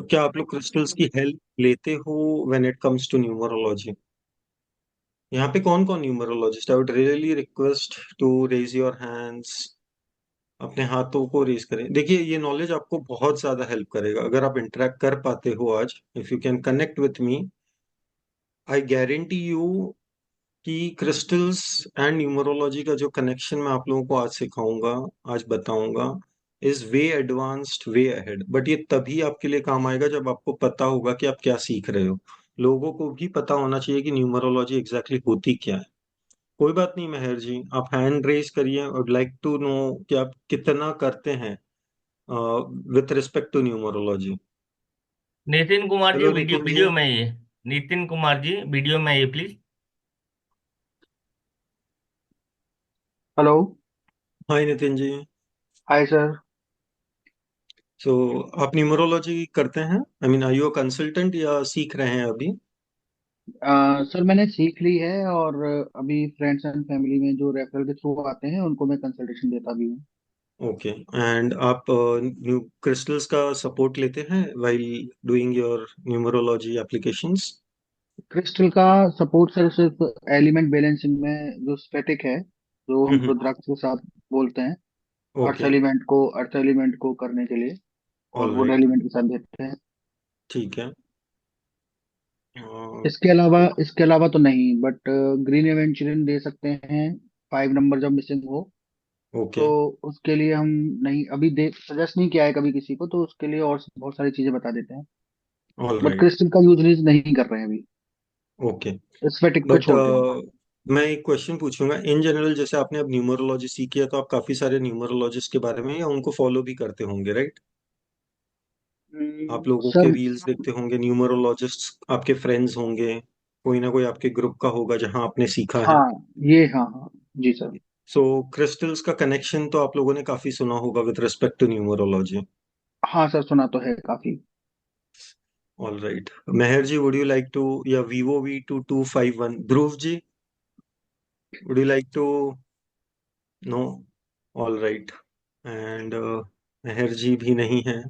क्या आप लोग क्रिस्टल्स की हेल्प लेते हो when it comes to numerology? यहाँ पे कौन कौन numerologist? I would really request to raise your hands. अपने हाथों को रेज करें। देखिए, ये नॉलेज आपको बहुत ज्यादा हेल्प करेगा अगर आप इंटरेक्ट कर पाते हो आज। If you can connect with me, I guarantee you कि क्रिस्टल्स एंड न्यूमरोलॉजी का जो कनेक्शन मैं आप लोगों को आज सिखाऊंगा, आज बताऊंगा, is way advanced, way ahead. But ये तभी आपके लिए काम आएगा जब आपको पता होगा कि आप क्या सीख रहे हो। लोगों को भी पता होना चाहिए कि न्यूमरोलॉजी एग्जैक्टली होती क्या है। कोई बात नहीं मेहर जी, आप हैंड रेज करिए और लाइक टू नो कि आप कितना करते हैं with respect to numerology. Nitin Kumar ji, hello video Nitin ji. Video में ये। नितिन कुमार जी, वीडियो में ये please. Hello. Hi Nitin ji. Hi sir. So आप न्यूमरोलॉजी करते हैं? I mean, are you a consultant या सीख रहे हैं अभी? सर मैंने सीख ली है और अभी फ्रेंड्स एंड फैमिली में जो रेफरल के थ्रू आते हैं उनको मैं कंसल्टेशन देता भी हूँ। ओके। एंड आप न्यू क्रिस्टल्स का सपोर्ट लेते हैं while doing your numerology applications? Crystal का सपोर्ट सर सिर्फ एलिमेंट बैलेंसिंग में जो स्टैटिक है, जो हम हम्म। रुद्राक्ष के साथ बोलते हैं, ओके। अर्थ एलिमेंट को करने के लिए, और ऑल वुड राइट। एलिमेंट के साथ देते हैं। ठीक है। इसके अलावा तो नहीं, बट ग्रीन एवेंचुरिन दे सकते हैं, 5 नंबर जब मिसिंग हो ओके। तो उसके लिए हम नहीं अभी दे सजेस्ट नहीं किया है कभी किसी को, तो उसके लिए और बहुत सारी चीजें बता देते हैं। All but right. क्रिस्टल का यूज नहीं कर रहे हैं अभी, ओके। स्फेटिक को बट छोड़ के हम। मैं एक क्वेश्चन पूछूंगा इन जनरल। जैसे आपने अब न्यूमरोलॉजी सीखी है तो आप काफी सारे न्यूमरोलॉजिस्ट के बारे में या उनको फॉलो भी करते होंगे, राइट? आप लोगों के सर, रील्स देखते होंगे, न्यूमरोलॉजिस्ट आपके फ्रेंड्स होंगे, कोई ना कोई आपके ग्रुप का होगा जहां आपने सीखा है। हाँ, ये हाँ हाँ, जी सर। सो क्रिस्टल्स का कनेक्शन तो आप लोगों ने काफी सुना होगा विद रिस्पेक्ट टू न्यूमरोलॉजी। हाँ सर, सुना तो है काफी। All right. Mehar ji, would you like to, या Vivo V2251, Dhruv ji, would you like to? No. All right. And Mehar ji भी नहीं है।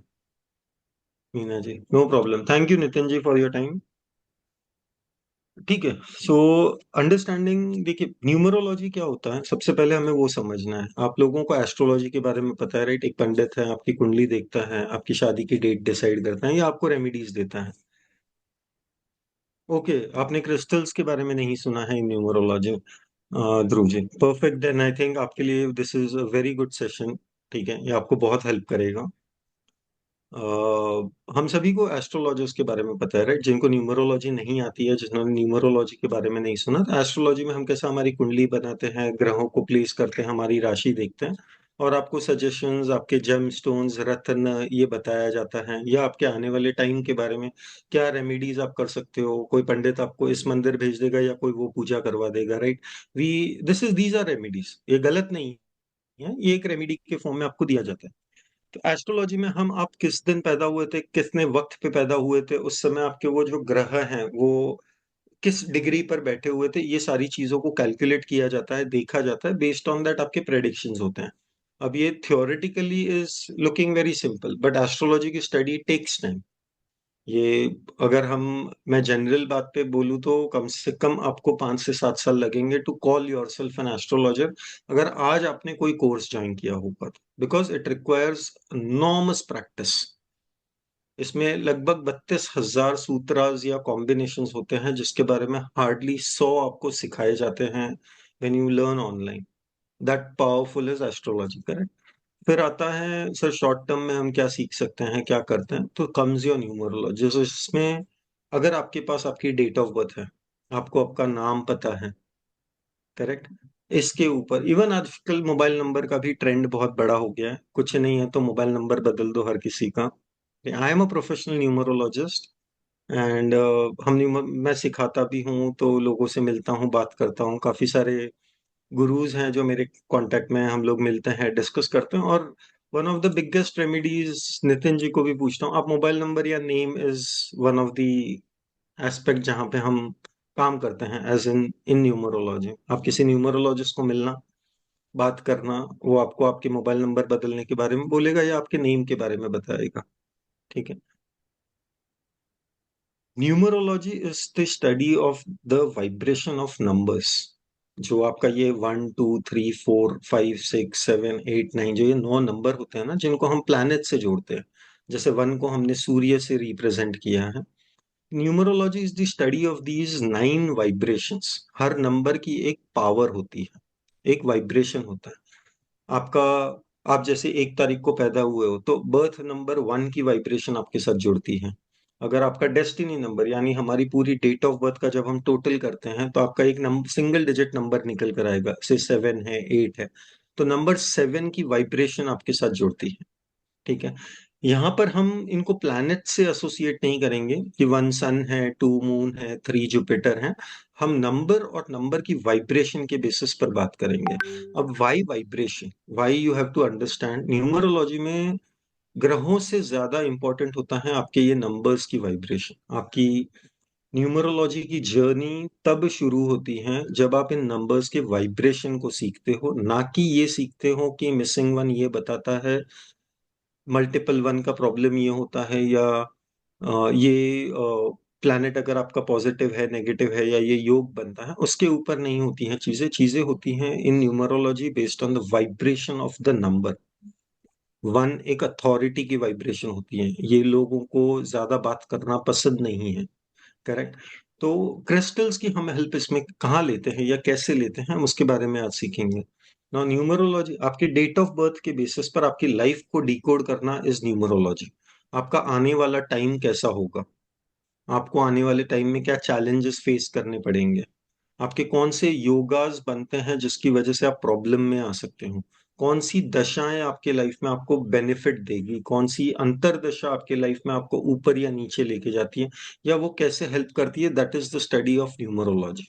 Meena ji, no problem. Thank you Nitin ji for your time. ठीक है। सो अंडरस्टैंडिंग, देखिए न्यूमरोलॉजी क्या होता है सबसे पहले हमें वो समझना है। आप लोगों को एस्ट्रोलॉजी के बारे में पता है, राइट? एक पंडित है, आपकी कुंडली देखता है, आपकी शादी की डेट डिसाइड करता है या आपको रेमेडीज देता है। ओके। आपने क्रिस्टल्स के बारे में नहीं सुना है numerology. Dhruv ji, perfect. Then I think आपके लिए this is a very good session. ठीक है, ये आपको बहुत हेल्प करेगा। हम सभी को एस्ट्रोलॉजर्स के बारे में पता है, राइट? जिनको न्यूमरोलॉजी नहीं आती है, जिन्होंने न्यूमरोलॉजी के बारे में नहीं सुना, तो एस्ट्रोलॉजी में हम कैसे हमारी कुंडली बनाते हैं, ग्रहों को प्लेस करते हैं, हमारी राशि देखते हैं, और आपको सजेशंस, आपके जेम स्टोन्स, रत्न, ये बताया जाता है, या आपके आने वाले टाइम के बारे में क्या रेमेडीज आप कर सकते हो। कोई पंडित आपको इस मंदिर भेज देगा या कोई वो पूजा करवा देगा, right? We this is these are remedies. ये गलत नहीं है, ये एक रेमेडी के फॉर्म में आपको दिया जाता है। तो एस्ट्रोलॉजी में हम, आप किस दिन पैदा हुए थे, कितने वक्त पे पैदा हुए थे, उस समय आपके वो जो ग्रह हैं वो किस डिग्री पर बैठे हुए थे, ये सारी चीजों को कैलकुलेट किया जाता है, देखा जाता है। बेस्ड ऑन दैट आपके प्रेडिक्शंस होते हैं। अब ये theoretically is looking very simple, but astrology की स्टडी टेक्स टाइम। ये, अगर हम, मैं जनरल बात पे बोलूँ तो कम से कम आपको 5 से 7 साल लगेंगे to call yourself an astrologer, अगर आज आपने कोई कोर्स ज्वाइन किया होगा तो। Because it requires enormous practice. इसमें लगभग 32,000 सूत्रास या कॉम्बिनेशंस होते हैं जिसके बारे में हार्डली 100 आपको सिखाए जाते हैं when you learn online. That powerful is astrology, correct? फिर आता है सर शॉर्ट टर्म में हम क्या सीख सकते हैं, क्या करते हैं, तो कम्स योर न्यूमरोलॉजी, जिसमें अगर आपके पास आपकी डेट ऑफ बर्थ है, आपको आपका नाम पता है, करेक्ट? इसके ऊपर इवन आजकल मोबाइल नंबर का भी ट्रेंड बहुत बड़ा हो गया है। कुछ नहीं है तो मोबाइल नंबर बदल दो हर किसी का। आई am a professional numerologist. And मैं सिखाता भी हूँ, तो लोगों से मिलता हूँ, बात करता हूँ। काफी सारे गुरुज हैं जो मेरे कांटेक्ट में हैं, हम लोग मिलते हैं, डिस्कस करते हैं। और one of the biggest remedies, Nitin ji को भी पूछता हूँ, आप मोबाइल नंबर या name is one of the aspect जहाँ पे हम काम करते हैं एज इन इन न्यूमरोलॉजी। आप किसी न्यूमरोलॉजिस्ट को मिलना, बात करना, वो आपको आपके मोबाइल नंबर बदलने के बारे में बोलेगा या आपके नेम के बारे में बताएगा। ठीक है। Numerology is the study of the vibration of numbers. जो आपका ये 1 2 3 4 5 6 7 8 9, जो ये 9 नंबर होते हैं ना, जिनको हम प्लैनेट से जोड़ते हैं। जैसे 1 को हमने सूर्य से रिप्रेजेंट किया है। Numerology is the study of these 9 vibrations. Her number की एक पावर होती है, एक वाइब्रेशन होता है आपका। आप जैसे 1 तारीख को पैदा हुए हो तो बर्थ नंबर 1 की वाइब्रेशन आपके साथ जुड़ती है। अगर आपका डेस्टिनी नंबर यानी हमारी पूरी डेट ऑफ बर्थ का जब हम टोटल करते हैं तो आपका एक नंबर, सिंगल डिजिट नंबर निकल कर आएगा, से 7 है, 8 है। तो नंबर 7 की वाइब्रेशन आपके साथ जुड़ती है। ठीक है। यहाँ पर हम इनको प्लैनेट से एसोसिएट नहीं करेंगे कि 1 सन है, 2 मून है, 3 जुपिटर है। हम नंबर और नंबर की वाइब्रेशन के बेसिस पर बात करेंगे। अब why vibration, why you have to understand, numerology में ग्रहों से ज्यादा इंपॉर्टेंट होता है आपके ये नंबर्स की वाइब्रेशन। आपकी न्यूमरोलॉजी की जर्नी तब शुरू होती है जब आप इन नंबर्स के वाइब्रेशन को सीखते हो, ना कि ये सीखते हो कि मिसिंग वन ये बताता है, मल्टीपल वन का प्रॉब्लम ये होता है, या ये प्लैनेट अगर आपका पॉजिटिव है, नेगेटिव है, या ये योग बनता है, उसके ऊपर नहीं होती हैं चीजें। चीजें होती हैं in numerology based on the vibration of the number. One एक अथॉरिटी की वाइब्रेशन होती है, ये लोगों को ज्यादा बात करना पसंद नहीं है। करेक्ट। तो क्रिस्टल्स की हम हेल्प इसमें कहाँ लेते हैं या कैसे लेते हैं, हम उसके बारे में आज सीखेंगे। ना न्यूमरोलॉजी आपके डेट ऑफ बर्थ के बेसिस पर आपकी लाइफ को डिकोड करना इज न्यूमरोलॉजी। आपका आने वाला टाइम कैसा होगा, आपको आने वाले टाइम में क्या चैलेंजेस फेस करने पड़ेंगे, आपके कौन से योगास बनते हैं जिसकी वजह से आप प्रॉब्लम में आ सकते हो, कौन सी दशाएं आपके लाइफ में आपको बेनिफिट देगी, कौन सी अंतर दशा आपके लाइफ में आपको ऊपर या नीचे लेके जाती है, या वो कैसे हेल्प करती है। That is the study of numerology.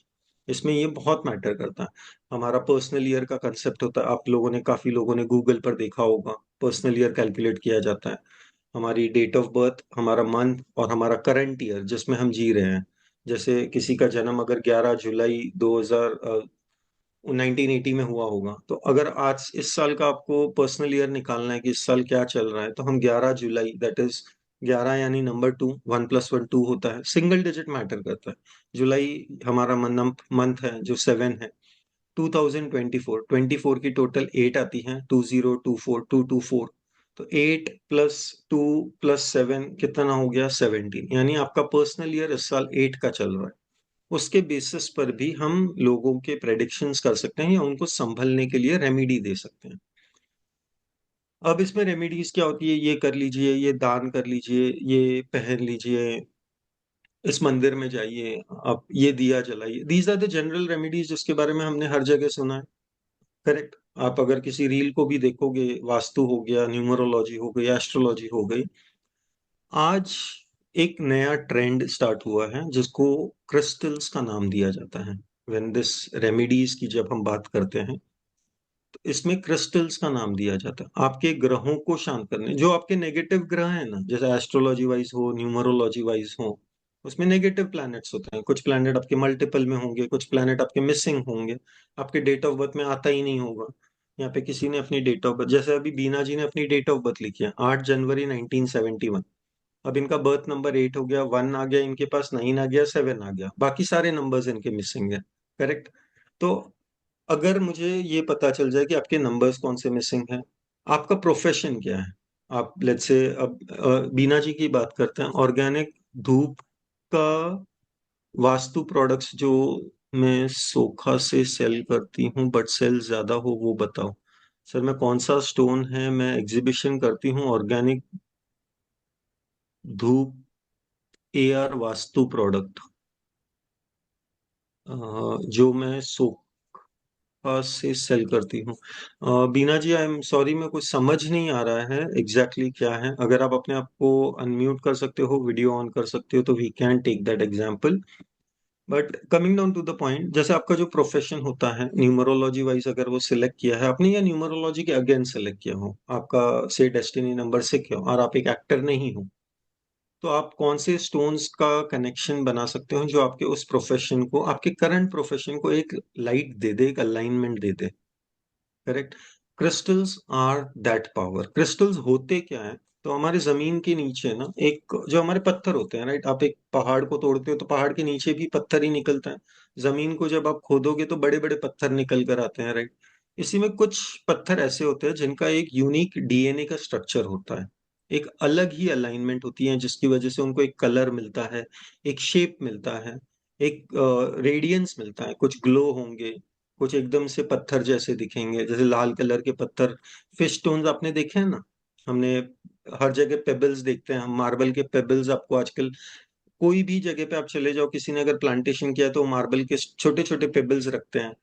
इसमें ये बहुत मैटर करता है। हमारा पर्सनल ईयर का कंसेप्ट होता है, आप लोगों ने, काफी लोगों ने गूगल पर देखा होगा, पर्सनल ईयर कैलकुलेट किया जाता है। हमारी डेट ऑफ बर्थ, हमारा मंथ और हमारा करंट ईयर जिसमें हम जी रहे हैं। जैसे किसी का जन्म अगर 11 जुलाई 1980 में हुआ होगा, तो अगर आज इस साल का आपको पर्सनल ईयर निकालना है कि इस साल क्या चल रहा है, तो हम 11 जुलाई, दैट इज 11 यानी नंबर 2, 1 + 1 2 होता है, सिंगल डिजिट मैटर करता है। जुलाई हमारा मंथ है जो 7 है। 2024, 24 की टोटल 8 आती है, 2024 224। तो 8 + 2 + 7 कितना हो गया, 17। यानी आपका पर्सनल ईयर इस साल 8 का चल रहा है। उसके बेसिस पर भी हम लोगों के प्रेडिक्शंस कर सकते हैं या उनको संभलने के लिए रेमेडी दे सकते हैं। अब इसमें रेमेडीज क्या होती है, ये कर लीजिए, ये दान कर लीजिए, ये पहन लीजिए, इस मंदिर में जाइए, आप ये दिया जलाइए। These are the general remedies जिसके बारे में हमने हर जगह सुना है। करेक्ट। आप अगर किसी रील को भी देखोगे, वास्तु हो गया, न्यूमरोलॉजी हो गई, एस्ट्रोलॉजी हो गई। आज एक नया ट्रेंड स्टार्ट हुआ है जिसको क्रिस्टल्स का नाम दिया जाता है। व्हेन दिस रेमेडीज की जब हम बात करते हैं तो इसमें क्रिस्टल्स का नाम दिया जाता है आपके ग्रहों को शांत करने। जो आपके नेगेटिव ग्रह हैं ना, जैसे एस्ट्रोलॉजी वाइज हो, न्यूमरोलॉजी वाइज हो, उसमें नेगेटिव प्लैनेट्स होते हैं। कुछ प्लैनेट आपके मल्टीपल में होंगे, कुछ प्लैनेट आपके मिसिंग होंगे, आपके डेट ऑफ बर्थ में आता ही नहीं होगा। यहाँ पे किसी ने अपनी डेट ऑफ बर्थ, जैसे अभी बीना जी ने अपनी डेट ऑफ बर्थ लिखी है 8 जनवरी 1971। अब इनका बर्थ नंबर 8 हो गया, 1 आ गया इनके पास, 9 आ गया, 7 आ गया, बाकी सारे नंबर्स इनके मिसिंग है। करेक्ट। तो अगर मुझे ये पता चल जाए कि आपके नंबर्स कौन से मिसिंग हैं, आपका प्रोफेशन क्या है, आप लेट्स से, अब बीना जी की बात करते हैं, ऑर्गेनिक धूप का वास्तु प्रोडक्ट्स जो मैं सोखा से सेल करती हूँ बट सेल ज्यादा हो, वो बताओ। सर मैं कौन सा स्टोन है, मैं एग्जीबिशन करती हूँ ऑर्गेनिक धूप AR वास्तु प्रोडक्ट, जो मैं सोखा से सेल करती हूँ। बीना जी, आई एम सॉरी, मैं कुछ समझ नहीं आ रहा है एग्जैक्टली exactly क्या है। अगर आप अपने आप को अनम्यूट कर सकते हो, वीडियो ऑन कर सकते हो, तो we can take that example. But coming down to the point, जैसे आपका जो प्रोफेशन होता है न्यूमरोलॉजी वाइज, अगर वो सिलेक्ट किया है आपने या न्यूमरोलॉजी के अगेंस्ट सिलेक्ट किया हो, आपका से डेस्टिनी नंबर 6 हो और आप एक एक्टर नहीं हो, तो आप कौन से स्टोन्स का कनेक्शन बना सकते हो जो आपके उस प्रोफेशन को, आपके करंट प्रोफेशन को एक लाइट दे दे, एक अलाइनमेंट दे दे। Correct. Crystals are that power. Crystals होते क्या है, तो हमारे जमीन के नीचे ना एक जो हमारे पत्थर होते हैं, राइट, आप एक पहाड़ को तोड़ते हो तो पहाड़ के नीचे भी पत्थर ही निकलता है। जमीन को जब आप खोदोगे तो बड़े बड़े पत्थर निकल कर आते हैं, राइट। इसी में कुछ पत्थर ऐसे होते हैं जिनका एक यूनिक डीएनए का स्ट्रक्चर होता है, एक अलग ही अलाइनमेंट होती है जिसकी वजह से उनको एक कलर मिलता है, एक शेप मिलता है, एक रेडियंस मिलता है, कुछ ग्लो होंगे, कुछ एकदम से पत्थर जैसे दिखेंगे, जैसे लाल कलर के पत्थर, फिश स्टोन्स आपने देखे हैं ना। हमने हर जगह पेबल्स देखते हैं, हम मार्बल के पेबल्स आपको आजकल कोई भी जगह पे आप चले जाओ, किसी ने अगर प्लांटेशन किया तो मार्बल के छोटे छोटे पेबल्स रखते हैं।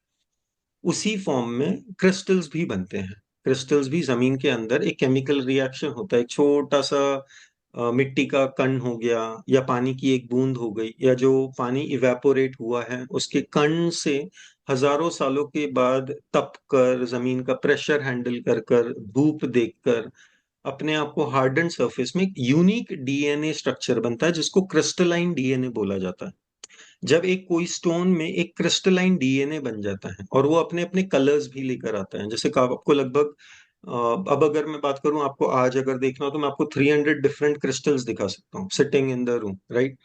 उसी फॉर्म में क्रिस्टल्स भी बनते हैं। क्रिस्टल्स भी जमीन के अंदर एक केमिकल रिएक्शन होता है, एक छोटा सा मिट्टी का कण हो गया या पानी की एक बूंद हो गई या जो पानी इवेपोरेट हुआ है उसके कण से हजारों सालों के बाद तप कर जमीन का प्रेशर हैंडल कर कर धूप देखकर अपने आप को हार्डन सरफेस में एक यूनिक डीएनए स्ट्रक्चर बनता है जिसको क्रिस्टलाइन डीएनए बोला जाता है। जब एक कोई स्टोन में एक क्रिस्टलाइन डीएनए बन जाता है और वो अपने अपने कलर्स भी लेकर आता है, जैसे आपको लगभग अब अगर मैं बात करूं, आपको आज अगर देखना हो तो मैं आपको 300 डिफरेंट क्रिस्टल्स दिखा सकता हूँ sitting in the room, right.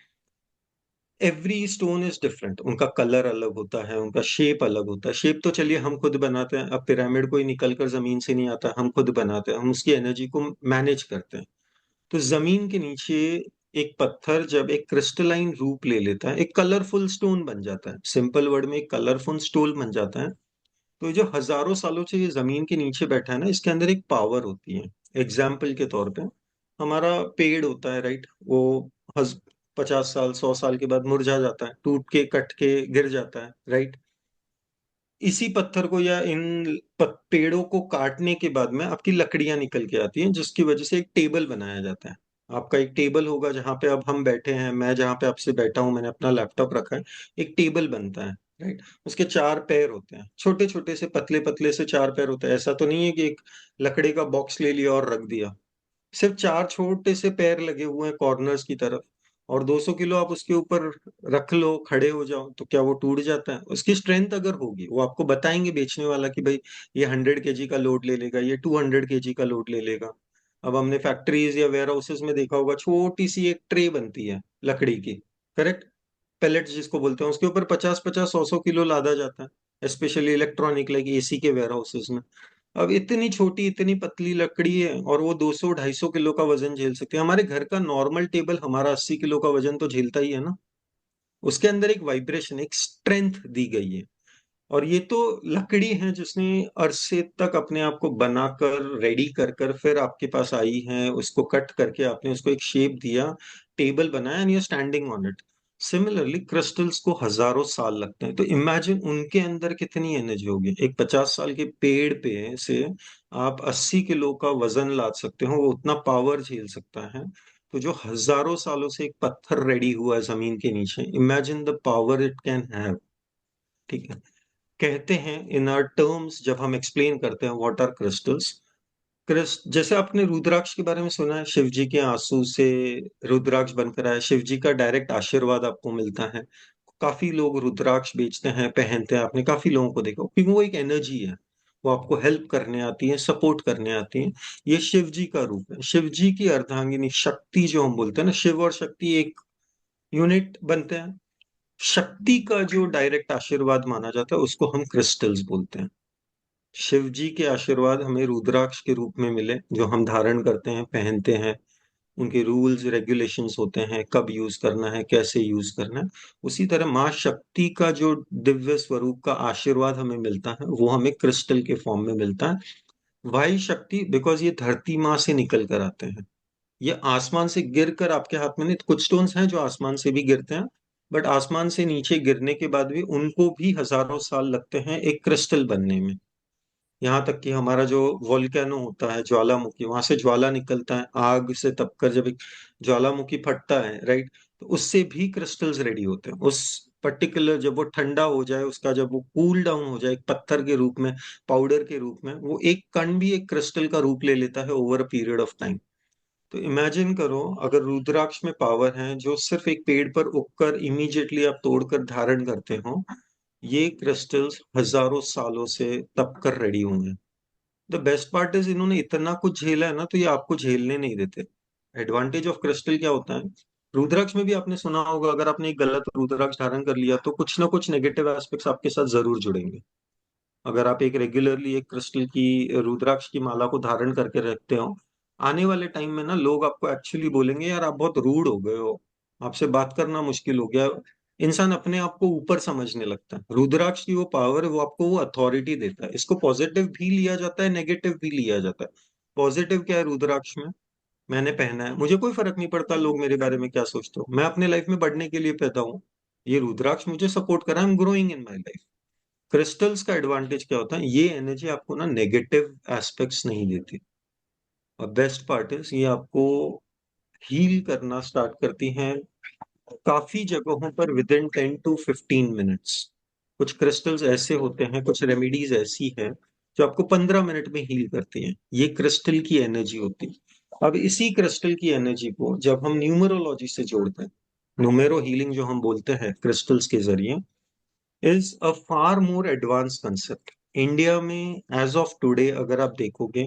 Every stone is different, उनका कलर अलग होता है, उनका शेप अलग होता है। शेप तो चलिए हम खुद बनाते हैं, अब पिरामिड कोई निकल कर जमीन से नहीं आता, हम खुद बनाते हैं, हम उसकी एनर्जी को मैनेज करते हैं। तो जमीन के नीचे एक पत्थर जब एक क्रिस्टलाइन रूप ले लेता है, एक कलरफुल स्टोन बन जाता है, सिंपल वर्ड में एक कलरफुल स्टोन बन जाता है। तो ये जो हजारों सालों से ये जमीन के नीचे बैठा है ना, इसके अंदर एक पावर होती है। एग्जाम्पल के तौर पे हमारा पेड़ होता है, राइट, वो 50 साल 100 साल के बाद मुरझा जाता है, टूट के कट के गिर जाता है, राइट। इसी पत्थर को या इन पेड़ों को काटने के बाद में आपकी लकड़ियां निकल के आती हैं जिसकी वजह से एक टेबल बनाया जाता है। आपका एक टेबल होगा जहां पे अब हम बैठे हैं, मैं जहां पे आपसे बैठा हूं, मैंने अपना लैपटॉप रखा है, एक टेबल बनता है, राइट। उसके चार पैर होते हैं, छोटे छोटे से पतले पतले से चार पैर होते हैं। ऐसा तो नहीं है कि एक लकड़ी का बॉक्स ले लिया और रख दिया, सिर्फ चार छोटे से पैर लगे हुए हैं कॉर्नर्स की तरफ। और 200 किलो आप उसके ऊपर रख लो, खड़े हो जाओ, तो क्या वो टूट जाता है? उसकी स्ट्रेंथ अगर होगी, वो आपको बताएंगे बेचने वाला कि भाई ये 100 केजी का लोड ले लेगा, ये 200 केजी का लोड ले लेगा। अब हमने फैक्ट्रीज या वेयर हाउसेस में देखा होगा, छोटी सी एक ट्रे बनती है लकड़ी की, करेक्ट, पेलेट्स जिसको बोलते हैं, उसके ऊपर 50-50 100-100 किलो लादा जाता है, स्पेशली इलेक्ट्रॉनिक लाइक एसी के वेयर हाउसेस में। अब इतनी छोटी इतनी पतली लकड़ी है और वो 200-250 किलो का वजन झेल सकती है। हमारे घर का नॉर्मल टेबल हमारा 80 किलो का वजन तो झेलता ही है ना। उसके अंदर एक वाइब्रेशन, एक स्ट्रेंथ दी गई है। और ये तो लकड़ी है जिसने अरसे तक अपने आप को बनाकर रेडी कर कर फिर आपके पास आई है, उसको कट करके आपने उसको एक शेप दिया, टेबल बनाया and you standing on it. Similarly crystals को हजारों साल लगते हैं, तो इमेजिन उनके अंदर कितनी एनर्जी होगी। एक 50 साल के पेड़ पे से आप 80 किलो का वजन ला सकते हो, वो उतना पावर झेल सकता है। तो जो हजारों सालों से एक पत्थर रेडी हुआ है जमीन के नीचे, imagine the power it can have. ठीक है। कहते हैं इन आर टर्म्स, जब हम एक्सप्लेन करते हैं व्हाट आर क्रिस्टल्स, जैसे आपने रुद्राक्ष के बारे में सुना है, शिव जी के आंसू से रुद्राक्ष बनकर आया, शिव जी का डायरेक्ट आशीर्वाद आपको मिलता है। काफी लोग रुद्राक्ष बेचते हैं, पहनते हैं, आपने काफी लोगों को देखा, क्योंकि वो एक एनर्जी है, वो आपको हेल्प करने आती है, सपोर्ट करने आती है। ये शिव जी का रूप है, शिव जी की अर्धांगिनी शक्ति जो हम बोलते हैं ना, शिव और शक्ति एक यूनिट बनते हैं। शक्ति का जो डायरेक्ट आशीर्वाद माना जाता है उसको हम क्रिस्टल्स बोलते हैं। शिव जी के आशीर्वाद हमें रुद्राक्ष के रूप में मिले, जो हम धारण करते हैं, पहनते हैं। उनके रूल्स रेगुलेशंस होते हैं, कब यूज करना है, कैसे यूज करना है। उसी तरह माँ शक्ति का जो दिव्य स्वरूप का आशीर्वाद हमें मिलता है वो हमें क्रिस्टल के फॉर्म में मिलता है। वाही शक्ति, बिकॉज ये धरती माँ से निकल कर आते हैं, ये आसमान से गिर कर आपके हाथ में नहीं। कुछ स्टोन्स हैं जो आसमान से भी गिरते हैं, बट आसमान से नीचे गिरने के बाद भी उनको भी हजारों साल लगते हैं एक क्रिस्टल बनने में। यहाँ तक कि हमारा जो वोल्केनो होता है, ज्वालामुखी, वहां से ज्वाला निकलता है, आग से तपकर जब एक ज्वालामुखी फटता है, राइट, तो उससे भी क्रिस्टल्स रेडी होते हैं। उस पर्टिकुलर जब वो ठंडा हो जाए, उसका जब वो कूल डाउन हो जाए, एक पत्थर के रूप में, पाउडर के रूप में, वो एक कण भी एक क्रिस्टल का रूप ले लेता है over a period of time. तो इमेजिन करो, अगर रुद्राक्ष में पावर है जो सिर्फ एक पेड़ पर उगकर इमीडिएटली आप तोड़कर धारण करते हो, ये क्रिस्टल्स हजारों सालों से तप कर रेडी हुए हैं। द बेस्ट पार्ट इज इन्होंने इतना कुछ झेला है ना, तो ये आपको झेलने नहीं देते। एडवांटेज ऑफ क्रिस्टल क्या होता है, रुद्राक्ष में भी आपने सुना होगा, अगर आपने एक गलत रुद्राक्ष धारण कर लिया तो कुछ ना कुछ नेगेटिव एस्पेक्ट्स आपके साथ जरूर जुड़ेंगे। अगर आप एक रेगुलरली एक क्रिस्टल की रुद्राक्ष की माला को धारण करके रखते हो, आने वाले टाइम में ना लोग आपको एक्चुअली बोलेंगे यार आप बहुत रूड हो गए हो, आपसे बात करना मुश्किल हो गया। इंसान अपने आप को ऊपर समझने लगता है। रुद्राक्ष की वो पावर है, वो आपको वो अथॉरिटी देता है। इसको पॉजिटिव भी लिया जाता है, नेगेटिव भी लिया जाता है। पॉजिटिव क्या है रुद्राक्ष में, मैंने पहना है, मुझे कोई फर्क नहीं पड़ता लोग मेरे बारे में क्या सोचते हो, मैं अपने लाइफ में बढ़ने के लिए पैदा हूँ। ये रुद्राक्ष मुझे सपोर्ट करा, I am growing in my life. Crystals का एडवांटेज क्या होता है, ये एनर्जी आपको ना नेगेटिव एस्पेक्ट्स नहीं देती। और बेस्ट पार्ट इज ये आपको हील करना स्टार्ट करती हैं काफी जगहों पर विद इन 10 to 15 मिनट्स। कुछ क्रिस्टल्स ऐसे होते हैं, कुछ रेमेडीज ऐसी हैं जो आपको 15 मिनट में हील करती हैं। ये क्रिस्टल की एनर्जी होती है। अब इसी क्रिस्टल की एनर्जी को जब हम न्यूमरोलॉजी से जोड़ते हैं, न्यूमेरो हीलिंग जो हम बोलते हैं क्रिस्टल्स के जरिए, is a far more advance concept. India में एज ऑफ टुडे अगर आप देखोगे,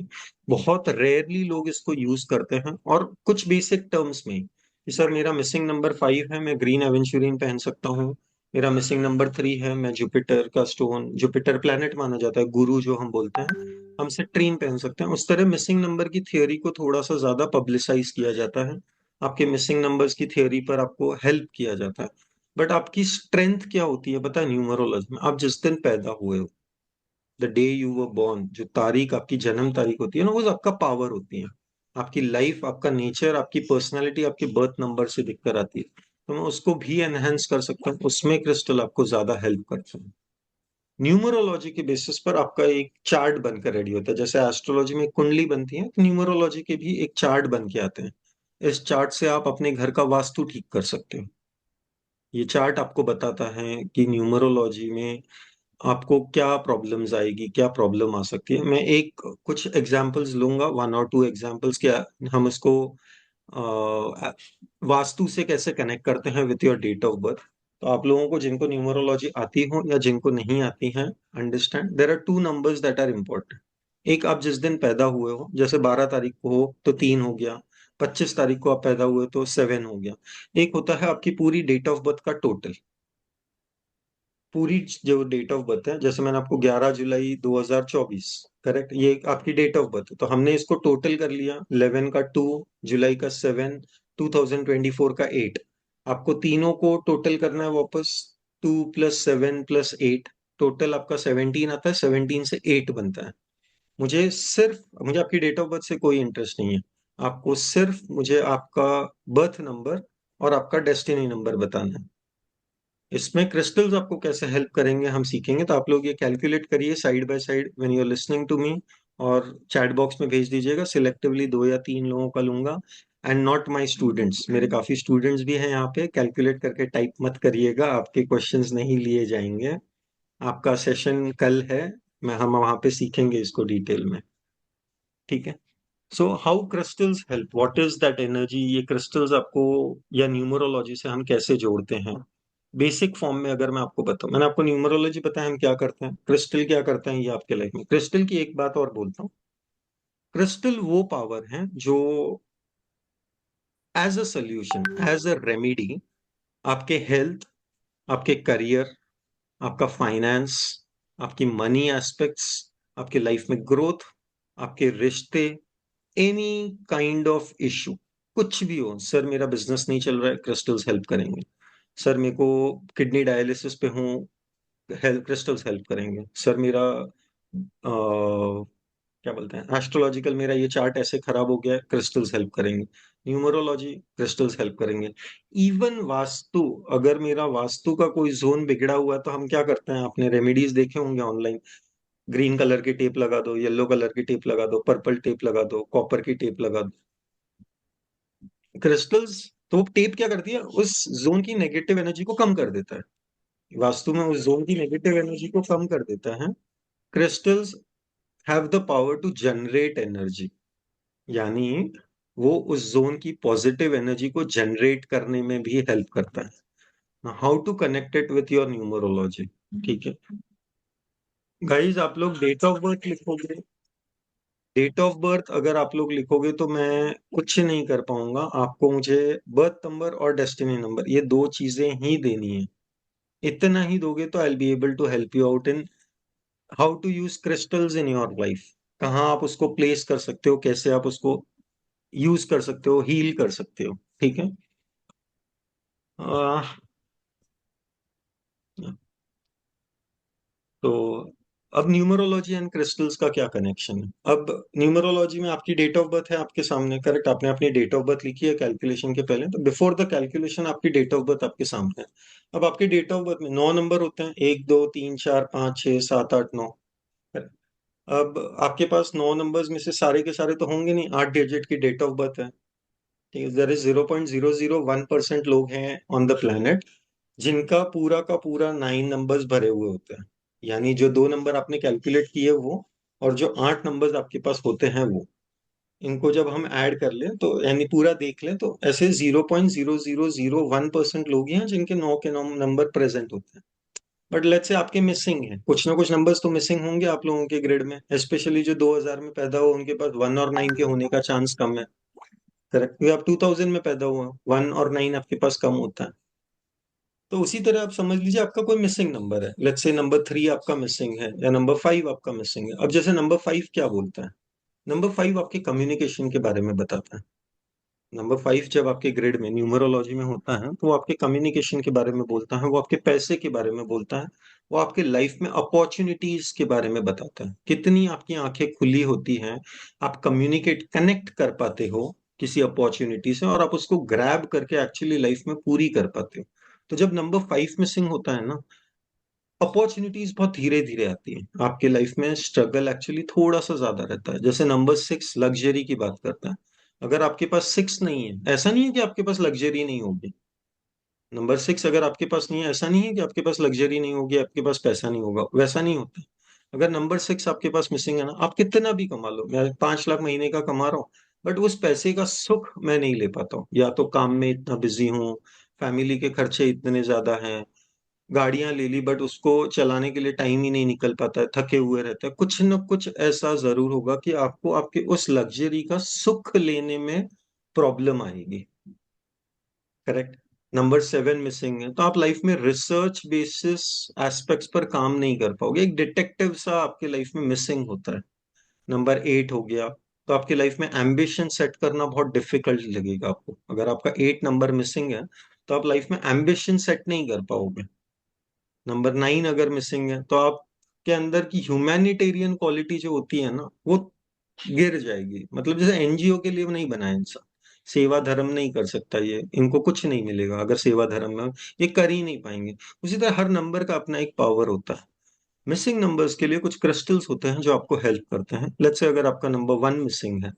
बहुत रेयरली लोग इसको यूज करते हैं, और कुछ बेसिक टर्म्स में कि सर मेरा मिसिंग नंबर 5 है, मैं ग्रीन एवेंचुरिन पहन सकता हूँ। मेरा मिसिंग नंबर 3 है, मैं जुपिटर का स्टोन, जुपिटर प्लैनेट माना जाता है, गुरु जो हम बोलते हैं, हम सिट्रीन पहन सकते हैं। उस तरह मिसिंग नंबर की थियोरी को थोड़ा सा ज्यादा पब्लिसाइज किया जाता है। आपके मिसिंग नंबर्स की थियोरी पर आपको हेल्प किया जाता है। बट आपकी स्ट्रेंथ क्या होती है पता है न्यूमरोलॉजी में, आप जिस दिन पैदा हुए हो, the day you were born, जो तारीख आपकी जन्म तारीख होती है ना, वो आपका पावर होती है। आपकी लाइफ, आपका नेचर, आपकी पर्सनालिटी आपके बर्थ नंबर से दिखकर आती है। तो मैं उसको भी एनहेंस कर सकता हूँ, उसमें क्रिस्टल आपको ज्यादा हेल्प करते हैं। न्यूमरोलॉजी के बेसिस पर आपका एक चार्ट बनकर रेडी होता है। जैसे एस्ट्रोलॉजी में कुंडली बनती है, तो न्यूमरोलॉजी के भी एक चार्ट बन के आते हैं। इस चार्ट से आप अपने घर का वास्तु ठीक कर सकते हो। ये चार्ट आपको बताता है कि न्यूमरोलॉजी में आपको क्या प्रॉब्लम्स आएगी, क्या प्रॉब्लम आ सकती है। मैं एक कुछ एग्जांपल्स लूंगा, 1 or 2 एग्जांपल्स, क्या हम इसको वास्तु से कैसे कनेक्ट करते हैं with your date of birth. तो आप लोगों को जिनको न्यूमरोलॉजी आती हो या जिनको नहीं आती है, understand there are 2 numbers that are important. एक, आप जिस दिन पैदा हुए हो, जैसे 12 तारीख को हो तो 3 हो गया, 25 तारीख को आप पैदा हुए तो 7 हो गया। एक होता है आपकी पूरी डेट ऑफ बर्थ का टोटल, पूरी जो डेट ऑफ बर्थ है, जैसे मैंने आपको 11 जुलाई 2024, करेक्ट, ये आपकी डेट ऑफ बर्थ है, तो हमने इसको टोटल कर लिया। 11 का 2, जुलाई का 7, 2024 का 8। आपको तीनों को टोटल करना है वापस। 2 + 7 + 8, टोटल आपका 17 आता है, 17 से 8 बनता है। मुझे आपकी डेट ऑफ बर्थ से कोई इंटरेस्ट नहीं है। आपको सिर्फ मुझे आपका बर्थ नंबर और आपका डेस्टिनी नंबर बताना है। इसमें क्रिस्टल्स आपको कैसे हेल्प करेंगे हम सीखेंगे, तो आप लोग ये कैलकुलेट करिए side by side when you are listening to me, और चैट बॉक्स में भेज दीजिएगा। सिलेक्टिवली 2 या 3 लोगों का लूंगा, एंड नॉट माय स्टूडेंट्स। मेरे काफी स्टूडेंट्स भी हैं यहाँ पे, कैलकुलेट करके टाइप मत करिएगा, आपके क्वेश्चंस नहीं लिए जाएंगे। आपका सेशन कल है, मैं हम वहाँ पे सीखेंगे इसको डिटेल में, ठीक है। So how crystals help, what is that energy, ये क्रिस्टल्स आपको या न्यूमरोलॉजी से हम कैसे जोड़ते हैं। बेसिक फॉर्म में अगर मैं आपको बताऊं, मैंने आपको न्यूमरोलॉजी बताया हम क्या करते हैं, क्रिस्टल क्या करते हैं ये आपके लाइफ में। क्रिस्टल की एक बात और बोलता हूँ, क्रिस्टल वो पावर है जो as a solution, as a remedy, आपके हेल्थ, आपके करियर, आपका फाइनेंस, आपकी मनी एस्पेक्ट्स, आपके लाइफ में ग्रोथ, आपके रिश्ते, एनी काइंड ऑफ इशू, कुछ भी हो, सर मेरा बिजनेस नहीं चल रहा है, क्रिस्टल्स हेल्प करेंगे। सर मेरे को किडनी डायलिसिस पे हूँ, हेल्प क्रिस्टल्स हेल्प करेंगे। सर मेरा क्या बोलते हैं, एस्ट्रोलॉजिकल मेरा ये चार्ट ऐसे खराब हो गया है, क्रिस्टल्स हेल्प करेंगे। न्यूमरोलॉजी, क्रिस्टल्स हेल्प करेंगे। इवन वास्तु, अगर मेरा वास्तु का कोई जोन बिगड़ा हुआ है तो हम क्या करते हैं, आपने रेमेडीज देखे होंगे ऑनलाइन, ग्रीन कलर की टेप लगा दो, येलो कलर की टेप लगा दो, पर्पल टेप लगा दो, कॉपर की टेप लगा दो। क्रिस्टल्स, तो टेप क्या करती है, उस जोन की नेगेटिव एनर्जी को कम कर देता है। वास्तु में उस जोन की नेगेटिव एनर्जी को कम कर देता है। Crystals have the power to generate energy, यानी वो उस जोन की पॉजिटिव एनर्जी को जनरेट करने में भी हेल्प करता है। How to connect it with your numerology, ठीक है गाइज। आप लोग डेट ऑफ बर्थ लिखोगे, डेट ऑफ बर्थ अगर आप लोग लिखोगे तो मैं कुछ नहीं कर पाऊंगा, आपको मुझे बर्थ नंबर और डेस्टिनी नंबर ये दो चीजें ही देनी है। इतना ही दोगे तो I will be able to help you out in how to use crystals in your life. कहाँ आप उसको प्लेस कर सकते हो, कैसे आप उसको यूज कर सकते हो, हील कर सकते हो। ठीक है। आ, तो अब न्यूमरोलॉजी एंड क्रिस्टल्स का क्या कनेक्शन है? अब न्यूमरोलॉजी में आपकी डेट ऑफ बर्थ है आपके सामने, करेक्ट? आपने अपनी डेट ऑफ बर्थ लिखी है कैलकुलेशन के पहले, तो बिफोर द कैलकुलेशन आपकी डेट ऑफ बर्थ आपके सामने है। अब आपकी डेट ऑफ बर्थ में 9 नंबर होते हैं, 1 2 3 4 5 6 7 8 9। अब आपके पास 9 नंबर्स में से सारे के सारे तो होंगे नहीं, 8 डिजिट की डेट ऑफ बर्थ है। ठीक है, देयर इज 0.001% लोग हैं ऑन द प्लेनेट जिनका पूरा का पूरा 9 नंबर्स भरे हुए होते हैं। यानी जो 2 नंबर आपने कैलकुलेट किए वो, और जो 8 नंबर्स आपके पास होते हैं वो, इनको जब हम ऐड कर लें तो यानी पूरा देख लें तो ऐसे 0.0001% लोग ही हैं जिनके 9 के 9 नंबर प्रेजेंट होते हैं। बट लेट्स से आपके मिसिंग है, कुछ ना कुछ नंबर्स तो मिसिंग होंगे आप लोगों के ग्रिड में, स्पेशली जो 2000 में पैदा हो उनके पास 1 और 9 के होने का चांस कम है। करेक्ट, क्योंकि आप 2000 में पैदा हुआ, 1 और 9 आपके पास कम होता है। तो उसी तरह आप समझ लीजिए आपका कोई मिसिंग नंबर है, लेट्स से नंबर 3 आपका मिसिंग है या नंबर 5 आपका मिसिंग है। अब जैसे नंबर 5 क्या बोलता है? नंबर 5 आपके कम्युनिकेशन के बारे में बताता है। नंबर 5 जब आपके ग्रिड में न्यूमरोलॉजी में होता है तो वो आपके कम्युनिकेशन के बारे में बोलता है, वो आपके पैसे के बारे में बोलता है, वो आपके लाइफ में अपॉर्चुनिटीज के बारे में बताता है। कितनी आपकी आंखें खुली होती हैं, आप कम्युनिकेट कनेक्ट कर पाते हो किसी अपॉर्चुनिटी से और आप उसको ग्रैब करके एक्चुअली लाइफ में पूरी कर पाते हो। तो जब नंबर 5 मिसिंग होता है ना, अपॉर्चुनिटीज बहुत धीरे धीरे आती है आपके लाइफ में, स्ट्रगल एक्चुअली थोड़ा सा ज्यादा रहता है। जैसे नंबर 6 लग्जरी की बात करता है। अगर आपके पास 6 नहीं है, ऐसा नहीं है कि आपके पास लग्जरी नहीं होगी। नंबर 6 अगर आपके पास नहीं है, ऐसा नहीं है कि आपके पास लग्जरी नहीं होगी, आपके पास पैसा नहीं होगा, वैसा नहीं होता। अगर नंबर 6 आपके पास मिसिंग है ना, आप कितना भी कमा लो, मैं 5 लाख महीने का कमा रहा हूँ, बट उस पैसे का सुख मैं नहीं ले पाता हूँ, या तो काम में इतना बिजी हूँ, फैमिली के खर्चे इतने ज्यादा हैं, गाड़ियां ले ली बट उसको चलाने के लिए टाइम ही नहीं निकल पाता है, थके हुए रहते हैं, कुछ न कुछ ऐसा जरूर होगा कि आपको आपके उस लग्जरी का सुख लेने में प्रॉब्लम आएगी। करेक्ट। नंबर 7 मिसिंग है तो आप लाइफ में रिसर्च बेसिस एस्पेक्ट्स पर काम नहीं कर पाओगे, एक डिटेक्टिव सा आपके लाइफ में मिसिंग होता है। नंबर 8 हो गया, तो आपकी लाइफ में एम्बिशन सेट करना बहुत डिफिकल्ट लगेगा आपको। अगर आपका 8 नंबर मिसिंग है तो आप लाइफ में एम्बिशन सेट नहीं कर पाओगे। नंबर 9 अगर मिसिंग है तो आपके अंदर की ह्यूमैनिटेरियन क्वालिटी जो होती है ना, वो गिर जाएगी। मतलब जैसे एनजीओ के लिए नहीं बना है इंसान, सेवा धर्म नहीं कर सकता, ये इनको कुछ नहीं मिलेगा अगर सेवा धर्म में ये कर ही नहीं पाएंगे। उसी तरह हर नंबर का अपना एक पावर होता है। मिसिंग नंबर्स के लिए कुछ क्रिस्टल्स होते हैं जो आपको हेल्प करते हैं। लेट्स से अगर आपका नंबर 1 मिसिंग है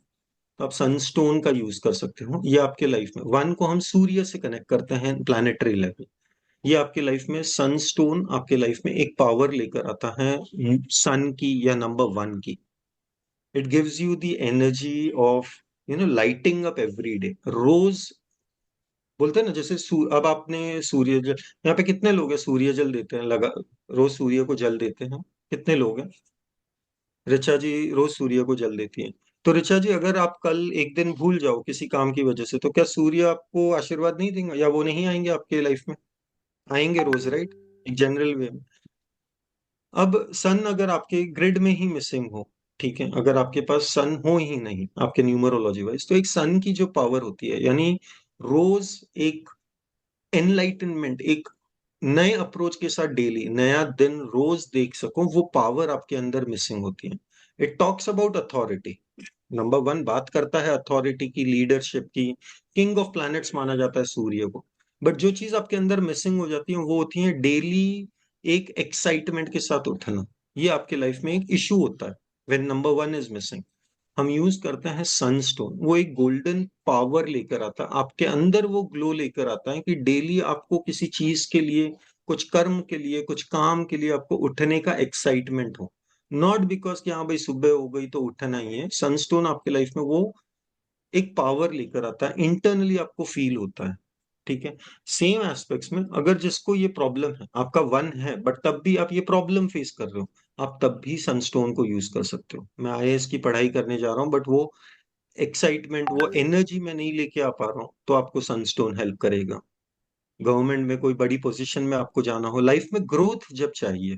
तो आप सनस्टोन का यूज कर सकते हो। ये आपके लाइफ में 1 को हम सूर्य से कनेक्ट करते हैं प्लानिटरी लेवल। ये आपके लाइफ में सनस्टोन आपके लाइफ में एक पावर लेकर आता है सन की या नंबर 1 की। It gives you the energy of lighting up every day. रोज बोलते हैं ना, जैसे अब आपने सूर्य जल, यहाँ पे कितने लोग हैं सूर्य जल देते हैं लगा, रोज सूर्य को जल देते हैं? कितने लोग हैं? ऋचा जी रोज सूर्य को जल देती हैं। तो ऋचा जी अगर आप कल एक दिन भूल जाओ किसी काम की वजह से, तो क्या सूर्य आपको आशीर्वाद नहीं देंगे या वो नहीं आएंगे आपके लाइफ में? आएंगे रोज, राइट? एक जनरल वे में। अब सन अगर आपके ग्रिड में ही मिसिंग हो, ठीक है, अगर आपके पास सन हो ही नहीं आपके न्यूमरोलॉजी वाइज, तो एक सन की जो पावर होती है, यानी रोज एक एनलाइटनमेंट, एक नए अप्रोच के साथ डेली नया दिन रोज देख सको, वो पावर आपके अंदर मिसिंग होती है। It talks about authority. Number 1 बात करता है अथॉरिटी की, लीडरशिप की। किंग ऑफ प्लैनेट्स माना जाता है सूर्य को। बट जो चीज आपके अंदर मिसिंग हो जाती है वो होती है डेली एक एक्साइटमेंट के साथ उठना। ये आपके लाइफ में एक इशू होता है व्हेन नंबर 1 इज मिसिंग। हम यूज करते हैं सनस्टोन, वो एक गोल्डन पावर लेकर आता है आपके अंदर, वो ग्लो लेकर आता है कि डेली आपको किसी चीज के लिए, कुछ कर्म के लिए, कुछ काम के लिए आपको उठने का एक्साइटमेंट हो। नॉट बिकॉज कि हाँ भाई सुबह हो गई तो उठना ही है। सनस्टोन आपके लाइफ में वो एक पावर लेकर आता है, इंटरनली आपको फील होता है। ठीक है। सेम एस्पेक्ट्स में अगर जिसको ये प्रॉब्लम है, आपका 1 है बट तब भी आप ये प्रॉब्लम फेस कर रहे हो, आप तब भी सनस्टोन को यूज कर सकते हो। मैं आईएएस की पढ़ाई करने जा रहा हूँ बट वो एक्साइटमेंट, वो एनर्जी मैं नहीं लेके आ पा रहा हूँ, तो आपको सनस्टोन हेल्प करेगा। गवर्नमेंट में कोई बड़ी पोजीशन में आपको जाना हो, लाइफ में ग्रोथ जब चाहिए,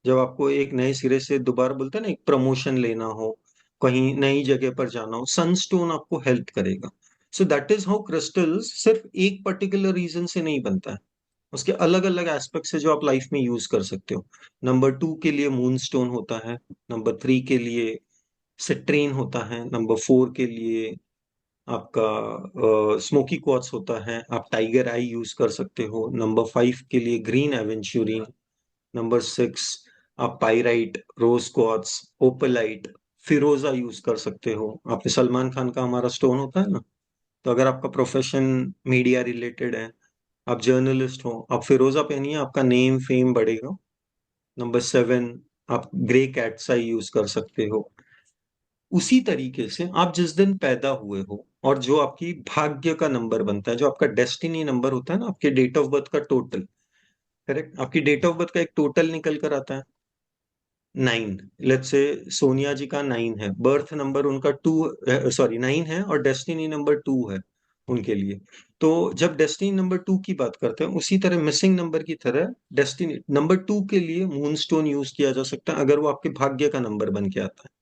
जब आपको एक नए सिरे से दोबारा बोलते हैं ना, एक प्रमोशन लेना हो, कहीं नई जगह पर जाना हो, सनस्टोन आपको हेल्प करेगा। So that is how crystals सिर्फ एक पर्टिकुलर रीजन से नहीं बनता है, उसके अलग अलग एस्पेक्ट्स है जो आप लाइफ में यूज कर सकते हो। नंबर 2 के लिए मूनस्टोन होता है, नंबर 3 के लिए सिट्रीन होता है, नंबर 4 के लिए आपका स्मोकी क्वार्ट्स होता है, आप टाइगर आई यूज कर सकते हो, नंबर 5 के लिए ग्रीन एवेंचुरिन, नंबर 6 आप पाइराइट, रोज क्वार्ट्स, ओपलाइट, फिरोजा यूज कर सकते हो। आपने सलमान खान का हमारा स्टोन होता है ना, तो अगर आपका प्रोफेशन मीडिया रिलेटेड है, आप जर्नलिस्ट हो, आप फिरोजा पहनिए, आपका नेम फेम बढ़ेगा। नंबर 7 आप ग्रे कैट्स आई यूज कर सकते हो। उसी तरीके से आप जिस दिन पैदा हुए हो और जो आपकी भाग्य का नंबर बनता है, जो आपका डेस्टिनी नंबर होता है ना, आपके डेट ऑफ बर्थ का टोटल, करेक्ट, आपकी डेट ऑफ बर्थ का एक टोटल निकल कर आता है 9। लेट्स से सोनिया जी का 9 है, बर्थ नंबर उनका 2, सॉरी 9 है, और डेस्टिनी नंबर 2 है उनके लिए। तो जब डेस्टिनी नंबर 2 की बात करते हैं, उसी तरह मिसिंग नंबर की तरह डेस्टिनी नंबर 2 के लिए मूनस्टोन यूज किया जा सकता है, अगर वो आपके भाग्य का नंबर बन के आता है।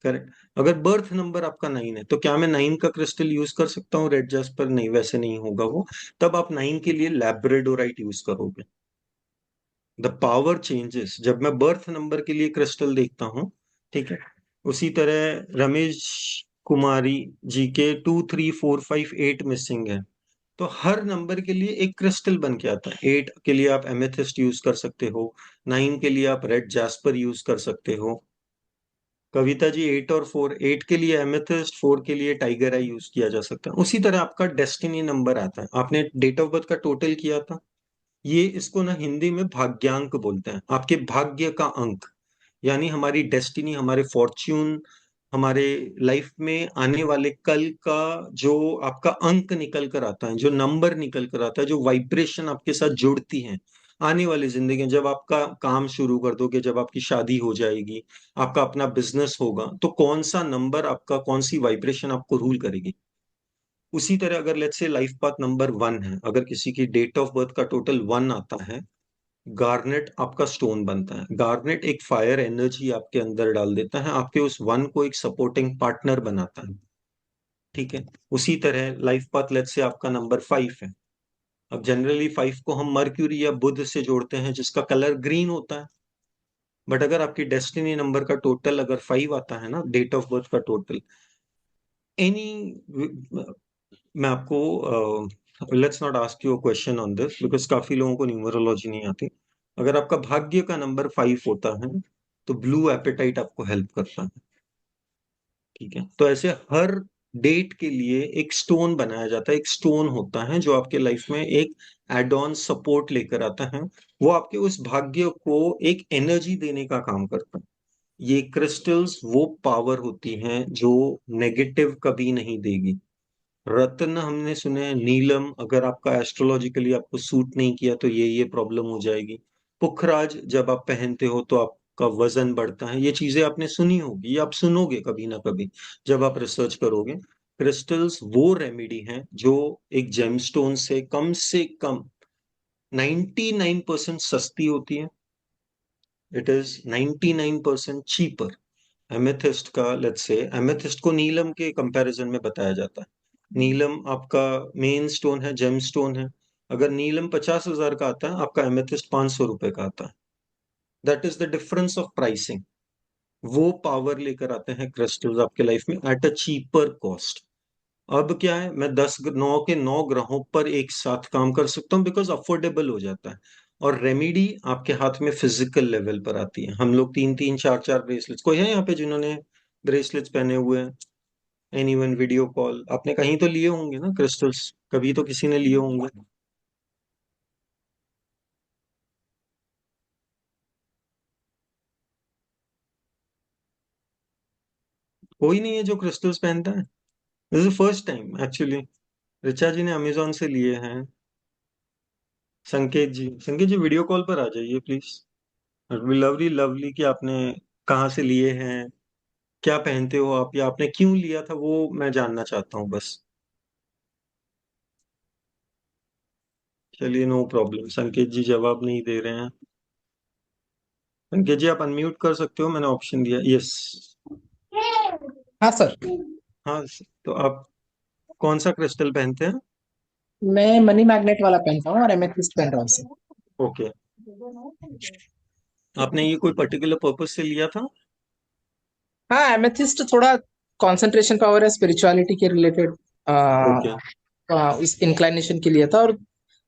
करेक्ट। अगर बर्थ नंबर आपका 9 है, तो क्या मैं 9 का क्रिस्टल यूज कर सकता हूँ रेड जैस्पर? नहीं, वैसे नहीं होगा वो। तब आप 9 के लिए लैब्रेडोराइट यूज करोगे। द पावर चेंजेस जब मैं बर्थ नंबर के लिए क्रिस्टल देखता हूँ, ठीक है। उसी तरह रमेश कुमारी जी के 2 3 4 5 8 मिसिंग है, तो हर नंबर के लिए एक क्रिस्टल बन के आता है। 8 के लिए आप एमेथिस्ट यूज कर सकते हो, 9 के लिए आप रेड जैस्पर यूज कर सकते हो। कविता जी 8 और 4, 8 के लिए एमेथिस्ट, 4 के लिए टाइगर आई यूज किया जा सकता है। उसी तरह आपका डेस्टिनी नंबर आता है, आपने डेट ऑफ बर्थ का टोटल किया था, ये इसको ना हिंदी में भाग्यांक बोलते हैं, आपके भाग्य का अंक, यानी हमारी डेस्टिनी, हमारे फॉर्च्यून, हमारे लाइफ में आने वाले कल का जो आपका अंक निकल कर आता है, जो नंबर निकल कर आता है, जो वाइब्रेशन आपके साथ जुड़ती है आने वाली जिंदगी में, जब आपका काम शुरू कर दोगे, जब आपकी शादी हो जाएगी, आपका अपना बिजनेस होगा, तो कौन सा नंबर आपका, कौन सी वाइब्रेशन आपको रूल करेगी। उसी तरह अगर let's say life path number 1 है, अगर किसी की डेट ऑफ बर्थ का टोटल 1 आता है, गार्नेट आपका स्टोन बनता है। गार्नेट एक फायर एनर्जी आपके अंदर डाल देता है, आपके उस 1 को एक सपोर्टिंग पार्टनर बनाता है, ठीक है। उसी तरह लाइफ पाथ लेट्स से आपका नंबर 5 है, अब जनरली 5 को हम मर्क्यूरी या बुध से जोड़ते हैं, जिसका कलर ग्रीन होता है। बट अगर आपकी डेस्टिनी नंबर का टोटल अगर 5 आता है ना, डेट ऑफ बर्थ का टोटल, एनी, मैं आपको let's not ask you a question on this because काफी लोगों को न्यूमरोलॉजी नहीं आती। अगर आपका भाग्य का नंबर 5 होता है, तो ब्लू एपेटाइट आपको हेल्प करता है, ठीक है। तो ऐसे हर डेट के लिए एक स्टोन बनाया जाता है, एक स्टोन होता है जो आपके लाइफ में एक एड ऑन सपोर्ट लेकर आता है, वो आपके उस भाग्य को एक एनर्जी देने का काम करता है। ये क्रिस्टल्स वो पावर होती हैं जो नेगेटिव कभी नहीं देगी। रत्न हमने सुने हैं, नीलम अगर आपका एस्ट्रोलॉजिकली आपको सूट नहीं किया तो ये प्रॉब्लम हो जाएगी। पुखराज जब आप पहनते हो तो आपका वजन बढ़ता है, ये चीजें आपने सुनी होगी, आप सुनोगे कभी ना कभी जब आप रिसर्च करोगे। क्रिस्टल्स वो रेमेडी हैं जो एक जेमस्टोन से कम 99% सस्ती होती है, इट इज 99% चीपर। एमेथिस्ट का लेट्स से, एमेथिस्ट को नीलम के कंपैरिजन में बताया जाता है। नीलम आपका मेन स्टोन है, जेम स्टोन है। अगर नीलम 50,000 का आता है, आपका एमेथिस्ट 500 रुपए का आता है। That is the difference of pricing. वो पावर लेकर आते हैं क्रिस्टल्स आपके लाइफ में एट अ चीपर कॉस्ट। अब क्या है, मैं 9 ग्रहों पर एक साथ काम कर सकता हूँ बिकॉज अफोर्डेबल हो जाता है। और रेमेडी आपके हाथ में फिजिकल लेवल पर आती है। हम लोग 3 3 4 4 ब्रेसलेट्स, कोई है यहाँ पे जिन्होंने ब्रेसलेट्स पहने हुए हैं? एनीवन? वीडियो कॉल आपने कहीं तो लिए होंगे ना क्रिस्टल्स, कभी तो किसी ने लिए होंगे। कोई नहीं है जो क्रिस्टल्स पहनता है? This is first time actually. Richa ji ने अमेजोन से लिए हैं। संकेत जी, संकेत जी वीडियो कॉल पर आ जाइए प्लीज। लवली लवली कि आपने कहाँ से लिए हैं, क्या पहनते हो आप, या आपने क्यों लिया था, वो मैं जानना चाहता हूँ बस। चलिए, नो प्रॉब्लम। संकेत जी जवाब नहीं दे रहे हैं। संकेत जी आप अनम्यूट कर सकते हो, मैंने ऑप्शन दिया। यस। हाँ सर। हाँ, तो आप कौन सा क्रिस्टल पहनते हैं? मैं मनी मैग्नेट वाला पहनता हूँ और एमेथिस्ट पहन रहा हूँ सर। ओके। आपने ये कोई पर्टिकुलर पर्पस से लिया था? हाँ, एमेथिस्ट थोड़ा कंसंट्रेशन पावर है, स्पिरिचुअलिटी के रिलेटेड ओके। इस इंक्लाइनेशन के लिए था। और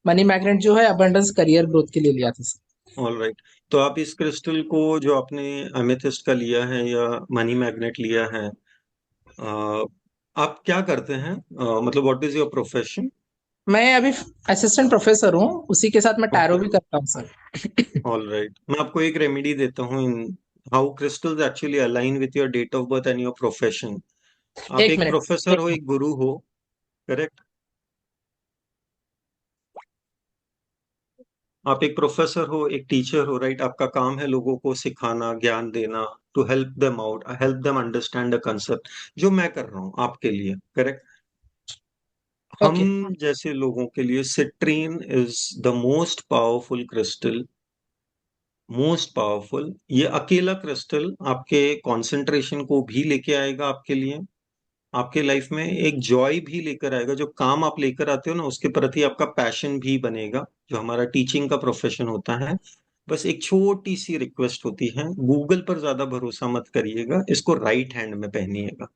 मनी मैग्नेट जो है अबंडेंस करियर ग्रोथ के लिए लिया था सर। All right. तो आप इस क्रिस्टल को जो आपने अमेथिस्ट का लिया है या मनी मैग्नेट लिया है, अ, आप क्या करते हैं? मतलब व्हाट इज योर प्रोफेशन? मैं अभी असिस्टेंट प्रोफेसर हूँ, उसी के साथ मैं टैरो ओके। भी करता हूँ सर। ऑल राइट, मैं आपको एक रेमेडी देता हूँ in how crystals actually align with your date of birth and your profession. आप एक एक मिनट, प्रोफेसर एक हो, मिनट। एक गुरु हो, करेक्ट? आप एक प्रोफेसर हो, एक टीचर हो, राइट? आपका काम है लोगों को सिखाना, ज्ञान देना, to help them out, help them understand the concept, जो मैं कर रहा हूँ आपके लिए, करेक्ट? हम ओके जैसे लोगों के लिए citrine is the most powerful crystal. Most powerful. ये अकेला क्रिस्टल आपके कंसंट्रेशन को भी लेके आएगा आपके लिए, आपके लाइफ में एक जॉय भी लेकर आएगा। जो काम आप लेकर आते हो ना, उसके प्रति आपका पैशन भी बनेगा, जो हमारा टीचिंग का प्रोफेशन होता है। बस एक छोटी सी रिक्वेस्ट होती है, गूगल पर ज्यादा भरोसा मत करिएगा, इसको राइट हैंड में पहनिएगा।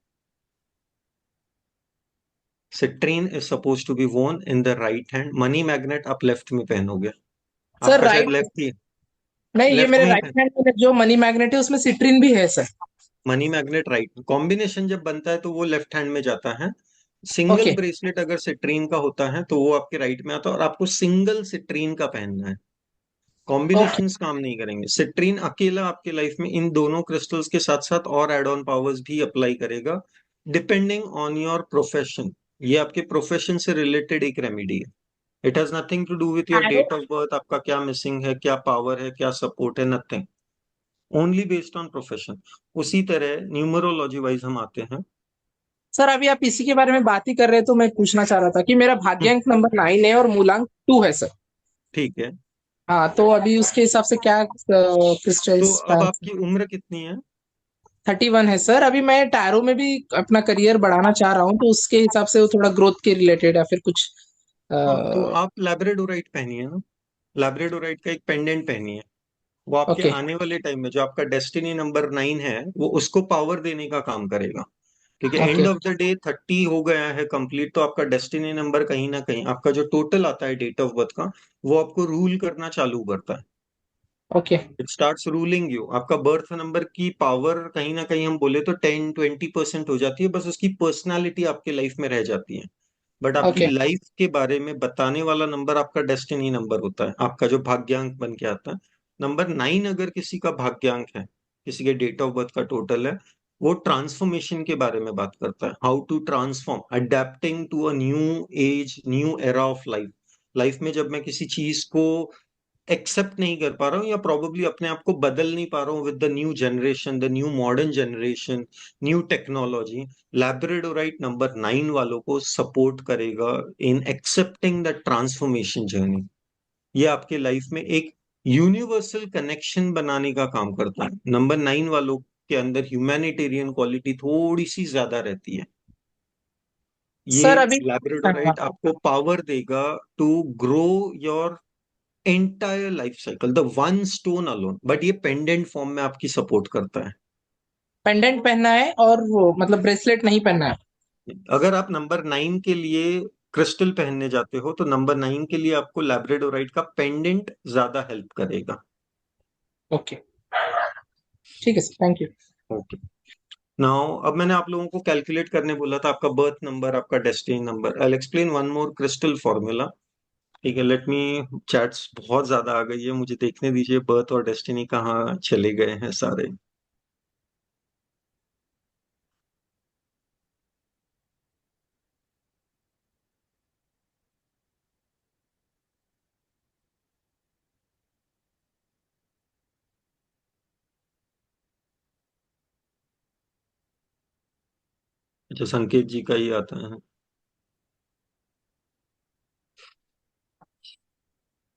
Citrine is suppose to be worn in the right hand, money magnet आप लेफ्ट में पहनोगे। सर। आपका शायद राइट, लेफ्ट ही, नहीं, ये लेफ्ट मेरे में ही राइट हैंड में जो मनी मैग्नेट है उसमें सिट्रिन भी है sir. Money magnet right combination जब बनता है तो वो लेफ्ट हैंड में जाता है। सिंगल ओके ब्रेसलेट अगर सिट्रीन का होता है तो वो आपके राइट में आता है, और आपको सिंगल सिट्रीन का पहनना है। ओके कॉम्बिनेशंस काम नहीं करेंगे। सिट्रीन अकेला आपके लाइफ में इन दोनों क्रिस्टल्स के साथ साथ और एड ऑन पावर्स भी अप्लाई करेगा, डिपेंडिंग ऑन योर प्रोफेशन। ये आपके प्रोफेशन से रिलेटेड एक रेमेडी है। It has nothing to do with your tarot. Date of birth, आपका क्या मिसिंग है, क्या पावर है, क्या सपोर्ट है, nothing. Only based on profession. उसी तरह न्यूमरोलॉजी वाइज हम आते हैं। सर अभी आप इसी के बारे में बात ही कर रहे हैं तो मैं पूछना चाह रहा था कि मेरा हम्म, भाग्यांक नंबर 9 है और मूलांक 2 है सर। ठीक है। हाँ, तो अभी उसके हिसाब से क्या तो क्रिस्टल्स अब पहन। आपकी उम्र कितनी है? 31 है सर। अभी मैं टैरो में भी अपना करियर बढ़ाना चाह रहा हूँ, तो उसके हिसाब से वो थोड़ा ग्रोथ के रिलेटेड या फिर कुछ हाँ, तो आप लैब्राडोराइट पहनिए ना। लैब्राडोराइट का एक पेंडेंट पहनिए। वो आपके ओके आने वाले टाइम में जो आपका डेस्टिनी नंबर 9 है, वो उसको पावर देने का काम करेगा। क्योंकि and okay of the day 30 हो गया है कंप्लीट, तो आपका डेस्टिनी नंबर कहीं ना कहीं आपका जो टोटल आता है डेट ऑफ बर्थ का, वो आपको रूल करना चालू करता है। Okay it starts ruling you. आपका बर्थ नंबर की पावर कहीं ना कहीं हम बोले तो 10-20% हो जाती है, बस उसकी पर्सनालिटी आपके लाइफ में रह जाती है। बट आपकी ओके लाइफ के बारे में बताने वाला नंबर आपका डेस्टिनी नंबर होता है, आपका जो भाग्यांक बन के आता है। नंबर 9 अगर किसी का भाग्यांक है, किसी के डेट ऑफ बर्थ का टोटल है, वो ट्रांसफॉर्मेशन के बारे में बात करता है। How to transform, adapting to a new age, new era of life. Life में जब मैं किसी चीज को एक्सेप्ट नहीं कर पा रहा हूँ, या प्रोबेबली अपने आप को बदल नहीं पा रहा हूँ with the new generation, the new modern generation, new technology, labradorite number 9 वालों को सपोर्ट करेगा in accepting the transformation journey. ये आपके लाइफ में एक यूनिवर्सल कनेक्शन बनाने का काम करता है। नंबर 9 वालों के अंदर ह्यूमैनिटेरियन क्वालिटी थोड़ी सी ज्यादा रहती है। ये सर अभी। हाँ, लैब्राडोराइट आपको पावर देगा to grow your entire life cycle, the one stone alone, but ये पेंडेंट फॉर्म में आपकी सपोर्ट करता है। पेंडेंट पहनना है और वो मतलब ब्रेसलेट नहीं पहनना है। अगर आप नंबर 9 के लिए क्रिस्टल पहनने जाते हो, तो नंबर 9 के लिए आपको लैब्राडोराइट का पेंडेंट ज्यादा हेल्प करेगा। ओके, ठीक है sir, thank you. Okay. Now अब मैंने आप लोगों को कैलकुलेट करने बोला था आपका बर्थ नंबर, आपका destiny number. I explain one more crystal formula. ठीक है, लेट मी। चैट्स बहुत ज्यादा आ गई है, मुझे देखने दीजिए बर्थ और डेस्टिनी कहाँ चले गए हैं सारे। अच्छा, संकेत जी का ही आता है।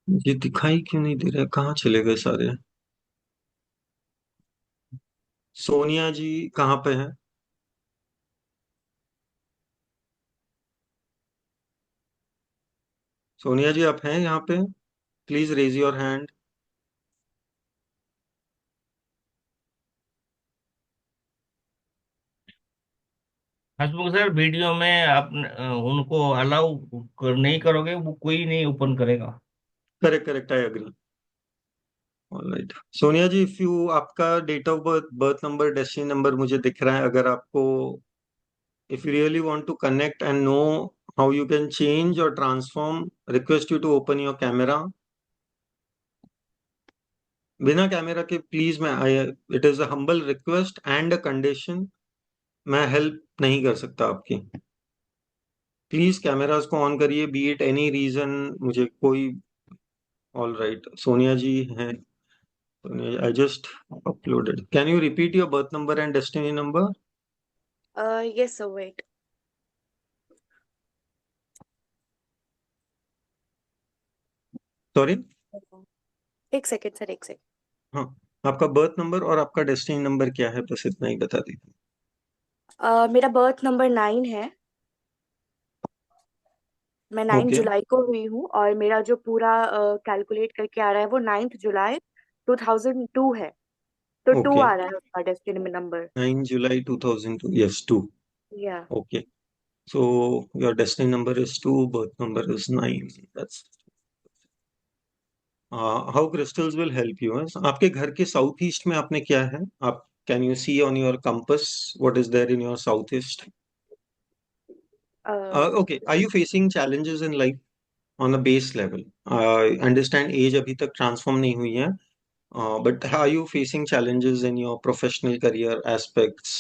ये दिखाई क्यों नहीं दे रहा है? कहाँ चले गए सारे? सोनिया जी कहाँ पे है? सोनिया जी आप हैं यहाँ पे? Please raise your hand. Hasmukh sir, video में आप उनको अलाउ नहीं करोगे, वो कोई नहीं ओपन करेगा। Correct correct, I agree. All right Sonia ji, if you आपका date of birth, birth number, destiny number मुझे दिख रहा है। अगर आपको, if you really want to connect and know how you can change or transform, request you to open your camera. बिना camera के please, मैं it is a humble request and a condition, मैं हेल्प नहीं कर सकता आपकी। Please cameras को on करिए, बी इट एनी रीजन, मुझे कोई। ऑल राइट, सोनिया जी हैं। I just uploaded. Can you repeat your birth number and destiny number? Yes, sir, wait. Sorry. एक सेकेंड सर, एक सेकेंड। हाँ, आपका बर्थ नंबर और आपका डेस्टिनी नंबर क्या है, बस इतना ही बता दीजिए। मेरा बर्थ नंबर 9 है। मैं 9 ओके जुलाई को हुई हूँ, और मेरा जो पूरा कैलकुलेट करके आ रहा है वो 9 जुलाई 2002 है। तो 2 ओके। आ रहा है उसका डेस्टिनी नंबर। 9 July 2002. Yes, 2. या Okay. So your destiny number is 2, birth number is 9. That's how crystals will help you. Yes? आपके घर के साउथ ईस्ट में आपने क्या है? आप can you see on your compass what is there in your southeast? Okay. Are you facing challenges in life on a base level? Understand age अभी तक transform नहीं हुई है. But are you facing challenges in your professional career aspects?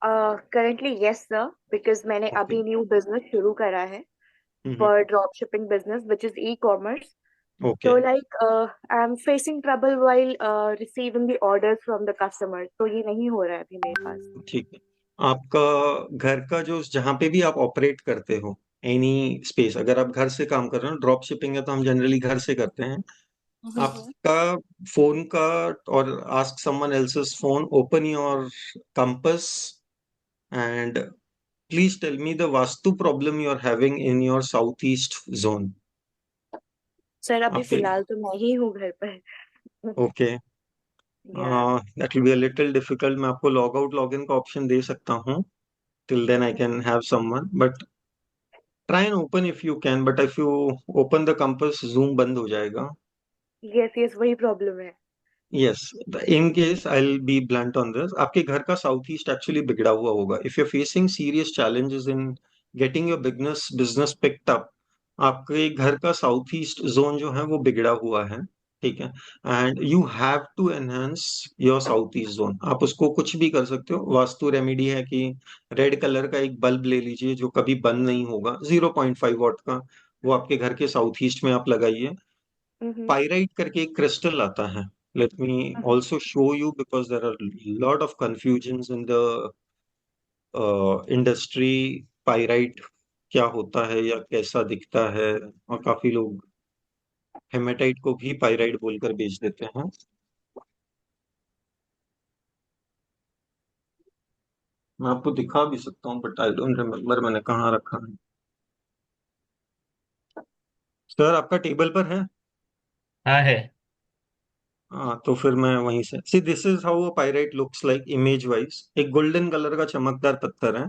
Currently yes sir, because मैंने Okay. अभी new business शुरू करा है Mm-hmm. For drop shipping business which is e commerce. Okay. So like I am facing trouble while receiving the orders from the customer, तो ये नहीं हो रहा है अभी मेरे पास। ठीक है। आपका घर का जो, जहाँ पे भी आप ऑपरेट करते हो, एनी स्पेस, अगर आप घर से काम कर रहे हो, ड्रॉप शिपिंग है तो हम जनरली घर से करते हैं। हम्म। आपका फोन का, और ask someone else's phone, open your compass and please tell me the vastu problem you are having in your south east zone. Sir अभी आपके, फिलहाल तो मैं ही हूँ घर पर। ओके, या that will be a little difficult. मैं आपको लॉग आउट लॉग इन का ऑप्शन दे सकता हूँ, till then I can have someone, but try and open if you can, but if you open the compass, zoom बंद हो जाएगा। Yes yes, वही प्रॉब्लम है। Yes, in case I will be blunt on this, आपके घर का south east actually बिगड़ा हुआ होगा। If you are facing serious challenges in getting your business business picked up, आपके घर का साउथ ईस्ट जोन जो है वो बिगड़ा हुआ है। ठीक है, and you have to enhance your south east zone. आप उसको कुछ भी कर सकते हो। वास्तु रेमेडी है कि रेड कलर का एक बल्ब ले लीजिए जो कभी बंद नहीं होगा, 0.5 वॉट का, वो आपके घर के साउथ ईस्ट में आप लगाइए। हम्म पाइराइट करके एक क्रिस्टल आता है, let me hmm. Also show you, because there are lot of confusion in the industry. Pyrite क्या होता है या कैसा दिखता है, और काफी लोग हेमेटाइट को भी पाइराइट बोलकर बेच देते हैं। मैं आपको दिखा भी सकता हूँ, बट आई डोंट रिमेम्बर मैंने कहाँ रखा है। सर आपका टेबल पर है? हाँ है। हाँ, तो फिर मैं वहीं से, see this is how a pyrite looks like image wise. एक गोल्डन कलर का चमकदार पत्थर है।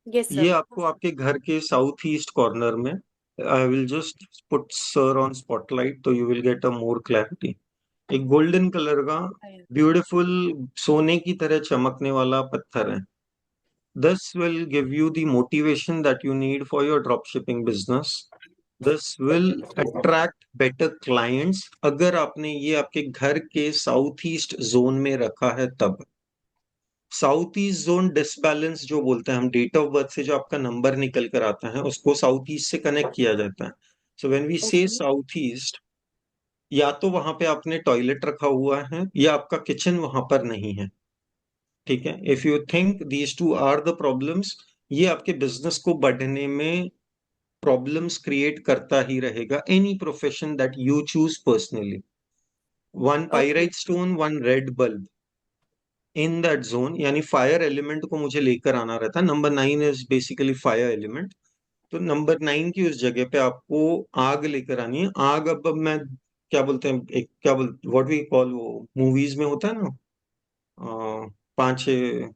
यस ये सर। आपको आपके घर के साउथ ईस्ट कॉर्नर में, I will just put sir on spotlight तो you will get a more clarity. एक गोल्डन कलर का ब्यूटीफुल सोने की तरह चमकने वाला पत्थर है। This will give you the motivation that you need for your drop shipping business. This will attract better clients, अगर आपने ये आपके घर के साउथ ईस्ट जोन में रखा है तब। साउथ ईस्ट जोन डिसबैलेंस जो बोलते हैं हम, डेट ऑफ बर्थ से जो आपका नंबर निकल कर आता है उसको साउथ ईस्ट से कनेक्ट किया जाता है। सो व्हेन वी से ओके साउथ ईस्ट, या तो वहां पे आपने टॉयलेट रखा हुआ है या आपका किचन वहां पर नहीं है। ठीक है, if you think these two are the problems, ये आपके बिजनेस को बढ़ने में प्रॉब्लम्स क्रिएट करता ही रहेगा, any profession that you choose personally. One okay pyrite stone, one red bulb in that zone, यानी फायर एलिमेंट को मुझे लेकर आना रहता है। Number 9 is basically fire element. तो नंबर 9 की उस जगह पे आपको आग लेकर आनी है। आग, अब मैं क्या बोलते हैं, एक क्या बोल व्हाट वी कॉल, वो मूवीज में होता है ना, पांच छह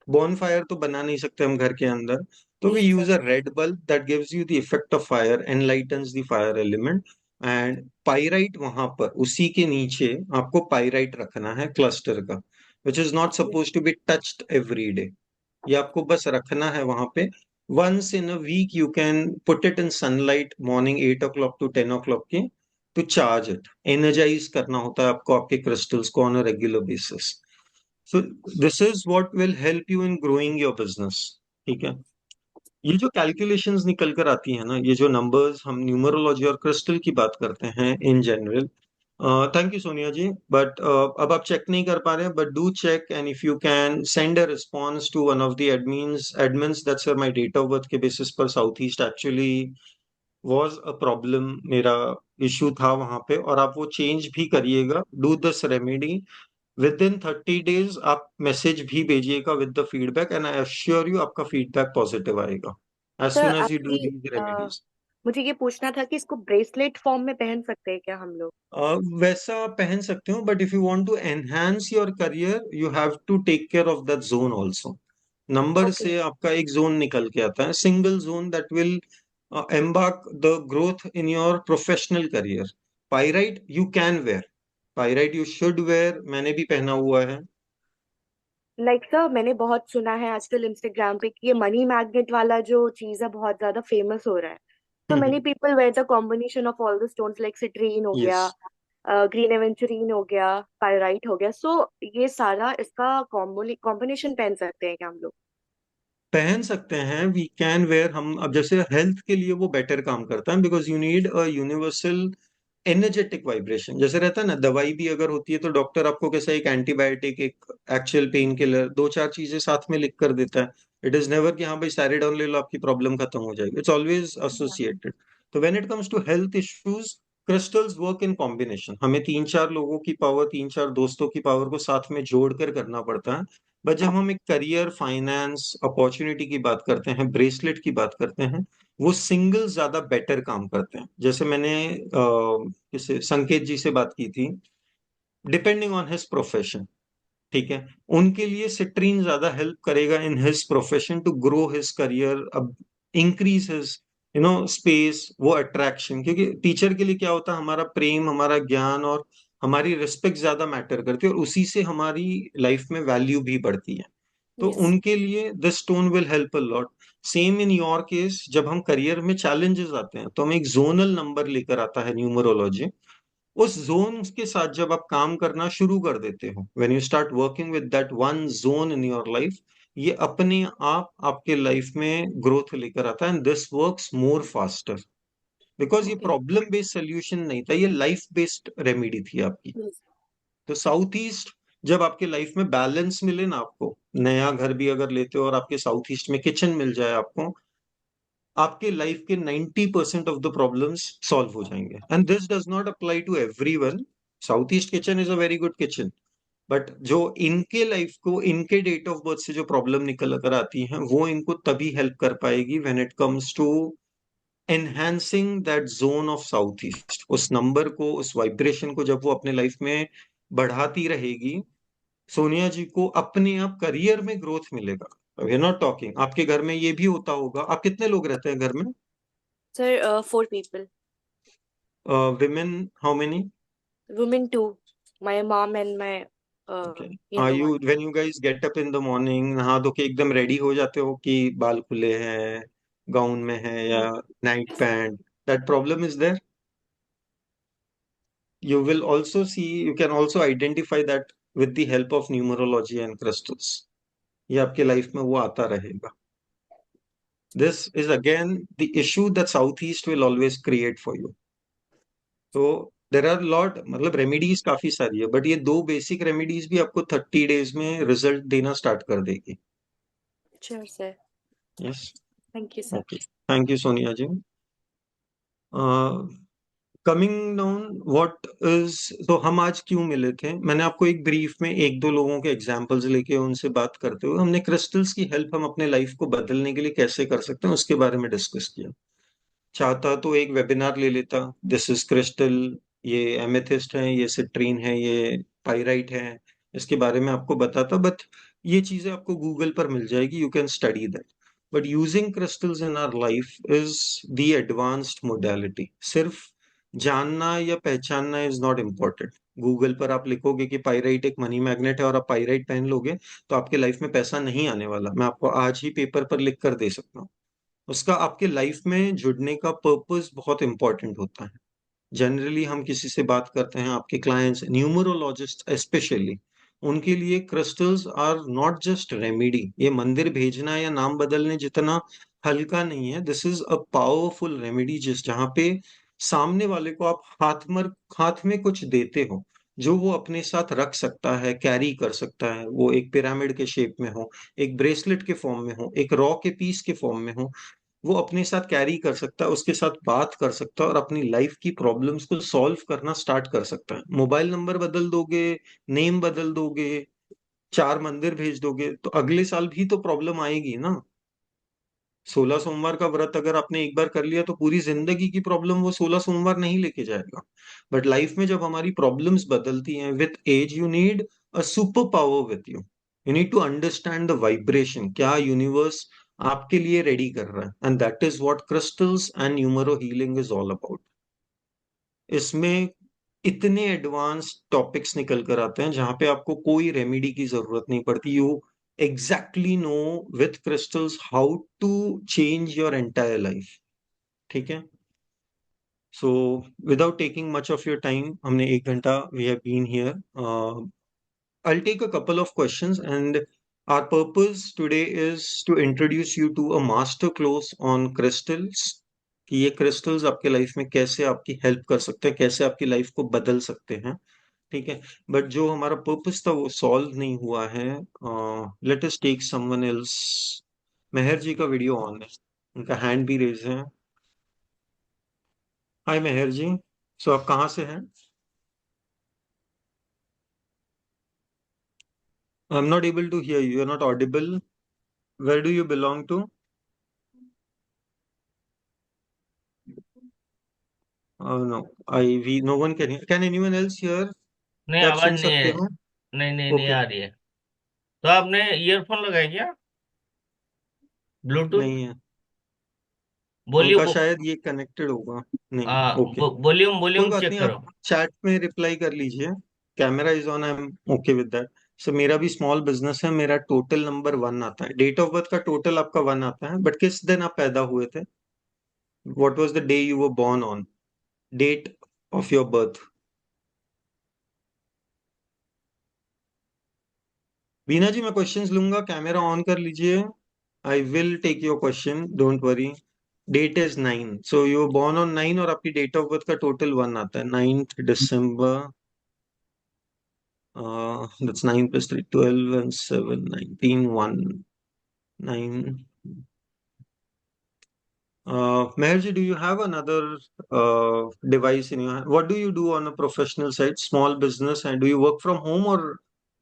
बॉन फायर तो बना नहीं सकते हम घर के अंदर, तो वी जी use sir. A red bulb that gives you the effect of fire, enlightens the fire element. And pyrite वहां पर उसी के नीचे आपको पाइराइट रखना है क्लस्टर का, which is not okay suppose to be touched every day. ये आपको बस रखना है वहां पे। Once in a week you can put it in sunlight morning 8 o'clock to 10 o'clock के, टू चार्ज इट, एनर्जाइज करना होता है आपको आपके क्रिस्टल्स को on a regular basis. So this is what will help you in growing your business. ठीक है। ये जो कैलकुलेशंस निकल कर आती है ना, ये जो नंबर्स, हम न्यूमरोलॉजी और क्रिस्टल की बात करते हैं in general. Thank you Sonia ji, but अब आप चेक नहीं कर पा रहे हैं, but do check, and if you can send a response to one of the admins that sir my date of birth के बेसिस पर south east actually was a problem, मेरा इशू था वहां पे, और आप वो चेंज भी करिएगा। Do this remedy within 30 days। आप मैसेज भी भेजिएगा with the feedback, and I assure you आपका फीडबैक पॉजिटिव आएगा as sir soon as you do आपकी दीज रेमेडीज। मुझे ये पूछना था कि इसको ब्रेसलेट फॉर्म में पहन सकते हैं क्या हम लोग? वैसा आप पहन सकते हो, but if you want to enhance your career you have to take care of that zone also. Number okay से आपका एक जोन निकल के आता है, single zone that will embark the growth in your professional career. Pyrite you can wear, pyrite you should wear, मैंने भी पहना हुआ है। लाइक सर मैंने बहुत सुना है आजकल इंस्टाग्राम पे कि ये मनी मैग्नेट वाला जो चीज है बहुत ज्यादा फेमस हो रहा है। तो many people wear the combination of all the stones like citrine हो यस, गया, ग्रीन एवेंचुरीन हो गया, पाइराइट हो गया। सो ये सारा इसका कॉम्बिनेशन पहन सकते हैं क्या हम लोग? पहन सकते हैं, वी कैन वेयर। हम अब जैसे हेल्थ के लिए वो बेटर काम करता है, because you need a universal energetic vibration. जैसे रहता है ना, दवाई भी अगर होती है तो डॉक्टर आपको कैसा एक एंटीबायोटिक, एक एक्चुअल पेन किलर, दो चार चीजें साथ में लिख कर देता है। इट इज नेवर कि हाँ भाई सैरिडॉन ले लो आपकी प्रॉब्लम खत्म हो जाएगी, इट्स ऑलवेज एसोसिएटेड। तो when it comes to health issues, crystals work in combination. हमें तीन चार लोगों की पावर, तीन चार दोस्तों की पावर को साथ में जोड़कर करना पड़ता है। बट जब हम एक करियर, फाइनेंस, अपॉर्चुनिटी की बात करते हैं, ब्रेसलेट की बात करते हैं, वो सिंगल ज्यादा बेटर काम करते हैं। जैसे मैंने किसे संकेत जी से बात की थी, डिपेंडिंग ऑन हिज प्रोफेशन। ठीक है, उनके लिए सिट्रीन ज्यादा हेल्प करेगा in his profession to grow his career, अब इंक्रीज हिज स्पेस, वो अट्रैक्शन। क्योंकि टीचर के लिए क्या होता है, हमारा प्रेम, हमारा ज्ञान और हमारी रिस्पेक्ट ज्यादा मैटर करती है, और उसी से हमारी लाइफ में वैल्यू भी बढ़ती है। तो यस उनके लिए this stone will help a lot. Same in your case, जब हम करियर में चैलेंजेस आते हैं तो हमें एक जोनल नंबर लेकर आता है न्यूमरोलॉजी। उस जोन के साथ जब आप काम करना शुरू कर देते हो, when you start working with that one zone in your life, ये अपने आप आपके लाइफ में ग्रोथ लेकर आता है, and this works more faster. Because ये ओके प्रॉब्लम बेस्ड सोल्यूशन नहीं था, ये लाइफ बेस्ड रेमेडी थी आपकी। तो साउथ ईस्ट, जब आपके लाइफ में बैलेंस मिले ना, आपको नया घर भी अगर लेते हो और आपके साउथ ईस्ट में किचन मिल जाए आपको, आपके लाइफ के 90% ऑफ द प्रॉब्लम्स सॉल्व हो जाएंगे। And this does not apply to everyone. South east kitchen is a very good kitchen, but जो इनके लाइफ को, इनके डेट ऑफ बर्थ से जो प्रॉब्लम निकल कर आती हैं, वो इनको तभी हेल्प कर पाएगी when it comes to enhancing that zone of south east. उस नंबर को, उस वाइब्रेशन को जब वो अपने लाइफ में बढ़ाती रहेगी, सोनिया जी को अपने आप करियर में ग्रोथ मिलेगा। वी आर नॉट टॉकिंग, आपके घर में ये भी होता होगा। आप कितने लोग रहते हैं घर में? Sir 4 people. Women how many? Women too. My mom and my okay. Are younger you, one. When you guys get up in the morning, नहा धो के एकदम रेडी हो जाते हो कि बाल खुले हैं, गाउन में है, या night pant? That problem is there. You will also see, you can also identify that with the help of numerology and crystals. ये आपके लाइफ में वो आता रहेगा। This is again the issue that Southeast will always create for you. तो देर are lot, मतलब remedies काफी सारी है, बट ये दो बेसिक रेमेडीज भी आपको 30 days में रिजल्ट देना स्टार्ट कर देगी। Sure, sir. Yes, thank you sir. Okay, thank you Sonia ji. Coming down, what is, तो हम आज क्यों मिले थे? मैंने आपको एक ब्रीफ में एक दो लोगों के एग्जांपल्स लेके उनसे बात करते हुए हमने क्रिस्टल्स की हेल्प हम अपने लाइफ को बदलने के लिए कैसे कर सकते हैं उसके बारे में डिस्कस किया। चाहता तो एक वेबिनार ले लेता, दिस इज क्रिस्टल, ये एमेथिस्ट है, ये सिट्रीन है, ये पाइराइट है, इसके बारे में आपको बताता, बट ये चीजें आपको गूगल पर मिल जाएगी, you can study that. But using crystals in our life is the advanced modality. सिर्फ जानना या पहचानना इज नॉट इम्पोर्टेंट। गूगल पर आप लिखोगे कि पाइराइट एक मनी मैग्नेट है और आप पाइराइट पहन लोगे तो आपके लाइफ में पैसा नहीं आने वाला। मैं आपको आज ही पेपर पर लिख कर दे सकता हूँ। उसका आपके लाइफ में जुड़ने का पर्पस बहुत इंपॉर्टेंट होता है। जनरली हम किसी से बात करते हैं, आपके क्लाइंट्स, न्यूमरोलॉजिस्ट स्पेशली, उनके लिए crystals are not just remedy. ये मंदिर भेजना या नाम बदलने जितना हल्का नहीं है। This is a powerful remedy, जिस जहाँ पे सामने वाले को आप हाथ में कुछ देते हो जो वो अपने साथ रख सकता है, कैरी कर सकता है। वो एक पिरामिड के शेप में हो, एक ब्रेसलेट के फॉर्म में हो, एक रॉ के पीस के फॉर्म में हो, वो अपने साथ कैरी कर सकता है, उसके साथ बात कर सकता है और अपनी लाइफ की प्रॉब्लम्स को सॉल्व करना स्टार्ट कर सकता है। मोबाइल नंबर बदल दोगे, नेम बदल दोगे, 4 मंदिर भेज दोगे तो अगले साल भी तो प्रॉब्लम आएगी ना। 16 सोमवार का व्रत अगर आपने एक बार कर लिया तो पूरी जिंदगी की प्रॉब्लम वो 16 सोमवार नहीं लेके जाएगा। बट लाइफ में जब हमारी प्रॉब्लम्स बदलती हैं with age, you need a super power with you. You need to understand the vibration, क्या यूनिवर्स आपके लिए रेडी कर रहा है, and that is what crystals and numero healing is all about. इसमें इतने एडवांस टॉपिक्स निकल कर आते हैं जहां पे आपको कोई रेमेडी की जरूरत नहीं पड़ती। You exactly know with crystals how to change your entire life. ठीक है, so without taking much of your time, हमने 1 घंटा we have been here. I'll take a couple of questions, and our purpose today is to introduce you to a master class on crystals, कि ये crystals आपके life में कैसे आपकी help कर सकते हैं, कैसे आपकी लाइफ को बदल सकते हैं। ठीक है, बट जो हमारा पर्पस था वो सॉल्व नहीं हुआ है। Let us take someone else. Mehar ji का वीडियो ऑन है, उनका हैंड भी रेज है। हाय मेहर जी, सो आप कहाँ से हैं? I am not able to hear you, are not audible. Where do you belong to? No, I we no one can anyone else hear? नहीं, क्या आप आवाज सुन नहीं है। सकते हो? नहीं नहीं नहीं ओके, आ रही है। तो आपने ईयरफोन लगाए क्या? ब्लूटूथ? नहीं है, उनका वॉल्यूम, शायद ये कनेक्टेड होगा। नहीं, ओके, वॉल्यूम कोई वॉल्यूम बात चेक नहीं, करो। आप चैट में रिप्लाई कर लीजिए। Camera is on, I am okay with that. So मेरा भी स्मॉल बिजनेस है, मेरा टोटल नंबर 1 आता है, डेट ऑफ बर्थ का टोटल आपका 1 आता है, बट किस दिन आप पैदा हुए थे? What was the day you were born on? Date of your birth. Beena ji, मैं क्वेश्चंस लूंगा, कैमरा ऑन कर लीजिए। I will take your question, don't worry. Date is 9, so you born on 9 और आपकी डेट ऑफ बर्थ का total 1 आता है, 9th December। That's 9 plus 3, 12, and 7, 19, 1, 9. Meher ji, do you have another device in your hand? What do you do on a professional side, small business, and do you work from home or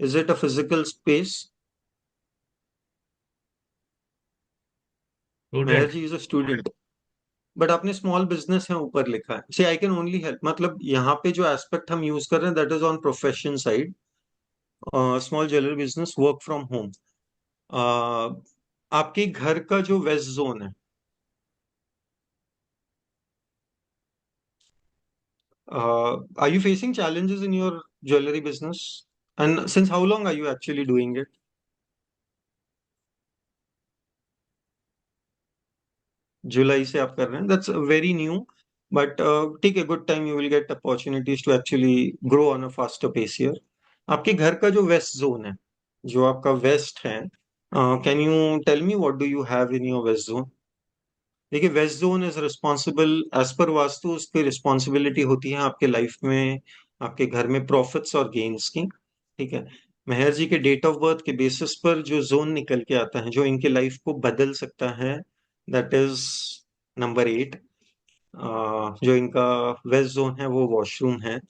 is it a physical space? Meher student. ji is a student. But आपने small business है ऊपर लिखा है, सी I can only help, मतलब यहाँ पे जो aspect हम यूज कर रहे हैं that is on profession side. Small jewellery business, work from home. आपके घर का जो वेस्ट जोन है, are you facing challenges in your jewelry business? And since how long are you actually doing it? जुलाई से आप कर रहे हैं, that's very new, but take a good time, you will get opportunities to actually grow on a faster pace here. आपके घर का जो west zone है, जो आपका वेस्ट है, can you tell me what do you have in your west zone? देखिए, west zone is responsible as per vastu, उसकी रिस्पॉन्सिबिलिटी होती है आपके लाइफ में, आपके घर में प्रॉफिट्स और गेन्स की। ठीक है, मेहर जी के डेट ऑफ बर्थ के बेसिस पर जो जोन निकल के आता है जो इनके लाइफ को बदल सकता है, दैट इज नंबर 8। जो इनका वेस्ट जोन है वो वॉशरूम है।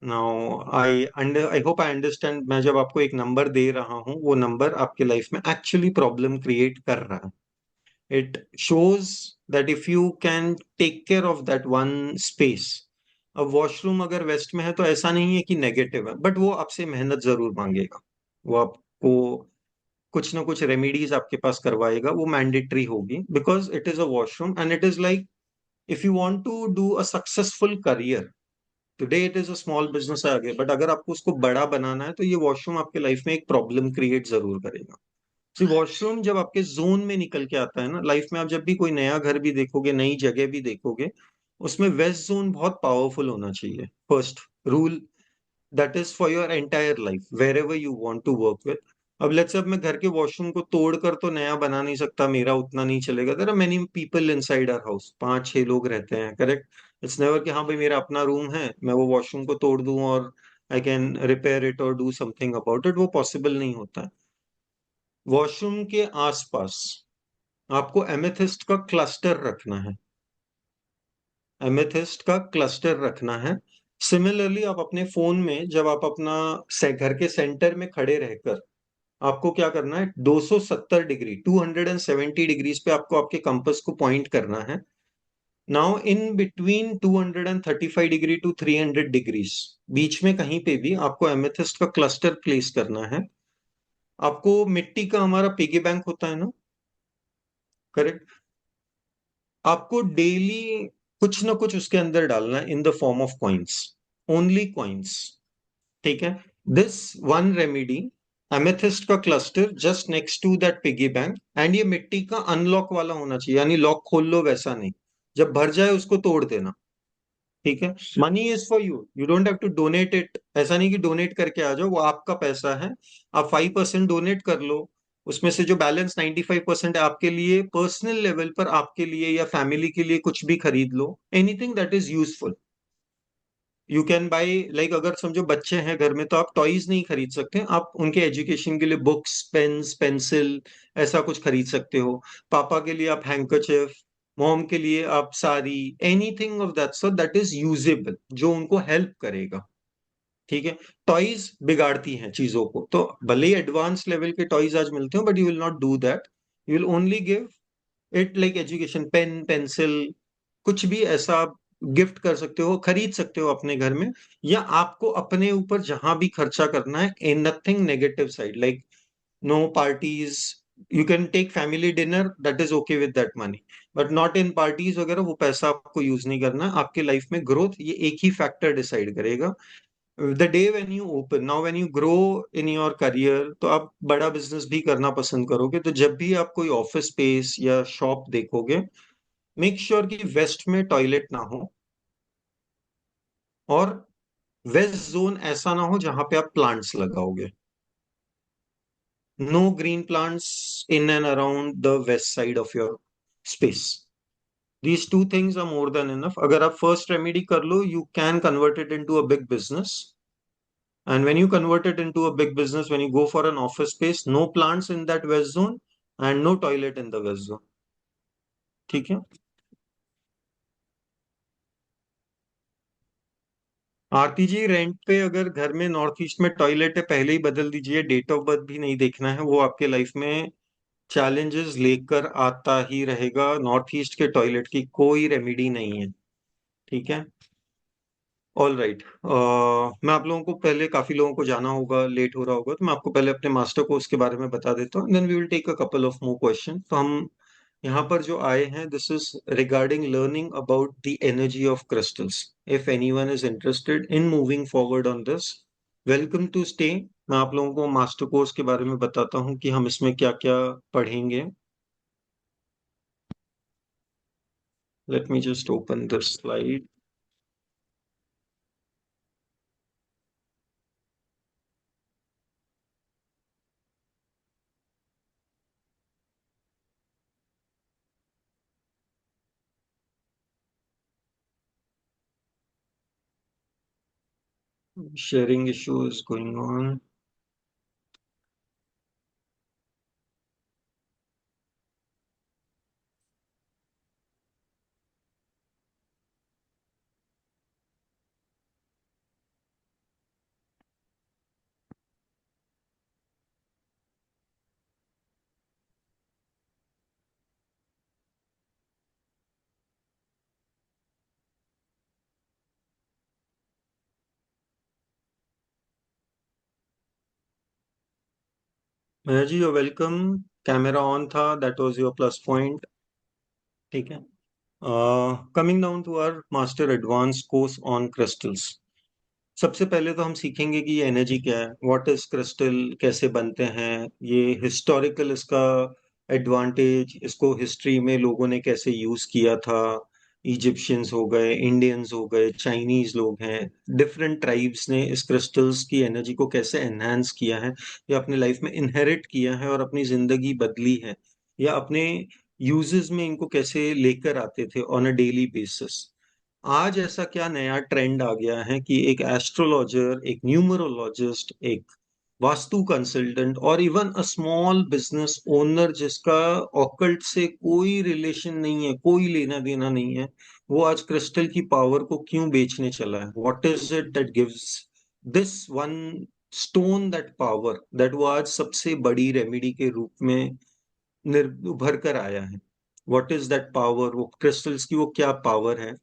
Now I hope I understand, मैं जब आपको एक नंबर दे रहा हूँ वो नंबर आपके लाइफ में एक्चुअली प्रॉब्लम क्रिएट कर रहा है। It shows that if you can take care of that one space. अब वॉशरूम अगर वेस्ट में है तो ऐसा नहीं है कि नेगेटिव है, बट वो आपसे मेहनत जरूर मांगेगा। वो आपको कुछ ना कुछ रेमेडीज आपके पास करवाएगा, वो मैंडेटरी होगी, because it is a washroom and it is like if you want to do a successful career today, it is a small business आगे, बट अगर आपको उसको बड़ा बनाना है तो ये वॉशरूम आपके लाइफ में एक प्रॉब्लम क्रिएट जरूर करेगा। सी वॉशरूम जब आपके जोन में निकल के आता है ना लाइफ में, आप जब भी कोई नया घर भी देखोगे, नई जगह भी देखोगे, उसमें वेस्ट जोन बहुत पावरफुल होना चाहिए। First rule, that is for your entire life wherever you want to work with. अब लेट्स, अब मैं घर के वॉशरूम को तोड़कर तो नया बना नहीं सकता, मेरा उतना नहीं चलेगा। There are many people inside our house, 5-6 लोग रहते हैं, करेक्ट। इट्स नेवर कि हाँ भाई मेरा अपना रूम है, मैं वो वॉशरूम को तोड़ दूं और आई कैन रिपेयर इट और डू समथिंग अबाउट इट, वो पॉसिबल नहीं होता है। वॉशरूम के आसपास आपको एमेथिस्ट का क्लस्टर रखना है। एमेथिस्ट का क्लस्टर रखना है। सिमिलरली आप अपने फोन में जब आप अपना घर के सेंटर में खड़े रहकर आपको क्या करना है, 270 डिग्री 270 डिग्रीज पे आपको आपके कंपास को पॉइंट करना है। Now in between 235 degree to 300 degrees, बीच में कहीं पे भी आपको एमेथिस्ट का क्लस्टर प्लेस करना है। आपको मिट्टी का हमारा पिगी बैंक होता है ना, करेक्ट। आपको डेली कुछ ना कुछ उसके अंदर डालना है in the form of coins, only coins, ठीक है। दिस वन रेमेडी, एमेथिस्ट का cluster just next to that piggy bank, and ये मिट्टी का अनलॉक वाला होना चाहिए, यानी लॉक खोल लो वैसा नहीं, जब भर जाए उसको तोड़ देना, ठीक है। Money is for you, you don't have to donate it, ऐसा नहीं कि डोनेट करके आ जाओ, वो आपका पैसा है। आप 5% डोनेट कर लो, उसमें से जो बैलेंस 95% है आपके लिए, पर्सनल लेवल पर आपके लिए या फैमिली के लिए कुछ भी खरीद लो, anything that is useful. You can buy, like अगर समझो बच्चे हैं घर में तो आप टॉयज नहीं खरीद सकते, आप उनके एजुकेशन के लिए बुक्स, पेन्स, पेंसिल, ऐसा कुछ खरीद सकते हो। पापा के लिए आप हैंकरचिफ, मॉम के लिए आप sari, anything of that sort that is usable, जो उनको हेल्प करेगा, ठीक है। टॉयज बिगाड़ती हैं चीजों को, तो भले ही एडवांस लेवल के टॉयज आज मिलते हो, but you will not do that. You will only give it like education, pen, pencil, कुछ भी ऐसा आप गिफ्ट कर सकते हो, खरीद सकते हो अपने घर में, या आपको अपने ऊपर जहां भी खर्चा करना है, in nothing negative side, like no parties. You can take family dinner, that is okay with that money, but not in parties वगैरह, वो पैसा आपको यूज नहीं करना है। आपके लाइफ में ग्रोथ ये एक ही फैक्टर डिसाइड करेगा, the day when you open, now when you grow in your career, तो आप बड़ा बिजनेस भी करना पसंद करोगे, तो जब भी आप कोई ऑफिस स्पेस या शॉप देखोगे, मेक श्योर कि वेस्ट में टॉयलेट ना हो, और वेस्ट जोन ऐसा ना हो जहां पे आप प्लांट्स लगाओगे। No green plants in and around the west side of your space. These two things are more than enough. अगर आप फर्स्ट रेमेडी कर लो, you can convert it into a big business, and when you convert it into a big business, when you go for an office space, no plants in that west zone and no toilet in the west zone, ठीक है। आरती जी, rent पे अगर घर में north east में toilet है, पहले ही बदल दीजिए, डेट ऑफ बर्थ भी नहीं देखना है, वो आपके लाइफ में चैलेंजेस लेकर आता ही रहेगा। नॉर्थ ईस्ट के टॉयलेट की कोई रेमेडी नहीं है, ठीक है। ऑल राइट, मैं आप लोगों को पहले, काफी लोगों को जाना होगा, लेट हो रहा होगा, तो मैं आपको पहले अपने मास्टर कोर्स के बारे में बता देता हूँ, then we will take a couple of more question. तो हम यहाँ पर जो आए हैं, this is regarding learning about the energy of crystals. If anyone is interested in moving forward on this, welcome to stay. मैं आप लोगों को मास्टर कोर्स के बारे में बताता हूँ कि हम इसमें क्या क्या पढ़ेंगे। Let me just open this slide. Sharing issue is going on. Maya ji you're welcome. Camera on था, that was your plus point. ठीक है। Coming down to our master advance course on crystals. सबसे पहले तो हम सीखेंगे कि ये एनर्जी क्या है, व्हाट इज क्रिस्टल, कैसे बनते हैं, ये हिस्टोरिकल इसका एडवांटेज, इसको हिस्ट्री में लोगों ने कैसे यूज किया था। इजिप्शियंस हो गए, इंडियंस हो गए, चाइनीज लोग हैं, डिफरेंट ट्राइब्स ने इस क्रिस्टल्स की एनर्जी को कैसे एनहांस किया है या अपने लाइफ में इनहेरिट किया है और अपनी जिंदगी बदली है, या अपने यूजेस में इनको कैसे लेकर आते थे ऑन अ डेली बेसिस। आज ऐसा क्या नया ट्रेंड आ गया है कि एक एस्ट्रोलॉजर, एक न्यूमरोलॉजिस्ट, एक वास्तु कंसल्टेंट और इवन अ स्मॉल बिजनेस ओनर जिसका ऑकल्ट से कोई रिलेशन नहीं है, कोई लेना देना नहीं है, वो आज क्रिस्टल की पावर को क्यों बेचने चला है। What is it that gives this one stone that power, that वो आज सबसे बड़ी रेमेडी के रूप में उभर कर आया है। व्हाट इज दैट पावर, वो क्रिस्टल्स की वो क्या पावर है।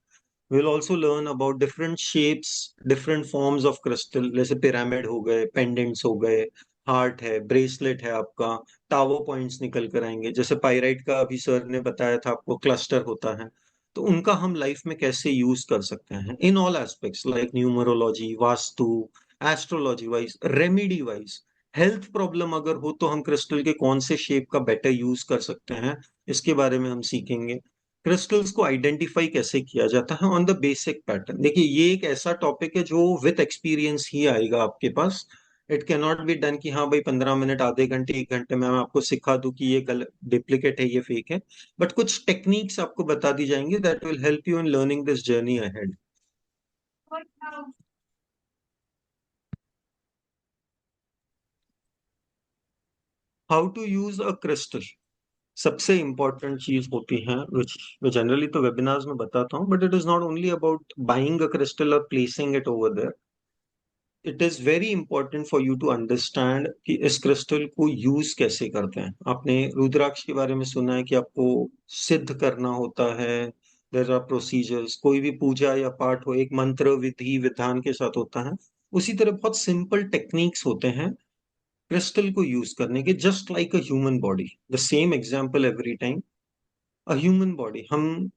We'll also learn about different shapes, different forms of crystal, जैसे पिरामिड हो गए, पेंडेंट्स हो गए, हार्ट है, ब्रेसलेट है आपका, टावर पॉइंट्स निकल कर आएंगे, जैसे पाइराइट का अभी सर ने बताया था आपको क्लस्टर होता है। तो उनका हम लाइफ में कैसे यूज कर सकते हैं in all aspects like numerology, vastu, astrology wise, remedy wise. Health problem अगर हो तो हम क्रिस्टल के कौन से शेप का बेटर यूज कर सकते हैं, इसके बारे में हम सीखेंगे। क्रिस्टल्स को आइडेंटिफाई कैसे किया जाता है ऑन द बेसिक पैटर्न। देखिए ये एक ऐसा टॉपिक है जो विथ एक्सपीरियंस ही आएगा आपके पास। It can not be done कि हाँ भाई 15 मिनट, आधे घंटे, 1 घंटे में मैं आपको सिखा दूं कि ये गलत डिप्लीकेट है, ये फेक है। बट कुछ टेक्निक्स आपको बता दी जाएंगी that will help you in learning this journey ahead. How to use a crystal. सबसे इंपॉर्टेंट चीज होती है विच मैं जनरली तो वेबिनार्स में बताता हूँ, but it is not only about buying a crystal और placing it over there. It is very important for you to understand कि इस क्रिस्टल को यूज कैसे करते हैं। आपने रुद्राक्ष के बारे में सुना है कि आपको सिद्ध करना होता है, देयर आर प्रोसीजर्स। कोई भी पूजा या पाठ हो एक मंत्र विधि विधान के साथ होता है। उसी तरह बहुत सिंपल टेक्निक्स होते हैं क्रिस्टल को यूज करने के, just like a human body. The same example every time. A human body, हम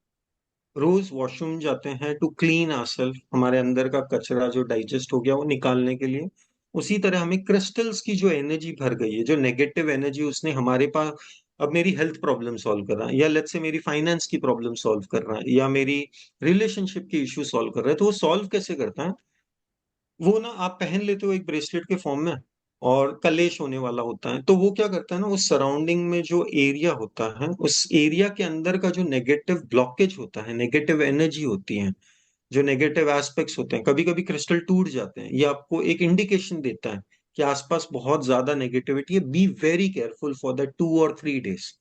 रोज वॉशरूम जाते हैं टू क्लीन आवरसेल्फ, हमारे अंदर का कचरा जो डाइजेस्ट हो गया वो निकालने के लिए। उसी तरह हमें क्रिस्टल्स की जो एनर्जी भर गई है, जो नेगेटिव एनर्जी उसने हमारे पास, अब मेरी हेल्थ प्रॉब्लम सॉल्व कर रहा है, या लेट्स से मेरी फाइनेंस की प्रॉब्लम सॉल्व कर रहा है, या मेरी रिलेशनशिप की इश्यू सॉल्व कर रहा है, तो वो सॉल्व कैसे करता है। वो ना आप पहन लेते हो एक ब्रेसलेट के फॉर्म में, और कलेश होने वाला होता है, तो वो क्या करता है ना, उस सराउंडिंग में जो एरिया होता है, उस एरिया के अंदर का जो नेगेटिव ब्लॉकेज होता है, नेगेटिव एनर्जी होती है, जो नेगेटिव एस्पेक्ट्स होते हैं, कभी कभी क्रिस्टल टूट जाते हैं। ये आपको एक इंडिकेशन देता है कि आसपास बहुत ज्यादा नेगेटिविटी है, be very careful for the 2 और 3 डेज।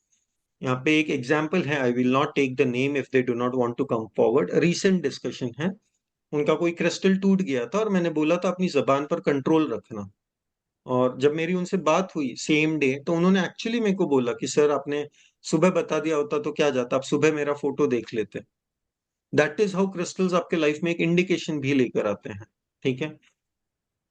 यहाँ पे एक एग्जाम्पल है, I will not take the name if they do not want to come forward. Recent discussion है, उनका कोई क्रिस्टल टूट गया था और मैंने बोला था अपनी जबान पर कंट्रोल रखना। और जब मेरी उनसे बात हुई सेम डे, तो उन्होंने एक्चुअली मेरे को बोला कि सर आपने सुबह बता दिया होता तो क्या जाता, आप सुबह मेरा फोटो देख लेते। दैट इज हाउ क्रिस्टल्स आपके लाइफ में एक इंडिकेशन भी लेकर आते हैं। ठीक है।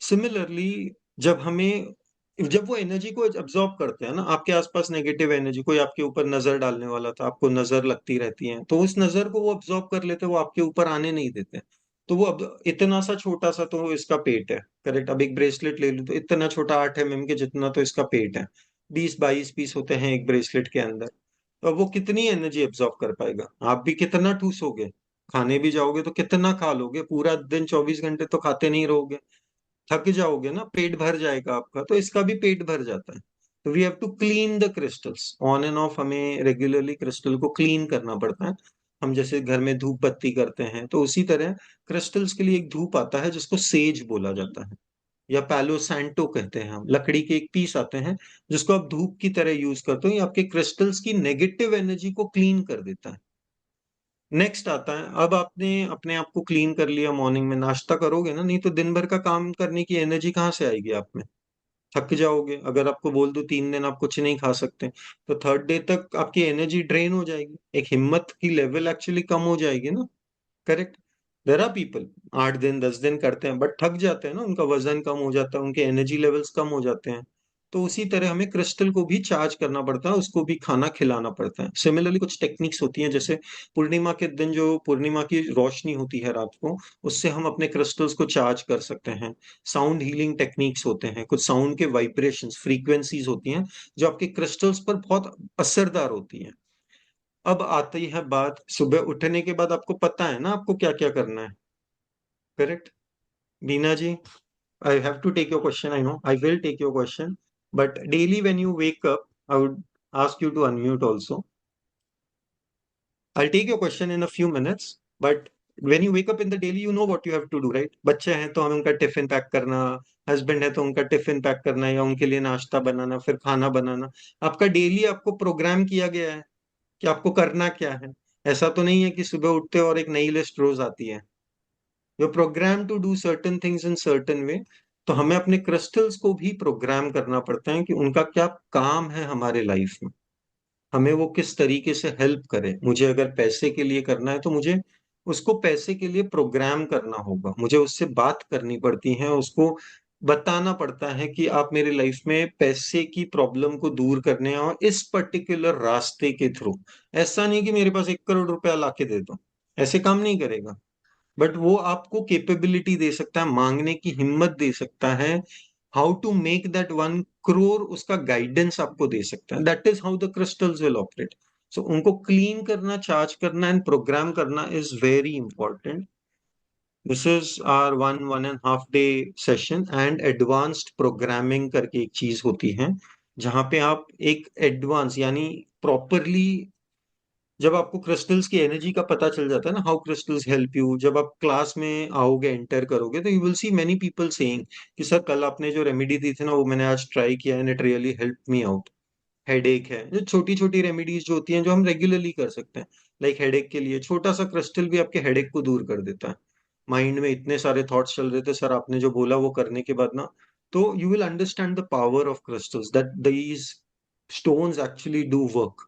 सिमिलरली, जब हमें, जब वो एनर्जी को एब्जॉर्ब करते हैं ना, आपके आसपास नेगेटिव एनर्जी, कोई आपके ऊपर नजर डालने वाला था, आपको नजर लगती रहती है, तो उस नजर को वो एब्जॉर्ब कर लेते हैं, वो आपके ऊपर आने नहीं देते। तो वो अब इतना सा छोटा सा तो इसका पेट है, करेक्ट। अब एक ब्रेसलेट ले लूं तो इतना छोटा, 8 mm के जितना तो इसका पेट है, 20-22 पीस होते हैं एक ब्रेसलेट के अंदर। तो अब वो कितनी एनर्जी एब्जॉर्ब कर पाएगा। आप भी कितना ठूसोगे, खाने भी जाओगे तो कितना खा लोगे, पूरा दिन 24 घंटे तो खाते नहीं रहोगे, थक जाओगे ना, पेट भर जाएगा आपका, तो इसका भी पेट भर जाता है। तो we have to clean the crystals on and off, हमें रेगुलरली क्रिस्टल को क्लीन करना पड़ता है। हम जैसे घर में धूप बत्ती करते हैं, तो उसी तरह क्रिस्टल्स के लिए एक धूप आता है जिसको सेज बोला जाता है, या पैलो सैंटो कहते हैं हम। लकड़ी के एक पीस आते हैं जिसको आप धूप की तरह यूज करते हो, ये आपके क्रिस्टल्स की नेगेटिव एनर्जी को क्लीन कर देता है। नेक्स्ट आता है, अब आपने अपने आप को क्लीन कर लिया, मॉर्निंग में नाश्ता करोगे ना, नहीं तो दिन भर का काम करने की एनर्जी कहाँ से आएगी आप में, थक जाओगे। अगर आपको बोल दूं 3 दिन आप कुछ नहीं खा सकते, तो 3rd डे तक आपकी एनर्जी ड्रेन हो जाएगी, एक हिम्मत की लेवल एक्चुअली कम हो जाएगी ना। करेक्ट। देयर आर पीपल 8 दिन 10 दिन करते हैं बट थक जाते हैं ना, उनका वजन कम हो जाता है, उनके एनर्जी लेवल्स कम हो जाते हैं। तो उसी तरह हमें क्रिस्टल को भी चार्ज करना पड़ता है, उसको भी खाना खिलाना पड़ता है। सिमिलरली कुछ टेक्निक्स होती हैं, जैसे पूर्णिमा के दिन जो पूर्णिमा की रोशनी होती है रात को, उससे हम अपने क्रिस्टल्स को चार्ज कर सकते हैं। साउंड हीलिंग टेक्निक्स होते हैं, कुछ साउंड के वाइब्रेशंस फ्रीक्वेंसीज होती हैं जो आपके क्रिस्टल्स पर बहुत असरदार होती हैं। अब आती है बात, सुबह उठने के बाद आपको पता है ना आपको क्या क्या करना है, correct Beena ji? I have to take your question. I know. I will take your question. But daily when you wake up, I would ask you to unmute also. I'll take your question in a few minutes. But when you wake up in the daily, you know what you have to do, right? बच्चे हैं तो हमें उनका tiffin pack करना, husband है तो उनका tiffin pack करना या उनके लिए नाश्ता बनाना, फिर खाना बनाना। आपका डेली आपको प्रोग्राम किया गया है कि आपको करना क्या है। ऐसा तो नहीं है कि सुबह उठते और एक नई लिस्ट रोज आती है। You program to do certain things in certain way. तो हमें अपने क्रिस्टल्स को भी प्रोग्राम करना पड़ता है कि उनका क्या काम है हमारे लाइफ में, हमें वो किस तरीके से हेल्प करे। मुझे अगर पैसे के लिए करना है तो मुझे उसको पैसे के लिए प्रोग्राम करना होगा, मुझे उससे बात करनी पड़ती है, उसको बताना पड़ता है कि आप मेरे लाइफ में पैसे की प्रॉब्लम को दूर करने और इस पर्टिकुलर रास्ते के थ्रू। ऐसा नहीं कि मेरे पास 1 करोड़ रुपया लाके दे दो, ऐसे काम नहीं करेगा। बट वो आपको कैपेबिलिटी दे सकता है, मांगने की हिम्मत दे सकता है, how to make that 1 crore, उसका गाइडेंस आपको दे सकता है। That is how the crystals will operate. So उनको क्लीन करना, चार्ज करना एंड प्रोग्राम करना is very important. This is our 1.5 day session. And advanced programming करके एक चीज होती है, जहां पे आप एक एडवांस यानी प्रॉपरली, जब आपको क्रिस्टल्स की एनर्जी का पता चल जाता है ना, हाउ क्रिस्टल्स हेल्प यू, जब आप क्लास में आओगे, एंटर करोगे, तो you will see many people saying कि सर कल आपने जो रेमेडी दी थी ना वो मैंने आज ट्राई किया and it really help me out. Headache है, जो छोटी छोटी रेमेडीज जो होती हैं जो हम रेगुलरली कर सकते हैं, लाइक हेडेक के लिए छोटा सा क्रिस्टल भी आपके हेडेक को दूर कर देता है। माइंड में इतने सारे थॉट्स चल रहे थे, सर आपने जो बोला वो करने के बाद ना, तो you will understand the power of crystals, that these stones actually do work.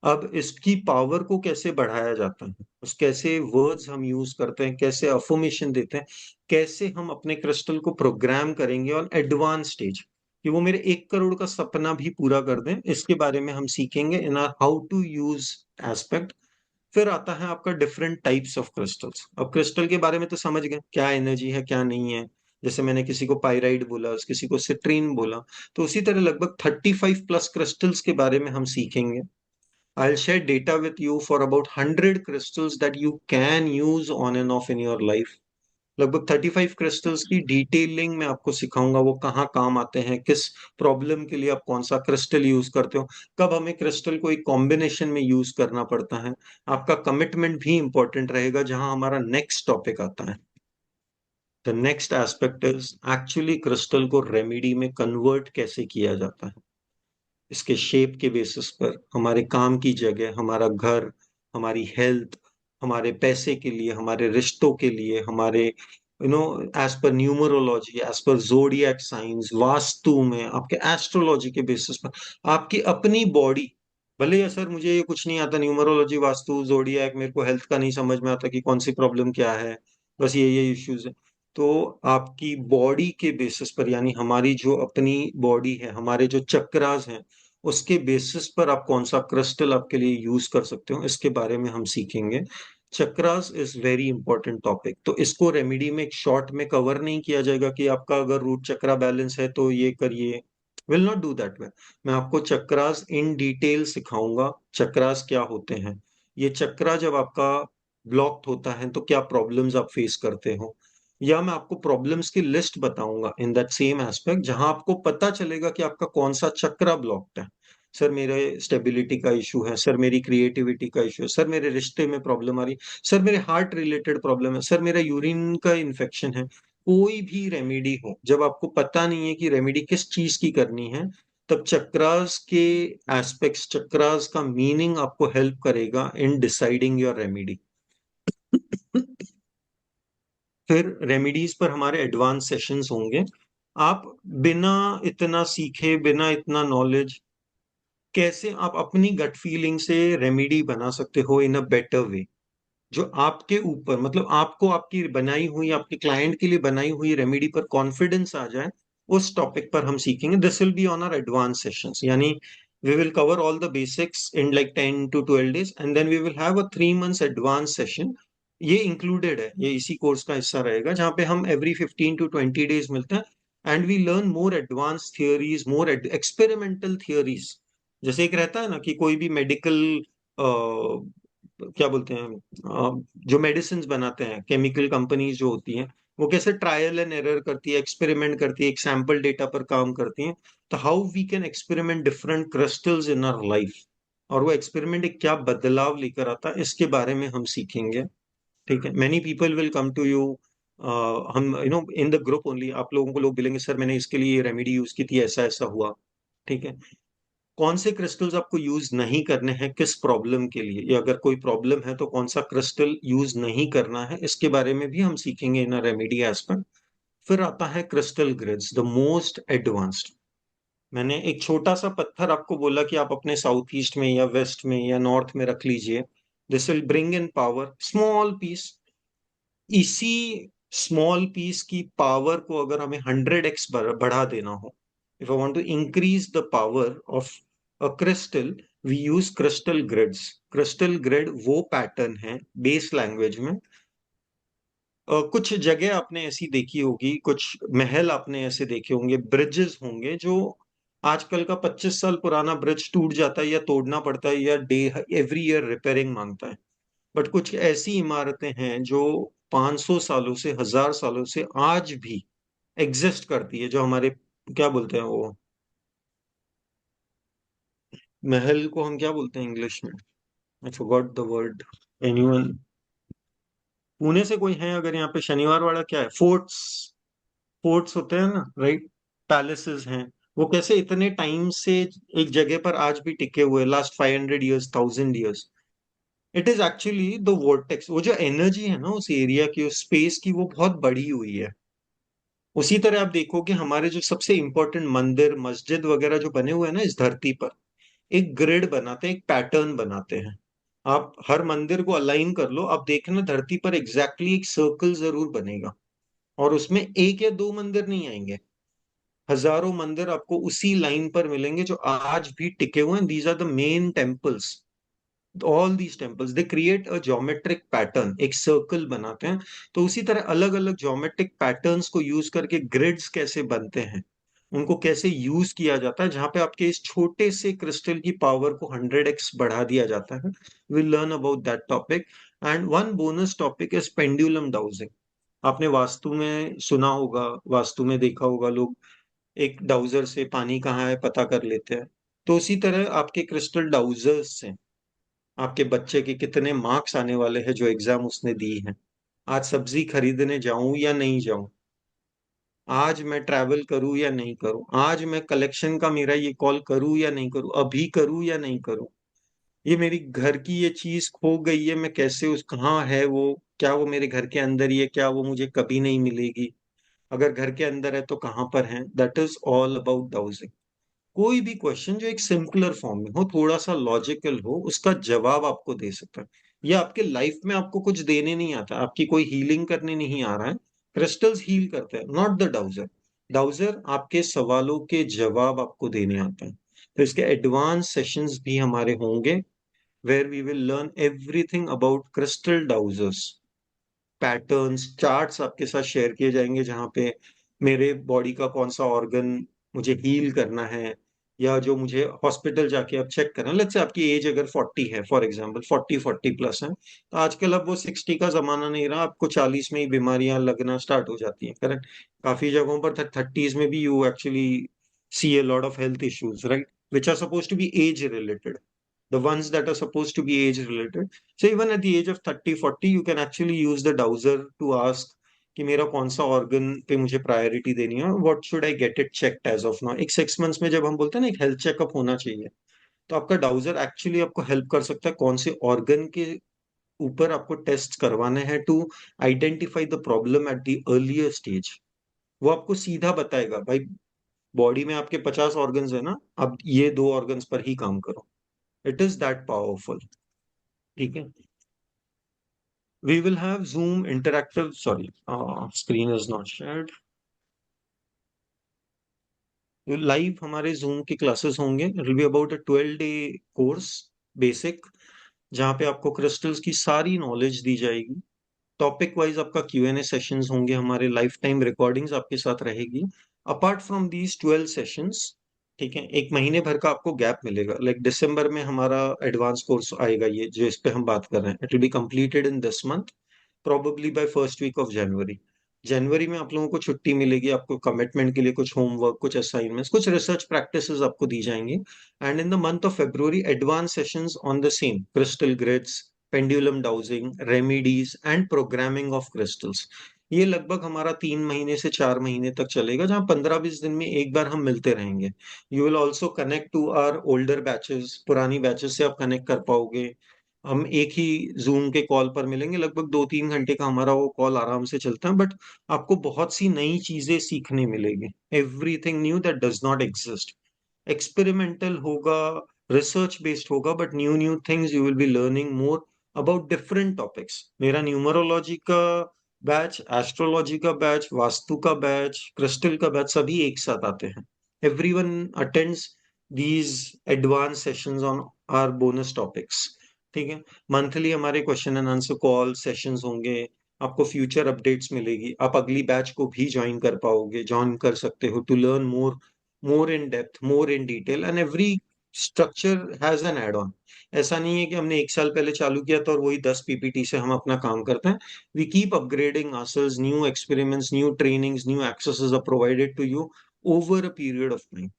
अब इसकी पावर को कैसे बढ़ाया जाता है, उस कैसे वर्ड्स हम यूज करते हैं, कैसे अफर्मेशन देते हैं, कैसे हम अपने क्रिस्टल को प्रोग्राम करेंगे ऑन एडवांस स्टेज कि वो मेरे 1 करोड़ का सपना भी पूरा कर दें, इसके बारे में हम सीखेंगे in our how to use aspect. फिर आता है आपका डिफरेंट टाइप्स ऑफ क्रिस्टल्स। अब क्रिस्टल के बारे में तो समझ गए क्या एनर्जी है क्या नहीं है, जैसे मैंने किसी को पाइराइड बोला, किसी को सिट्रीन बोला, तो उसी तरह लगभग 35+ क्रिस्टल्स के बारे में हम सीखेंगे। I'll share data with you for about 100 crystals that you can use on and off in your life. लगभग 35 क्रिस्टल्स की डिटेलिंग में आपको सिखाऊंगा, वो कहाँ काम आते हैं, किस प्रॉब्लम के लिए आप कौन सा क्रिस्टल यूज करते हो, कब हमें क्रिस्टल को एक कॉम्बिनेशन में यूज करना पड़ता है। आपका कमिटमेंट भी इंपॉर्टेंट रहेगा, जहां हमारा नेक्स्ट टॉपिक आता है। The next aspect is actually crystal को रेमेडी में कन्वर्ट कैसे किया जाता है। इसके शेप के बेसिस पर हमारे काम की जगह, हमारा घर, हमारी हेल्थ, हमारे पैसे के लिए, हमारे रिश्तों के लिए, हमारे एज पर न्यूमरोलॉजी, एज पर जोडियक साइंस, वास्तु में, आपके एस्ट्रोलॉजी के बेसिस पर, आपकी अपनी बॉडी, भले या सर मुझे ये कुछ नहीं आता, न्यूमरोलॉजी, वास्तु, जोडियक, मेरे को हेल्थ का नहीं समझ में आता कि कौन सी प्रॉब्लम क्या है, बस ये इश्यूज है। तो आपकी बॉडी के बेसिस पर, यानी हमारी जो अपनी बॉडी है, हमारे जो चक्रास हैं, उसके बेसिस पर आप कौन सा क्रिस्टल आपके लिए यूज कर सकते हो, इसके बारे में हम सीखेंगे। Chakras is very important topic. तो इसको रेमेडी में एक शॉर्ट में कवर नहीं किया जाएगा कि आपका अगर रूट चक्रा बैलेंस है तो ये करिए, will not do that way. मैं आपको चक्रास इन डिटेल सिखाऊंगा, चक्रास क्या होते हैं, ये चक्रा जब आपका ब्लॉक्ड होता है तो क्या प्रॉब्लम्स आप फेस करते हो, या मैं आपको प्रॉब्लम्स की लिस्ट बताऊंगा इन दैट सेम एस्पेक्ट, जहां आपको पता चलेगा कि आपका कौन सा चक्रा ब्लॉक्ड है। सर मेरे स्टेबिलिटी का इशू है, सर मेरी क्रिएटिविटी का इशू है, सर मेरे रिश्ते में प्रॉब्लम आ रही, सर मेरे हार्ट रिलेटेड प्रॉब्लम है, सर मेरा यूरिन का इन्फेक्शन है। कोई भी रेमेडी हो, जब आपको पता नहीं है कि रेमेडी किस चीज की करनी है, तब चक्रास के एस्पेक्ट्स, चक्रास का मीनिंग आपको हेल्प करेगा इन डिसाइडिंग योर रेमेडी। फिर रेमेडीज पर हमारे एडवांस सेशंस होंगे। आप बिना इतना सीखे, बिना इतना नॉलेज, कैसे आप अपनी गट फीलिंग से रेमेडी बना सकते हो इन अ बेटर वे, जो आपके ऊपर, मतलब आपको आपकी बनाई हुई, आपके क्लाइंट के लिए बनाई हुई रेमेडी पर कॉन्फिडेंस आ जाए, उस टॉपिक पर हम सीखेंगे. This will be on our advance sessions, यानी we will cover all the basics in like 10 to 12 days, and then we will have a 3 months advanced session. ये included है, ये इसी कोर्स का हिस्सा रहेगा, जहाँ पे हम every 15 to 20 days मिलते हैं, and we learn more advanced theories, more experimental theories. जैसे एक रहता है ना कि कोई भी मेडिकल क्या बोलते हैं, जो मेडिसिन बनाते हैं, केमिकल कंपनीज जो होती हैं, वो कैसे ट्रायल एंड एरर करती है, एक्सपेरिमेंट करती है, एक सैंपल डेटा पर काम करती हैं. तो how we can experiment different crystals in our life, और वो एक्सपेरिमेंट एक क्या बदलाव लेकर आता है, इसके बारे में हम सीखेंगे. ठीक है. Many people will come to you, हम इन द ग्रुप ओनली, आप लोगों को लोग बोलेंगे सर मैंने इसके लिए रेमेडी यूज की थी, ऐसा ऐसा हुआ. ठीक है. कौन से क्रिस्टल्स आपको यूज नहीं करने हैं, किस प्रॉब्लम के लिए, या अगर कोई प्रॉब्लम है तो कौन सा क्रिस्टल यूज नहीं करना है, इसके बारे में भी हम सीखेंगे इन रेमेडी एस्पेक्ट. फिर आता है crystal grids, the most advanced. मैंने एक छोटा सा पत्थर आपको बोला कि आप अपने साउथ ईस्ट में या वेस्ट में या नॉर्थ में रख लीजिए. This will bring in power, small piece. इसी स्मॉल पीस की पावर को अगर हमें 100x बढ़ा देना हो, if I want to increase the power of a crystal, we use crystal grids. Crystal grid वो पैटर्न है बेस लैंग्वेज में. कुछ जगह आपने ऐसी देखी होगी, कुछ महल आपने ऐसे देखे होंगे, ब्रिजेस होंगे जो आजकल का 25 साल पुराना ब्रिज टूट जाता है या तोड़ना पड़ता है या डे एवरी ईयर रिपेयरिंग मांगता है. बट कुछ ऐसी इमारतें हैं जो 500 सालों से, 1000 सालों से आज भी एग्जिस्ट करती है, जो हमारे क्या बोलते हैं वो महल को हम क्या बोलते हैं इंग्लिश में, I forgot the word. Anyone, Pune से कोई है अगर यहाँ पे, शनिवार वाला क्या है, फोर्ट्स. फोर्ट्स होते हैं ना, राइट. पैलेसेस हैं. वो कैसे इतने टाइम से एक जगह पर आज भी टिके हुए, last 500 years, 1000 years. It is actually the vortex, वो जो एनर्जी है ना उस एरिया की, उस स्पेस की, वो बहुत बड़ी हुई है. उसी तरह आप देखोगे हमारे जो सबसे इंपॉर्टेंट मंदिर मस्जिद वगैरह जो बने हुए हैं ना इस धरती पर, एक ग्रिड बनाते हैं, एक पैटर्न बनाते हैं. आप हर मंदिर को अलाइन कर लो, आप देखना धरती पर एग्जैक्टली एक सर्कल जरूर बनेगा, और उसमें एक या दो मंदिर नहीं आएंगे, हजारों मंदिर आपको उसी लाइन पर मिलेंगे जो आज भी टिके हुए हैं. These are the main temples. All these temples they create a geometric pattern, एक सर्कल बनाते हैं. तो उसी तरह अलग अलग ज्योमेट्रिक पैटर्न्स को यूज करके ग्रिड्स कैसे बनते हैं, उनको कैसे यूज किया जाता है, जहां पे आपके इस छोटे से क्रिस्टल की पावर को 100x बढ़ा दिया जाता है. Will learn about that topic. And one bonus topic is pendulum dowsing. आपने वास्तु में सुना होगा, वास्तु में देखा होगा, लोग एक डाउजर से पानी कहाँ है पता कर लेते हैं. तो उसी तरह आपके क्रिस्टल डाउजर्स से आपके बच्चे के कितने मार्क्स आने वाले हैं जो एग्जाम उसने दी है, आज सब्जी खरीदने जाऊं या नहीं जाऊं, आज मैं ट्रैवल करूं या नहीं करूं, आज मैं कलेक्शन का मेरा ये कॉल करूं या नहीं करूं, अभी करूं या नहीं करूं, ये मेरी घर की ये चीज खो गई है, मैं कैसे, उस कहाँ है वो, क्या वो मेरे घर के अंदर ही है, क्या वो मुझे कभी नहीं मिलेगी, अगर घर के अंदर है तो कहाँ पर है. That is all about dowsing. कोई भी क्वेश्चन जो एक सिंपलर फॉर्म में हो, थोड़ा सा लॉजिकल हो, उसका जवाब आपको दे सकता है. ये आपके लाइफ में आपको कुछ देने नहीं आता, आपकी कोई हीलिंग करने नहीं आ रहा है. क्रिस्टल्स हील करते हैं, नॉट द डाउजर. डाउजर आपके सवालों के जवाब आपको देने आते हैं. तो इसके एडवांस सेशंस भी हमारे होंगे, where we will learn everything about crystal dowsers. Patterns, charts आपके साथ शेयर किए जाएंगे, जहाँ पे मेरे बॉडी का कौन सा ऑर्गन मुझे हील करना है, या जो मुझे हॉस्पिटल जाके आप चेक करना. लेट्स से आपकी एज अगर 40 है, फॉर एग्जांपल 40-40+ है, तो आजकल अब वो 60 का जमाना नहीं रहा, आपको 40 में ही बीमारियां लगना स्टार्ट हो जाती हैं, करेक्ट. काफी जगहों पर 30s में भी you actually see a lot of health issues, right, which are suppose to be age related, the ones that are supposed to be age related. So even at the age of 30-40, you can actually use the dowser to ask कि मेरा कौन सा organ पे मुझे priority देनी है, what should I get it checked as of now. एक 6 months में जब हम बोलते हैं ना एक हेल्थ चेकअप होना चाहिए, तो आपका डाउजर एक्चुअली आपको हेल्प कर सकता है कौन से ऑर्गन के ऊपर आपको टेस्ट करवाने हैं, to identify the problem at the earlier stage. वो आपको सीधा बताएगा भाई, बॉडी में आपके 50 ऑर्गन्स है ना, अब ये दो ऑर्गन्स पर ही काम करो. It is that powerful. ठीक है. We will have Zoom interactive, sorry, screen is not shared. Live हमारे जूम की क्लासेस होंगे, it will be about a 12 day course basic, जहाँ पे आपको क्रिस्टल्स की सारी नॉलेज दी जाएगी। टॉपिक वाइज आपका Q&A सेशंस होंगे, हमारे लाइफ टाइम रिकॉर्डिंग्स आपके साथ रहेगी। अपार्ट फ्रॉम दीज 12 सेशंस, ठीक है, एक महीने भर का आपको गैप मिलेगा। लाइक दिसंबर में हमारा एडवांस कोर्स आएगा, ये जो इस पे हम बात कर रहे हैं, it will be completed in this month, probably by first week of January. जनवरी में आप लोगों को छुट्टी मिलेगी, आपको कमिटमेंट के लिए कुछ होमवर्क, कुछ असाइनमेंट्स, कुछ रिसर्च प्रैक्टिसेस आपको दी जाएंगी। And in the month of February advance sessions on the same crystal grids, pendulum dowsing, remedies and programming of crystals. ये लगभग हमारा 3 महीने से 4 महीने तक चलेगा, जहाँ 15-20 दिन में एक बार हम मिलते रहेंगे। You will also connect to our older batches, पुरानी बैचेस से आप कनेक्ट कर पाओगे। हम एक ही जूम के कॉल पर मिलेंगे, लगभग 2-3 घंटे का हमारा वो कॉल आराम से चलता है, बट आपको बहुत सी नई चीजें सीखने मिलेगी, everything knew that does not exist. Experimental होगा, रिसर्च बेस्ड होगा, but new new things you will be learning more about different topics. मेरा न्यूमरोलॉजी का बैच, एस्ट्रोलॉजी का बैच, वास्तु का बैच, क्रिस्टल का बैच सभी एक साथ आते हैं। Everyone attends these advance sessions on our bonus topics, ठीक है। मंथली हमारे question and answer call sessions होंगे, आपको फ्यूचर अपडेट्स मिलेगी, आप अगली बैच को भी ज्वाइन कर पाओगे, ज्वाइन कर सकते हो to learn more, more in depth, more in detail, and every structure has an add on. ऐसा नहीं है कि हमने एक साल पहले चालू किया था और वही 10 PPT से हम अपना काम करते हैं। We keep upgrading ourselves, new experiments, new trainings, new accesses are provided to you over a period of time.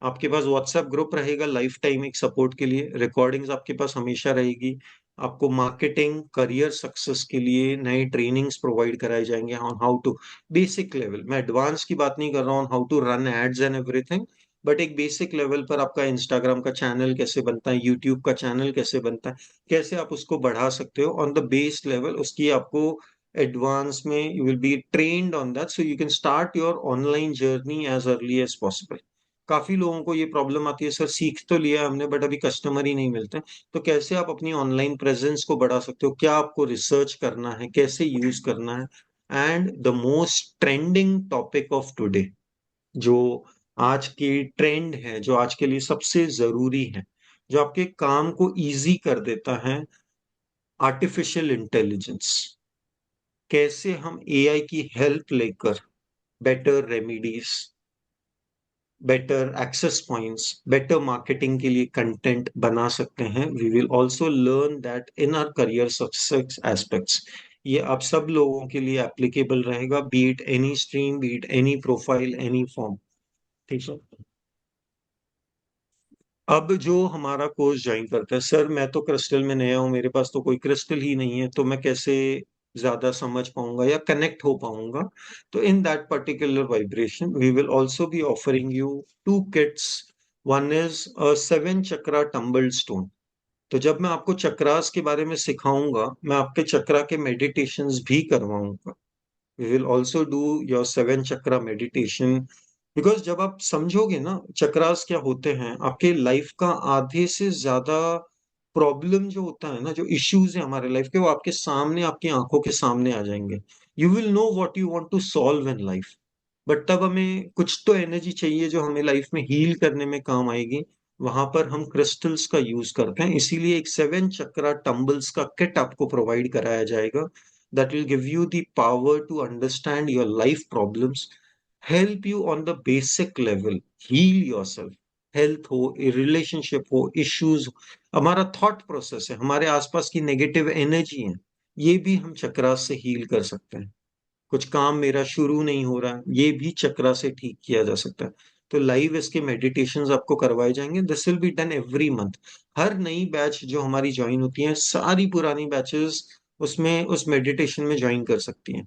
आपके पास व्हाट्सएप ग्रुप रहेगा लाइफ टाइम एक सपोर्ट के लिए, रिकॉर्डिंग्स आपके पास हमेशा रहेगी। आपको मार्केटिंग करियर सक्सेस के लिए नए ट्रेनिंग्स प्रोवाइड कराए जाएंगे on how to, basic level, मैं एडवांस की बात नहीं कर रहा हूँ, how to run ads and everything, but एक बेसिक लेवल पर आपका इंस्टाग्राम का चैनल कैसे बनता है, यूट्यूब का चैनल कैसे बनता है, कैसे आप उसको बढ़ा सकते हो ऑन द बेस लेवल, उसकी आपको एडवांस में you will be trained on that, so you can start your online journey as early as possible. काफी लोगों को ये प्रॉब्लम आती है, सर सीख तो लिया हमने बट अभी कस्टमर ही नहीं मिलते। तो कैसे आप अपनी ऑनलाइन प्रेजेंस को बढ़ा सकते हो, क्या आपको रिसर्च करना है, कैसे यूज करना है। And the most trending topic of today, जो आज की ट्रेंड है, जो आज के लिए सबसे जरूरी है, जो आपके काम को इजी कर देता है, आर्टिफिशियल इंटेलिजेंस। कैसे हम एआई की हेल्प लेकर better remedies, better access points, better marketing के लिए कंटेंट बना सकते हैं। We will also learn that in our career success aspects. ये आप सब लोगों के लिए एप्लीकेबल रहेगा, be it any stream, be it any profile, any form, ठीक है। अब जो हमारा कोर्स ज्वाइन करता है, सर मैं तो क्रिस्टल में नया हूँ, मेरे पास तो कोई क्रिस्टल ही नहीं है, तो मैं कैसे ज्यादा समझ पाऊंगा या कनेक्ट हो पाऊंगा। तो in that particular vibration we will also be offering you 2 kits. One is a 7 chakra tumble stone. तो जब मैं आपको चक्रास के बारे में सिखाऊंगा, मैं आपके चक्रा के मेडिटेशंस भी करवाऊंगा। We will also do your 7 chakra meditation, because जब आप समझोगे ना चक्रास क्या होते हैं, आपके लाइफ का आधे से ज्यादा प्रॉब्लम जो होता है ना, जो इश्यूज है हमारे लाइफ के, वो आपके सामने, आपकी आंखों के सामने आ जाएंगे। You will know what you want to solve in life, but तब हमें कुछ तो एनर्जी चाहिए जो हमें लाइफ में हील करने में काम आएगी। वहां पर हम क्रिस्टल्स का यूज करते हैं, इसीलिए एक 7 चक्रा टम्बल्स का किट आपको प्रोवाइड कराया जाएगा, that will give you the power to understand your life problems, help you on the basic level, heal yourself. Health हो, रिलेशनशिप हो, इश्यूज, हमारा थॉट प्रोसेस है, हमारे आसपास की नेगेटिव एनर्जी है, ये भी हम चक्रा से हील कर सकते हैं। कुछ काम मेरा शुरू नहीं हो रहा, ये भी चक्रा से ठीक किया जा सकता है। तो लाइव इसके मेडिटेशंस आपको करवाए जाएंगे, this will be done every month. हर नई बैच जो हमारी ज्वाइन होती है, सारी पुरानी बैचेस उसमें उस मेडिटेशन में ज्वाइन कर सकती हैं।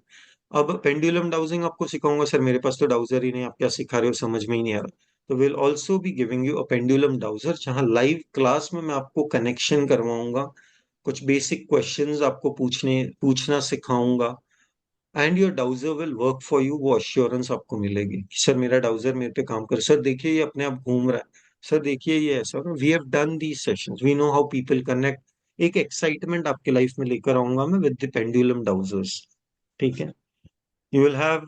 अब पेंडुलम डाउजिंग आपको सिखाऊंगा, सर मेरे पास तो डाउजर ही नहीं, आप क्या सिखा रहे हो, समझ में ही नहीं आ रहा। तो will also B giving you a pendulum dowser, जहां लाइव क्लास में मैं आपको कनेक्शन करवाऊंगा, कुछ बेसिक क्वेश्चंस आपको पूछना सिखाऊंगा, and your dowser will work for you. वो अश्योरेंस आपको मिलेगी कि सर मेरा डाउजर मेरे पे काम कर, सर देखिए ये अपने आप घूम रहा है, सर देखिए ये ऐसा, we have done these sessions, we know how people connect. एक एक्साइटमेंट आपके लाइफ में लेकर आऊंगा मैं विद द पेंडुलम डाउजर्स, ठीक है। यू विल हैव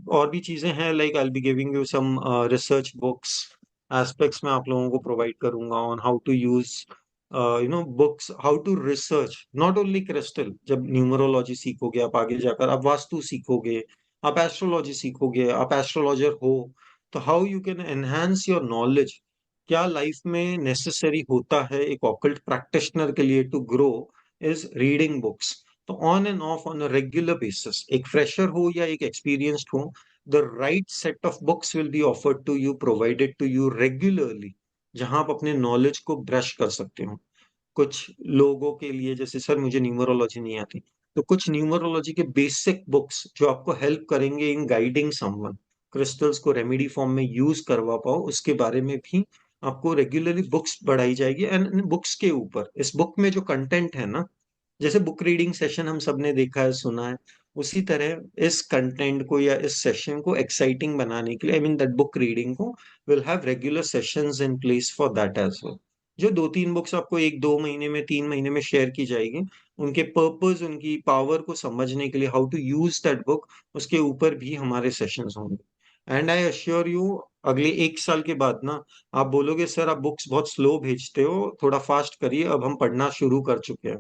और भी चीजें हैं, like I will be giving you some research books aspects में आप लोगों को प्रोवाइड करूंगा on how to use books, how to research not only crystal. जब न्यूमरोलॉजी सीखोगे आप, आगे जाकर आप वास्तु सीखोगे, आप एस्ट्रोलॉजी सीखोगे, आप एस्ट्रोलॉजर हो, तो how you can enhance your knowledge, क्या लाइफ में नेसेसरी होता है एक ऑकल्ट प्रैक्टिशनर के लिए to grow, is reading books. तो on and off on a regular basis, एक फ्रेशर हो या एक एक्सपीरियंस्ड हो, the right set of books will be offered to you, provided to you regularly, जहां आप अपने नॉलेज को ब्रश कर सकते हो। कुछ लोगों के लिए, जैसे सर मुझे न्यूमरोलॉजी नहीं आती, तो कुछ न्यूमरोलॉजी के बेसिक बुक्स जो आपको हेल्प करेंगे इन गाइडिंग समवन, क्रिस्टल्स को रेमेडी फॉर्म में यूज करवा पाओ, उसके बारे में भी आपको रेगुलरली बुक्स बढ़ाई जाएगी। एंड बुक्स के ऊपर, इस बुक में जो कंटेंट है ना, जैसे बुक रीडिंग सेशन हम सबने देखा है, सुना है, उसी तरह इस कंटेंट को या इस सेशन को एक्साइटिंग बनाने के लिए, I mean that book reading को, will have regular sessions in place for that as well. जो 2-3 बुक्स आपको 1-2 महीने में, 3 महीने में शेयर की जाएगी, उनके पर्पस, उनकी पावर को समझने के लिए, how to use that book, उसके ऊपर भी हमारे सेशंस होंगे। एंड आई अश्योर यू, अगले 1 साल के बाद ना, आप बोलोगे सर आप बुक्स बहुत स्लो भेजते हो, थोड़ा फास्ट करिए, अब हम पढ़ना शुरू कर चुके हैं,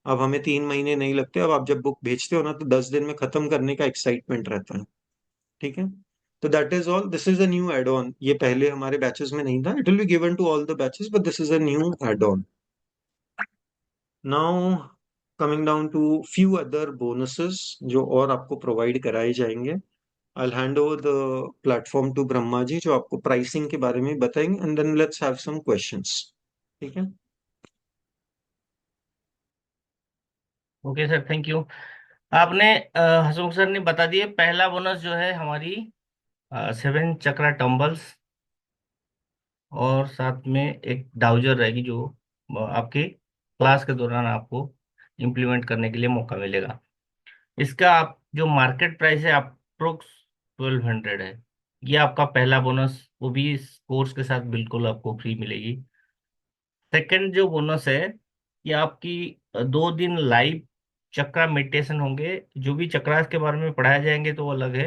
अब हमें 3 महीने नहीं लगते, अब आप जब बुक भेजते हो ना तो 10 दिन में खत्म करने का एक्साइटमेंट रहता है। ठीक है, तो that is all, this is a new add on, ये पहले हमारे बैचेस में नहीं था, it will be given to all the batches, but this is a new add on. Now coming down to few other bonuses जो और आपको provide कराए जाएंगे। I hand over the platform to Brahma ji, जो आपको प्राइसिंग के बारे में बताएंगे, and then let's have some questions. ठीक है। Okay sir, thank you. आपने हसमुख सर ने बता दिए, पहला बोनस जो है हमारी 7 चक्रा टम्बल्स, और साथ में एक डाउजर रहेगी जो आपके क्लास के दौरान आपको इम्प्लीमेंट करने के लिए मौका मिलेगा। इसका आप जो मार्केट प्राइस है अप्रोक्स 1200 है। ये आपका पहला बोनस, वो भी इस कोर्स के साथ बिल्कुल आपको फ्री मिलेगी। सेकंड जो बोनस है, ये आपकी 2 दिन लाइव चक्रा मेडिटेशन होंगे। जो भी चक्रास के बारे में पढ़ाए जाएंगे तो वो अलग है,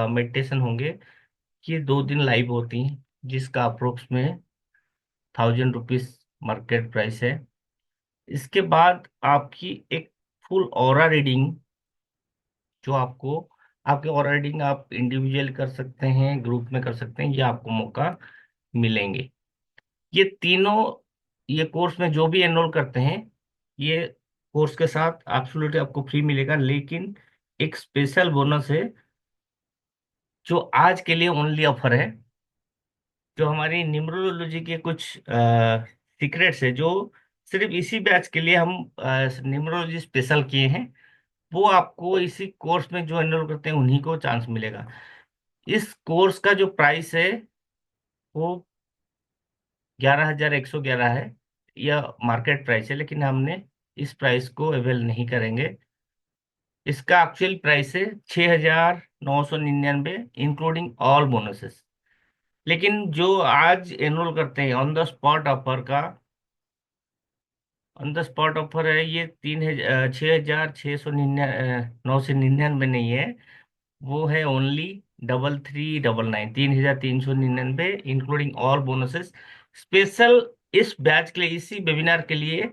मेडिटेशन होंगे। ये 2 दिन लाइव होती हैं, जिसका अप्रोक्स में 1000 रुपीज मार्केट प्राइस है। इसके बाद आपकी एक फुल ऑरा रीडिंग, जो आपको, आपके ऑरा रीडिंग आप इंडिविजुअल कर सकते हैं, ग्रुप में कर सकते हैं, ये आपको मौका मिलेंगे। ये तीनों, ये कोर्स में जो भी एनरोल करते हैं, ये कोर्स के साथ एब्सोल्युटली आपको फ्री मिलेगा। लेकिन एक स्पेशल बोनस है जो आज के लिए ओनली ऑफर है, जो हमारी न्यूमरोलॉजी के कुछ सीक्रेट्स है, जो सिर्फ इसी बैच के लिए हम न्यूमरोलॉजी स्पेशल किए हैं, वो आपको इसी कोर्स में जो एनरोल करते हैं उन्हीं को चांस मिलेगा। इस कोर्स का जो प्राइस है वो 11,111 है, यह मार्केट प्राइस है, लेकिन हमने इस प्राइस को अवेल नहीं करेंगे। इसका एक्चुअल प्राइस है 6,999, इंक्लूडिंग ऑल बोनसेस। लेकिन जो आज एनरोल करते हैं ऑन द स्पॉट ऑफर का, ऑन द स्पॉट ऑफर है, ये 6,699 नहीं है, वो है only 3,399, 3,399, including all bonuses. Special इस बैच के लिए, इसी वेबिनार के लिए,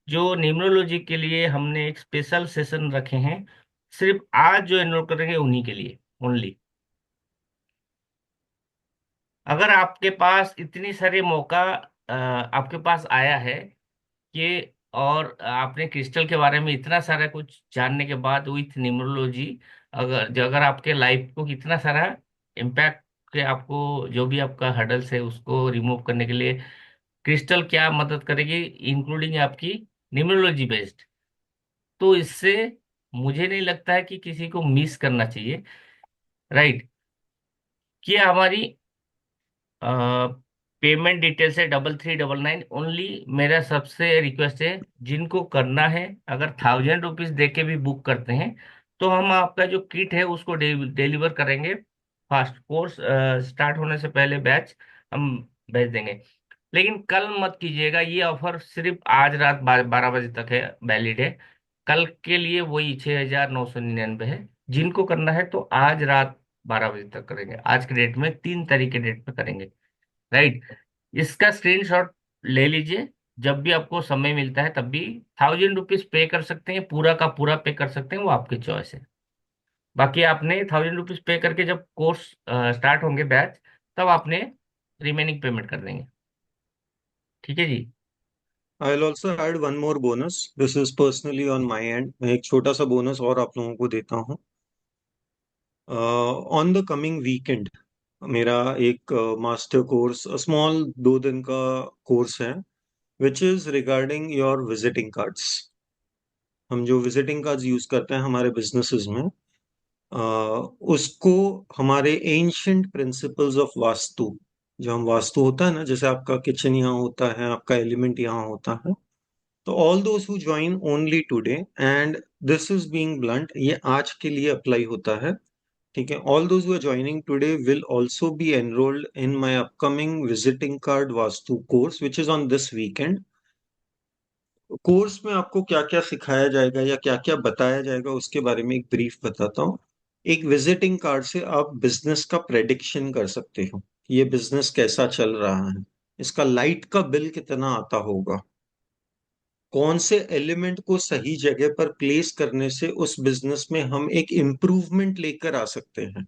जो न्यूमरोलॉजी के लिए हमने एक स्पेशल सेशन रखे हैं, सिर्फ आज जो एनरोल करेंगे उन्हीं के लिए ओनली। अगर आपके पास इतनी सारे मौका आपके पास आया है कि, और आपने क्रिस्टल के बारे में इतना सारा कुछ जानने के बाद विथ न्यूमरोलॉजी, अगर आपके लाइफ को इतना सारा इम्पैक्ट के, आपको जो भी आपका हर्डल्स है उसको रिमूव करने के लिए क्रिस्टल क्या मदद करेगी, इंक्लूडिंग आपकी न्यूमरोलॉजी बेस्ड, तो इससे मुझे नहीं लगता है कि किसी को मिस करना चाहिए। राइट। कि हमारी पेमेंट डिटेल्स है 3399 ओनली। मेरा सबसे रिक्वेस्ट है, जिनको करना है, अगर 1000 रुपीज दे के भी बुक करते हैं, तो हम आपका जो किट है उसको डिलीवर करेंगे फास्ट। कोर्स स्टार्ट होने से पहले बैच हम भेज देंगे। लेकिन कल मत कीजिएगा, ये ऑफर सिर्फ आज रात 12 बजे तक है, वैलिड है। कल के लिए वही 6,999 है। जिनको करना है तो आज रात 12 बजे तक करेंगे, आज के डेट में 3 तारीख के डेट पे करेंगे। राइट। इसका स्क्रीनशॉट ले लीजिए, जब भी आपको समय मिलता है तब भी। 1000 रुपीज पे कर सकते हैं, पूरा का पूरा पे कर सकते हैं, वो आपकी चॉइस है। बाकी आपने 1000 रुपीज पे करके जब कोर्स स्टार्ट होंगे बैच, तब आपने रिमेनिंग पेमेंट कर देंगे। ठीक है जी। I'll also add one more bonus. This is personally on my end. मैं एक छोटा सा बोनस और आप लोगों को देता हूँ। ऑन द कमिंग वीकेंड मेरा एक मास्टर कोर्स, स्मॉल 2 दिन का कोर्स है, which is regarding your visiting cards. हम जो विजिटिंग कार्ड्स यूज करते हैं हमारे बिजनेसेस में, उसको हमारे एंशंट प्रिंसिपल्स ऑफ वास्तु, जो हम वास्तु होता है ना, जैसे आपका किचन यहाँ होता है, आपका एलिमेंट यहाँ होता है, तो all those who join only today, and this is being blunt, ये आज के लिए अप्लाई होता है। ठीक है, all those who are joining today will also be enrolled in my upcoming visiting card vastu course which is on this weekend. Course में आपको क्या क्या सिखाया जाएगा या क्या क्या बताया जाएगा उसके बारे में एक ब्रीफ बताता हूँ। एक विजिटिंग कार्ड से आप बिजनेस का प्रेडिक्शन कर सकते हो, ये बिजनेस कैसा चल रहा है, इसका लाइट का बिल कितना आता होगा, कौन से एलिमेंट को सही जगह पर प्लेस करने से उस बिजनेस में हम एक इम्प्रूवमेंट लेकर आ सकते हैं,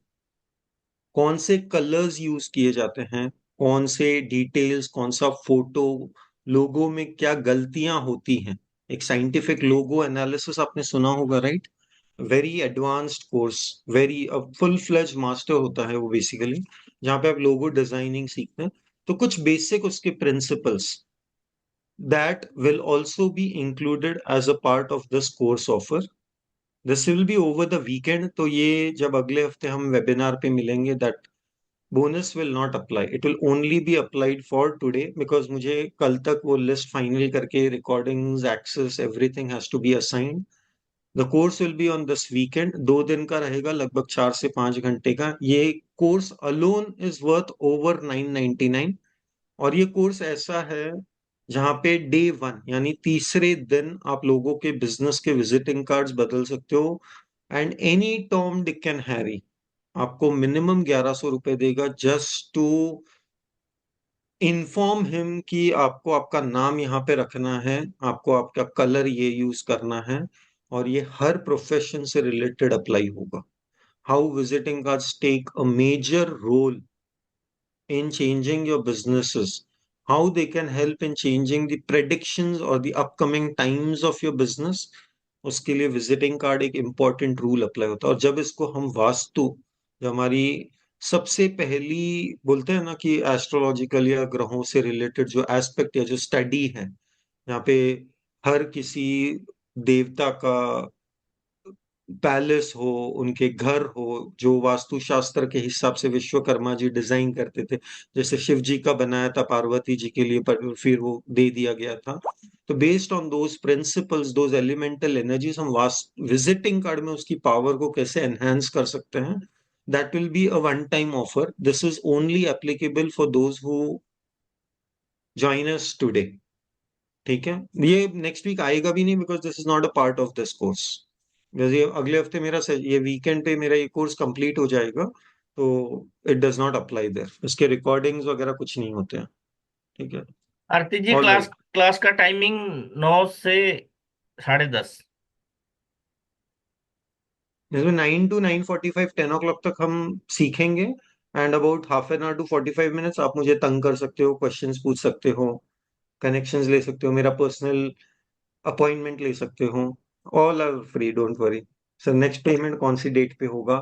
कौन से कलर्स यूज किए जाते हैं, कौन से डिटेल्स, कौन सा फोटो, लोगो में क्या गलतियां होती हैं। एक साइंटिफिक लोगो एनालिसिस आपने सुना होगा, right? Very advanced course, very full fledged master होता है वो बेसिकली, जहाँ पे आप लोगो डिजाइनिंग सीखते हैं। तो कुछ बेसिक उसके principles that will also be included as a part of this course offer. This will be over the weekend, तो ये जब अगले हफ्ते हम वेबिनार पे मिलेंगे, that bonus will not apply. It will only be applied for today because मुझे कल तक वो लिस्ट फाइनल करके recordings, access, everything has to be assigned. The course will be on this weekend. 2 दिन का रहेगा, लगभग 4 से 5 घंटे का। ये course alone is worth over 999। और ये कोर्स ऐसा है जहां पे डे 1 यानी तीसरे दिन आप लोगों के बिजनेस के विजिटिंग कार्ड्स बदल सकते हो, and any Tom Dick and Harry आपको मिनिमम 1100 रुपए देगा जस्ट टू इन्फॉर्म हिम कि आपको आपका नाम यहाँ पे रखना है, आपको आपका कलर ये यूज करना है, और ये हर प्रोफेशन से रिलेटेड अप्लाई होगा। How visiting cards take a major role in changing your businesses, how they can help in changing the predictions or the upcoming times of your business, उसके लिए विजिटिंग कार्ड एक important rule apply होता है। और जब इसको हम वास्तु, जो हमारी सबसे पहली बोलते हैं ना कि एस्ट्रोलॉजिकल या ग्रहों से रिलेटेड जो एस्पेक्ट या जो स्टडी है, यहाँ पे हर किसी देवता का पैलेस हो, उनके घर हो, जो वास्तुशास्त्र के हिसाब से विश्वकर्मा जी डिजाइन करते थे, जैसे शिव जी का बनाया था पार्वती जी के लिए, पर फिर वो दे दिया गया था। तो based on those principles, those elemental energies, हम विजिटिंग कार्ड में उसकी पावर को कैसे एनहांस कर सकते हैं। That will be a one time offer. This is only applicable for those who join us today. ठीक है, ये नेक्स्ट वीक आएगा भी नहीं because this is not a part of this course. जैसे अगले हफ्ते मेरा ये वीकेंड पे मेरा ये कोर्स कंप्लीट हो जाएगा, तो it does not apply there, इसके रिकॉर्डिंग्स वगैरह कुछ नहीं होते हैं। ठीक है, Aarti ji, all class right. Class का टाइमिंग 9 से 10:30। इसमें 9 to 9:45, 10 o'clock तक हम सीखेंगे, and about half an hour to 45 minutes आप मुझे तंग कर सकते हो, क्वेश्चंस पूछ सकते हो, कनेक्शंस ले सकते हो, मेरा पर्सनल अपॉइंटमेंट ले सकते हो। All are free, don't worry. Sir next payment कौन सी डेट पे होगा?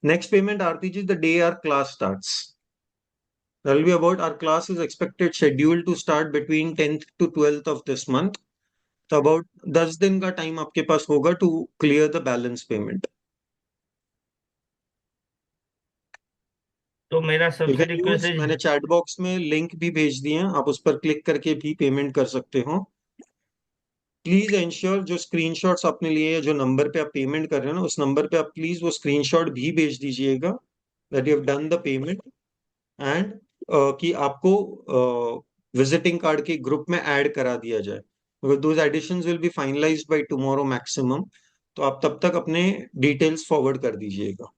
Next payment Aarti ji the day our class starts. That will be about, our class is expected scheduled to start between 10th to 12th of this month. तो about 10 दिन का time आपके पास होगा to clear the balance payment. तो मेरा you सबसे can request use, है। मैंने चैट बॉक्स में लिंक भी भेज दिए हैं, आप उस पर क्लिक करके भी पेमेंट कर सकते हो। प्लीज इंश्योर जो स्क्रीनशॉट्स आपने लिए हैं, जो नंबर पे आप पेमेंट कर रहे हो ना, उस नंबर पे आप प्लीज वो स्क्रीनशॉट भी भेज दीजिएगा that you have done the payment, and कि आपको विजिटिंग कार्ड के ग्रुप में ऐड करा दिया जाए। Those additions will be finalised by tomorrow maximum. तो आप तब तक अपने डिटेल्स फॉरवर्ड कर दीजिएगा।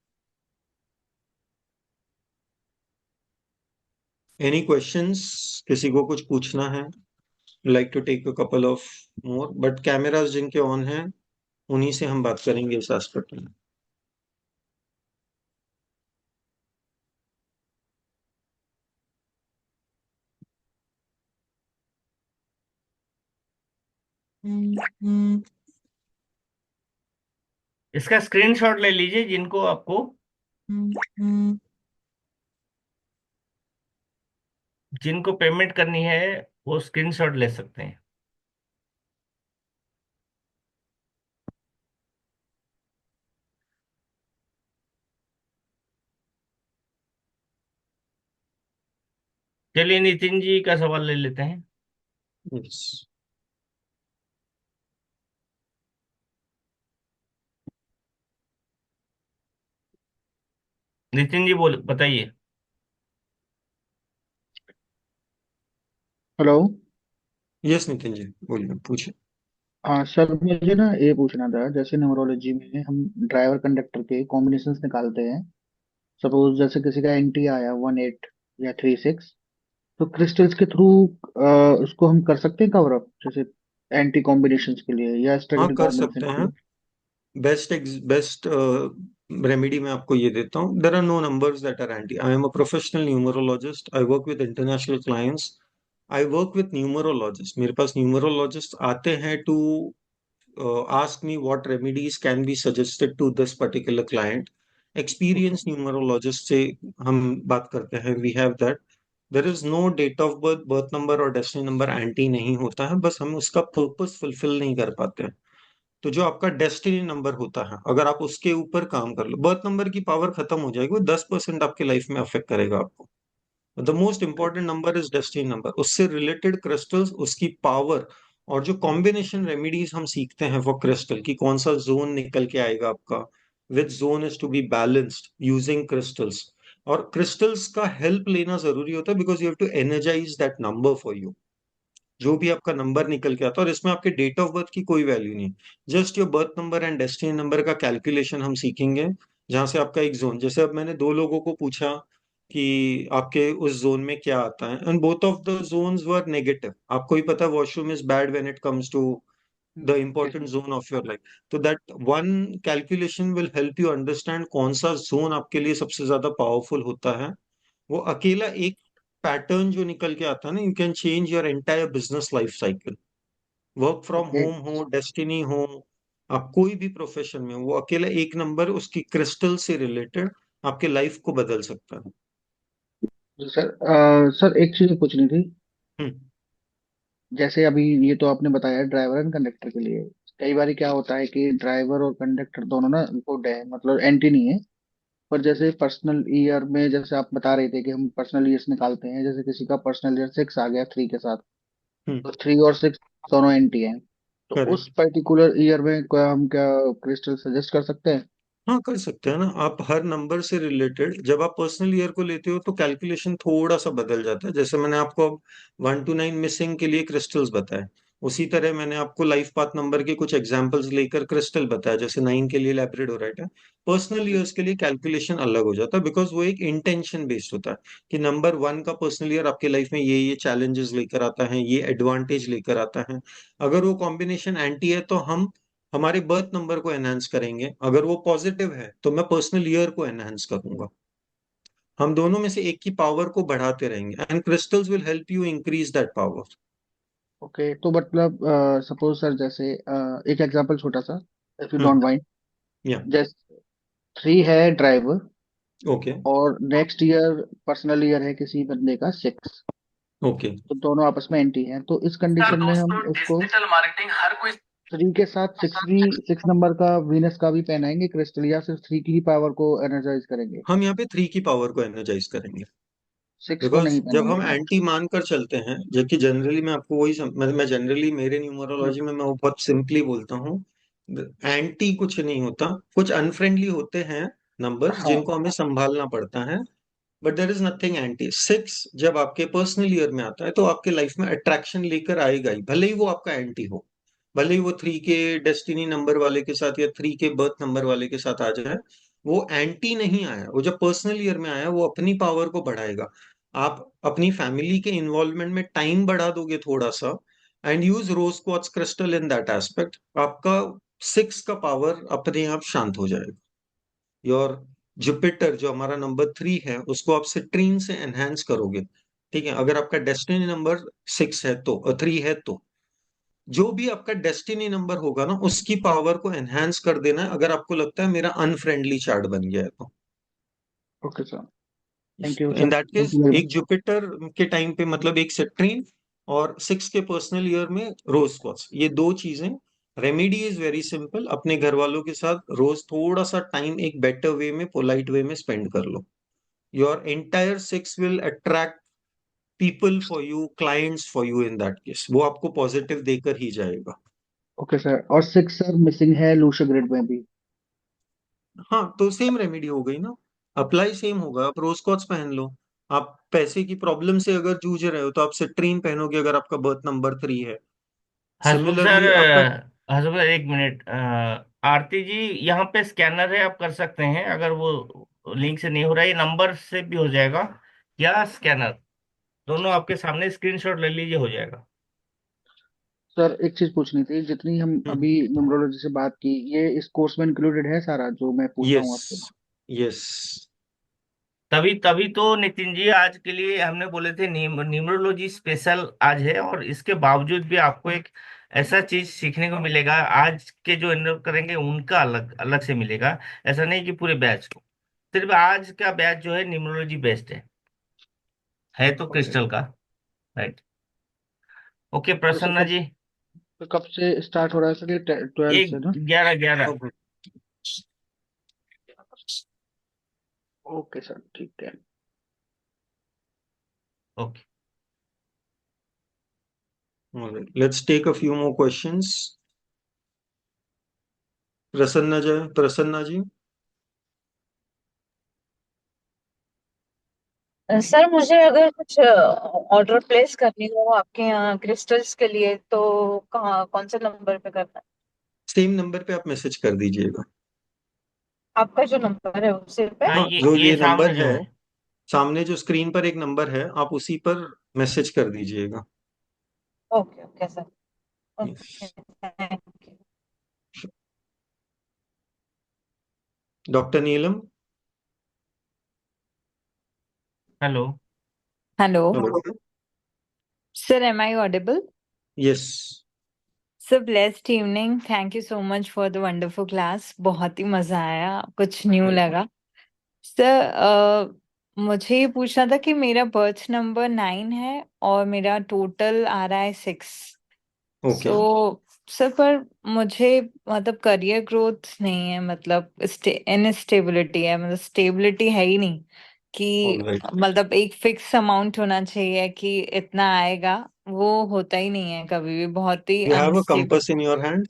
Any questions? किसी को कुछ पूछना है? Like to take a couple of more, but cameras जिनके ऑन हैं उन्हीं से हम बात करेंगे इस एस्पेक्ट में। इसका स्क्रीनशॉट ले लीजिए, जिनको आपको जिनको पेमेंट करनी है वो स्क्रीनशॉट ले सकते हैं। चलिए नितिन जी का सवाल ले लेते हैं। Yes. नितिन जी बोल बताइए। हेलो। यस नितिन जी, बोलिए, पूछिए। हाँ सर, मुझे ना ये पूछना था, जैसे न्यूमरोलॉजी में हम ड्राइवर कंडक्टर के कॉम्बिनेशंस निकालते हैं। सपोज जैसे किसी का एनटी आया 18 या 36, तो क्रिस्टल्स के थ्रू उसको हम कर सकते हैं कवर अप, जैसे एंटी कॉम्बिनेशंस के लिए या हाँ, स्टडी कर नॉर्मल सकते हैं। सिंपली। बेस्ट रेमेडी मैं आपको ये देता हूँ। There are no numbers that are anti. I am a professional numerologist, I work with international clients, I work with numerologist. मेरे पास न्यूमरोलॉजिस्ट आते हैं to ask me what remedies can be suggested to this particular client. Okay. Experienced numerologist से हम बात करते हैं, we have that. There is no date of birth, birth number और destiny number anti नहीं होता है, बस हम उसका पर्पस फुलफिल नहीं कर पाते हैं। तो जो आपका डेस्टिनी नंबर होता है, अगर आप उसके ऊपर काम कर लो, बर्थ नंबर की पावर खत्म हो जाएगी, वो 10% आपके लाइफ में अफेक्ट करेगा आपको। The most important number is destiny number. उससे रिलेटेड क्रिस्टल्स, उसकी पावर, और जो कॉम्बिनेशन रेमेडीज हम सीखते हैं फॉर क्रिस्टल की कौन सा जोन निकल के आएगा आपका, which zone is to be balanced using crystals. और क्रिस्टल्स का हेल्प लेना जरूरी होता है, because you have to energize that number for you. जो भी आपका नंबर निकल के आता है, और इसमें आपके डेट ऑफ बर्थ की कोई वैल्यू नहीं, just your birth number and destiny number का कैलकुलेशन हम सीखेंगे। जहां से आपका एक जोन, जैसे अब मैंने दो लोगों को पूछा कि आपके उस जोन में क्या आता है, and both of the zones were negative. आपको ही पता है washroom is bad when it comes to the important zone of your life. तो that one calculation will help you understand कौन सा जोन आपके लिए सबसे ज्यादा पावरफुल होता है। वो अकेला एक पैटर्न जो निकल के आता है ना, you can change your entire business life cycle. Work from okay. Home हो, डेस्टिनी हो, आप कोई भी प्रोफेशन में हो, वो अकेला एक नंबर उसकी क्रिस्टल से रिलेटेड आपके लाइफ को बदल सकता है। सर सर एक चीज पूछनी थी। हम्म। जैसे अभी ये तो आपने बताया ड्राइवर एंड कंडक्टर के लिए। कई बार क्या होता है कि ड्राइवर और कंडक्टर दोनों ना गुड है, मतलब एंटी नहीं है। पर जैसे पर्सनल ईयर में, जैसे आप बता रहे थे कि हम पर्सनल ईयर्स निकालते हैं, जैसे किसी का पर्सनल ईयर 6 आ गया 3 के साथ, हम्म। तो 3 और 6 दोनों एंटी हैं। तो उस करेक्ट। पर्टिकुलर ईयर में क्या हम क्या क्रिस्टल सजेस्ट कर सकते हैं? हाँ, कर सकते हैं ना। आप हर नंबर से रिलेटेड जब आप पर्सनल ईयर को लेते हो तो कैलकुलेशन थोड़ा सा बदल जाता है। जैसे मैंने आपको 1 to 9 मिसिंग के लिए क्रिस्टल्स बताए, उसी तरह मैंने आपको लाइफ पाथ नंबर के कुछ एग्जांपल्स लेकर क्रिस्टल बताया। जैसे 9 के लिए लैब्राडोराइट है, पर्सनल ईयर्स के लिए कैलकुलेशन अलग हो जाता है, बिकॉज वो एक इंटेंशन बेस्ड होता है कि नंबर 1 का पर्सनल ईयर आपके लाइफ में ये चैलेंजेस लेकर आता है, ये एडवांटेज लेकर आता है। अगर वो कॉम्बिनेशन एंटी है तो हम हमारे बर्थ नंबर को एनहांस करेंगे, अगर वो पॉजिटिव है तो मैं पर्सनल ईयर को एनहांस करूंगा। हम दोनों में से एक की पावर को बढ़ाते रहेंगे, and crystals will help you increase that power. Okay, तो मतलब सपोज सर, जैसे एक एग्जांपल छोटा सा, if you hmm. Don't mind. या। जैसे 3 है ड्राइवर, ओके। और नेक्स्ट ईयर पर्सनल ईयर है किसी बंदे का 6, ओके। तो दोनों आपस में एंटी हैं। तो इस सर कंडीशन में हम दोस्तों, उसको डिजिटल मार्केटिंग हर कोई 3 के साथ 6 भी, 6 नंबर का वीनस का भी पहनाएंगे क्रिस्टल, या सिर्फ 3 की ही पावर को एनर्जाइज करेंगे? हम यहाँ पे 3 की पावर को एनर्जाइज करेंगे। 6 को बिकॉज नहीं जब पहनेंगे हम क्या? एंटी मान कर चलते हैं, जबकि जनरली मैं आपको वही मैं जनरली मेरे हम्म। न्यूमरोलॉजी में मैं वो बहुत सिंपली बोलता हूँ, एंटी कुछ नहीं होता। कुछ अनफ्रेंडली होते हैं नंबर्स हाँ। जिनको हमें संभालना पड़ता है, but there is nothing anti. 6 जब आपके पर्सनल ईयर में आता है तो आपके लाइफ में अट्रैक्शन लेकर आएगा ही, भले ही वो आपका एंटी हो। भले ही वो 3 के डेस्टिनी नंबर वाले के साथ या 3 के बर्थ नंबर वाले के साथ आ जाए, वो एंटी नहीं आया, वो जब पर्सनल ईयर में आया वो अपनी पावर को बढ़ाएगा। आप अपनी फैमिली के इन्वॉल्वमेंट में टाइम बढ़ा दोगे थोड़ा सा, and use rose quartz crystal in that aspect, आपका 6 का पावर अपने आप शांत हो जाएगा। योर जुपिटर जो हमारा नंबर 3 है, उसको आप सिट्रीन से एनहेंस करोगे। ठीक है, अगर आपका डेस्टिनी नंबर 6 है तो 3 है तो जो भी आपका डेस्टिनी नंबर होगा ना, उसकी पावर को एनहांस कर देना है, अगर आपको लगता है मेरा अनफ्रेंडली चार्ट बन गया है तो। Okay sir, thank you in sir, that thank case you very एक मच। जुपिटर के टाइम पे मतलब एक सिट्रीन, और 6 के पर्सनल ईयर में रोज क्वार्ट्ज, ये दो चीजें। रेमेडी इज वेरी सिंपल, अपने घर वालों के साथ रोज थोड़ा सा टाइम एक बेटर वे में, पोलाइट वे में स्पेंड कर लो। Your entire 6 will attract people for you, clients for you, in that case वो आपको पॉजिटिव देकर ही जाएगा। ओके सर, और 6 सर मिसिंग है लूशा ग्रिड में भी। हाँ, तो सेम रेमेडी हो गई ना, अप्लाई सेम होगा। आप रोज कॉट्स पहन लो। आप पैसे की प्रॉब्लम से अगर जूझ रहे हो तो आप सिट्रीन पहनोगे, अगर आपका बर्थ नंबर 3 है। हसमुख सर, सिमिलरली आपका। हसमुख सर एक मिनट, आरती जी, यहाँ पे स्कैनर है, आप कर सकते हैं अगर वो लिंक से नहीं हो रहा है, ये नंबर से भी हो जाएगा, या स्कैनर, दोनों आपके सामने, स्क्रीनशॉट ले लीजिए, हो जाएगा। सर एक चीज पूछनी थी, जितनी हम अभी न्यूमरोलॉजी से बात की, ये इस कोर्स में इंक्लूडेड है सारा जो मैं पूछ रहा यस, हूँ आपसे? यस। तभी तभी तो नितिन जी, आज के लिए हमने बोले थे न्यूमरोलॉजी स्पेशल आज है, और इसके बावजूद भी आपको एक ऐसा चीज सीखने को मिलेगा, आज के जो इन्वॉल्व करेंगे उनका अलग अलग से मिलेगा। ऐसा नहीं कि पूरे बैच को, सिर्फ आज का बैच जो है न्यूमरोलॉजी बेस्ड है तो ओके, क्रिस्टल का। राइट। ओके तो सर प्रसन्ना कब जी। तो कब से स्टार्ट हो रहा है सर? ये 12 एक से ना? 11 11। ओके सर, ठीक है। Okay. All right, let's take a few more questions. Prasanna ji. Sir मुझे अगर कुछ ऑर्डर प्लेस करनी हो आपके यहाँ क्रिस्टल्स के लिए, तो कहाँ, कौन से नंबर पे करना है? सेम नंबर पे आप मैसेज कर दीजिएगा। आपका जो नंबर है उसी पे? हाँ, हाँ, ये जो ये ये नंबर सामने जो है, है। सामने जो स्क्रीन पर एक नंबर है, आप उसी पर मैसेज कर दीजिएगा। Okay okay sir, okay yes. Thank you. Doctor Neelam. Hello. Hello hello. Sir, am I audible? Yes. Sir, blessed evening, thank you so much for the wonderful class, बहुत ही मजा आया, कुछ न्यू लगा। सर, मुझे ये पूछना था कि मेरा बर्थ नंबर 9 है और मेरा टोटल आ रहा है 6। ओके। सो सर, पर मुझे मतलब करियर ग्रोथ नहीं है, मतलब इनस्टेबिलिटी है, मतलब स्टेबिलिटी है ही नहीं कि ऑलराइट। मतलब एक फिक्स अमाउंट होना चाहिए कि इतना आएगा, वो होता ही नहीं है कभी भी, बहुत ही you have a unstable. Compass in your hand?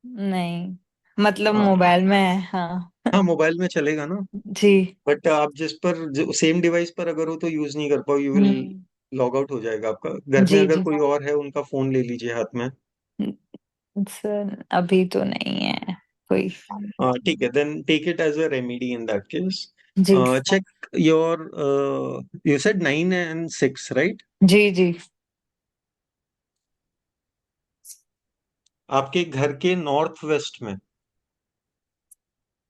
नहीं, मतलब हाँ। मोबाइल में है, हाँ। हाँ, मोबाइल में चलेगा ना। जी। बट आप जिस पर जो सेम डिवाइस पर अगर हो तो यूज नहीं कर पाओ, you will hmm. Log out हो जाएगा आपका। घर में जी अगर जी। कोई और है, उनका फोन ले लीजिए हाथ में। सर अभी तो नहीं है कोई। हाँ, ठीक है, then take it as a remedy in that case. जी check your, you said 9 and 6, right? जी। जी। आपके घर के नॉर्थ वेस्ट में,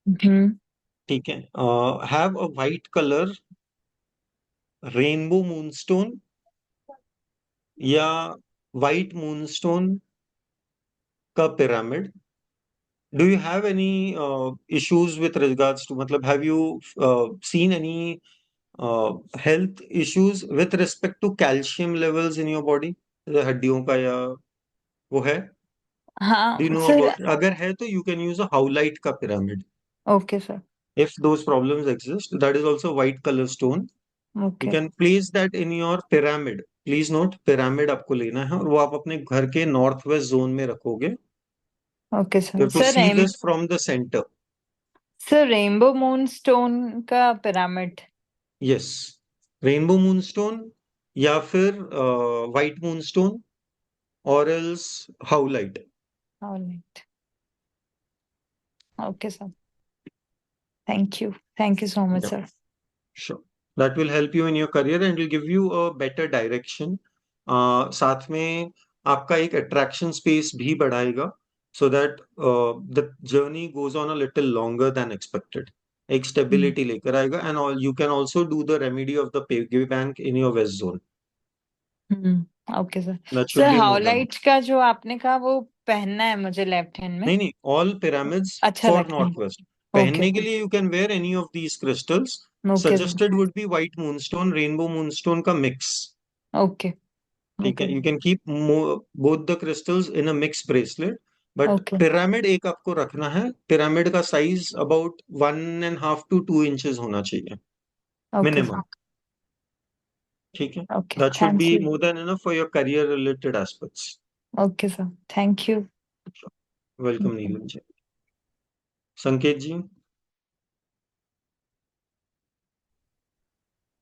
हम्म। ठीक है, have a white colour rainbow moonstone या वाइट मूनस्टोन का pyramid. Do you have any issues with regards to, मतलब have you seen any health issues with respect to calcium levels in your body? हड्डियों का या वो है? हाँ do you know sir. About? अगर है तो you can use a howlite का pyramid. Okay sir. If those problems exist, that is also white color stone. You okay can place that in your pyramid. Please note, pyramid आपको लेना है और वो आप अपने घर के नॉर्थ वेस्ट जोन में रखोगे। Okay You sir. have to see this from the center. Sir rainbow moon stone का पिरामिड। Yes, रेनबो मूनस्टोन या फिर white moonstone. or else howlite. All right. Okay, sir. Thank you. Thank you so much, Yeah, sir. sure. That will help you in your career and will give you a better direction. साथ में आपका एक attraction space भी बढ़ाएगा, so that the journey goes on a little longer than expected. एक stability लेकर आएगा, and all you can also do the remedy of the piggy bank in your west zone. Okay sir. That should sir be more than. Howlite का जो आपने कहा वो पहनना है मुझे लेफ्ट हैंड में. नहीं, all pyramids अच्छा for लगता है. northwest. ओके पहनने के लिए you can wear any of these crystals. Okay sir. Suggested would be white moonstone, rainbow moonstone का mix. ओके ठीक है, okay you can keep both the crystals in a mixed bracelet. But okay pyramid एक आपको रखना है. Pyramid का size about 1.5 to 2 inches होना चाहिए ओके minimum. ठीक है, okay. that should thank be you. more than enough for your career related aspects. Okay sir. Thank you. Welcome Neelam ji. संकेत जी.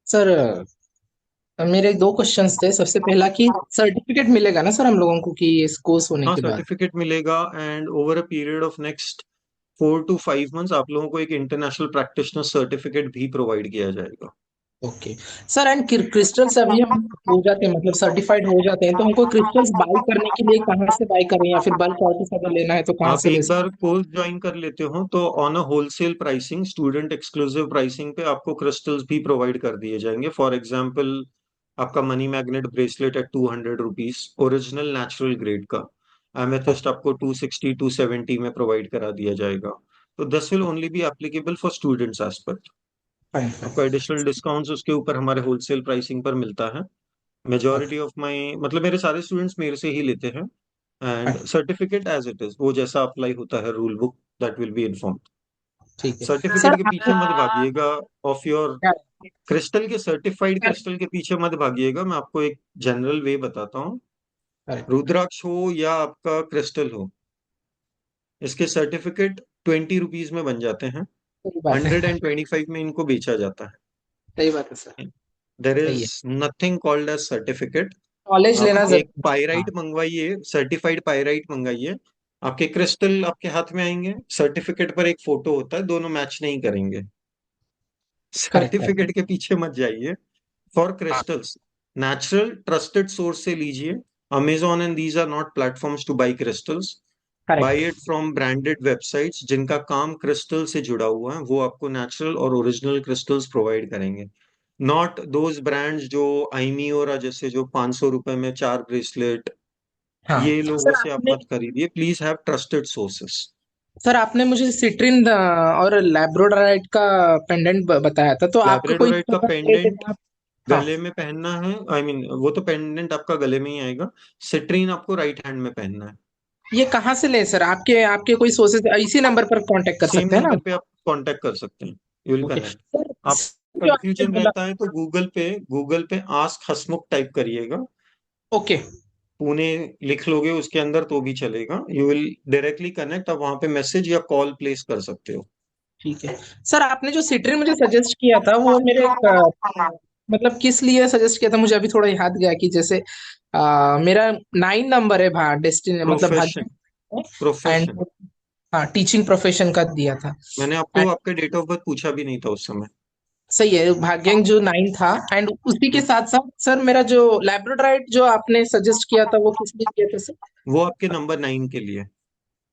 सर मेरे 2 क्वेश्चंस थे. सबसे पहला कि सर्टिफिकेट मिलेगा ना सर हम लोगों को कि इस कोर्स होने हाँ, के बाद? सर्टिफिकेट मिलेगा and over a period of next 4 to 5 months आप लोगों को एक इंटरनेशनल प्रैक्टिशनर सर्टिफिकेट भी प्रोवाइड किया जाएगा. Okay sir. एंड क्रिस्टल्स अभी हम हो जाते हैं मतलब सर्टिफाइड हो जाते हैं तो हमको क्रिस्टल्स बाय करने के लिए कहाँ से बाय करें या फिर बल्क ऑर्डर से अगर लेना है तो कहाँ आप से ले एक सकते बार कोर्स ज्वाइन कर लेते हो तो on a wholesale pricing, student exclusive pricing पे आपको क्रिस्टल्स भी प्रोवाइड कर दिए जाएंगे. फॉर एग्जाम्पल आपका money magnet bracelet at 200 rupees original natural grade का. एमेथिस्ट आपको 260 270 में प्रोवाइड करा दिया जाएगा. तो this will only be applicable for students aspect. हैं? आपको एडिशनल डिस्काउंट्स उसके ऊपर हमारे होलसेल प्राइसिंग पर मिलता है. मेजोरिटी ऑफ माय मतलब मेरे सारे स्टूडेंट्स मेरे से ही लेते हैं. And certificate as it is, वो जैसा अप्लाई होता है rule book, that will be informed. ठीक है सर्टिफिकेट सर. के पीछे मत भागिएगा ऑफ योर क्रिस्टल के, सर्टिफाइड क्रिस्टल के पीछे मत भागिएगा. मैं आपको एक जनरल वे बताता हूँ. रुद्राक्ष हो या आपका क्रिस्टल हो, इसके सर्टिफिकेट 20 रुपीज में बन जाते हैं. सही बात है. 125 में इनको बेचा जाता है. सही बात है सर. देर सही है. Is nothing called as certificate. Knowledge लेना आप एक जरूरी है. पायराइट मंगवाइए, सर्टिफाइड पायराइट मंगाइए. आपके क्रिस्टल आपके हाथ में आएंगे, सर्टिफिकेट पर एक फोटो होता है, दोनों मैच नहीं करेंगे. Correct correct. सर्टिफिकेट के पीछे मत जाइए. For crystals natural trusted source से लीजिए. Amazon and these are not platforms to buy crystals. Buy correct. It from branded websites जिनका काम क्रिस्टल से जुड़ा हुआ है. वो आपको नेचुरल और ओरिजिनल क्रिस्टल्स प्रोवाइड करेंगे. नॉट दोज ब्रांड्स जो आईमियोरा जैसे जो 500 रुपए में 4 ब्रेसलेट, हाँ ये लोगों सर से आप आपने मत खरीदिए. Please have trusted sources. Sir आपने मुझे सिट्रिन और लैब्रोडोराइट का पेंडेंट बताया था तो आपका कोई लैब्राडोराइट का पेंडेंट आप? हाँ. गले में पहनना है. आई मीन वो तो पेंडेंट आपका गले में ही आएगा. सिट्रीन आपको राइट हैंड में पहनना है. ये कहाँ से ले सर? आपके आपके कोई सोर्सेज इसी नंबर पर कांटेक्ट कर सेम सकते हैं ना? नंबर पे आप कांटेक्ट कर सकते हैं. You will okay connect. Sir. आप जो आपने कंफ्यूजन बोला. रहता है तो गूगल पे आस्क हसमुख टाइप करिएगा. ओके. पुणे लिख लोगे उसके अंदर तो भी चलेगा. You will directly connect. आप वहां पे मैसेज या कॉल प्लेस कर सकते हो. ठीक है सर. आपने जो सिट्रिन मुझे सजेस्ट किया था वो मेरे मतलब किस लिए सजेस्ट किया था मुझे अभी थोड़ा याद गया कि जैसे मेरा 9 नंबर है डेस्टिनी मतलब प्रोफेशन. भाग्य. And profession. हाँ टीचिंग प्रोफेशन का दिया था. मैंने आपको आपका डेट ऑफ बर्थ पूछा भी नहीं था उस समय. सही है. भाग्यांक जो 9 था. एंड उसी के साथ साथ सर मेरा जो लैब्रोडोराइट जो आपने सजेस्ट किया था वो किस लिए किया था सर? वो आपके नंबर 9 के लिए.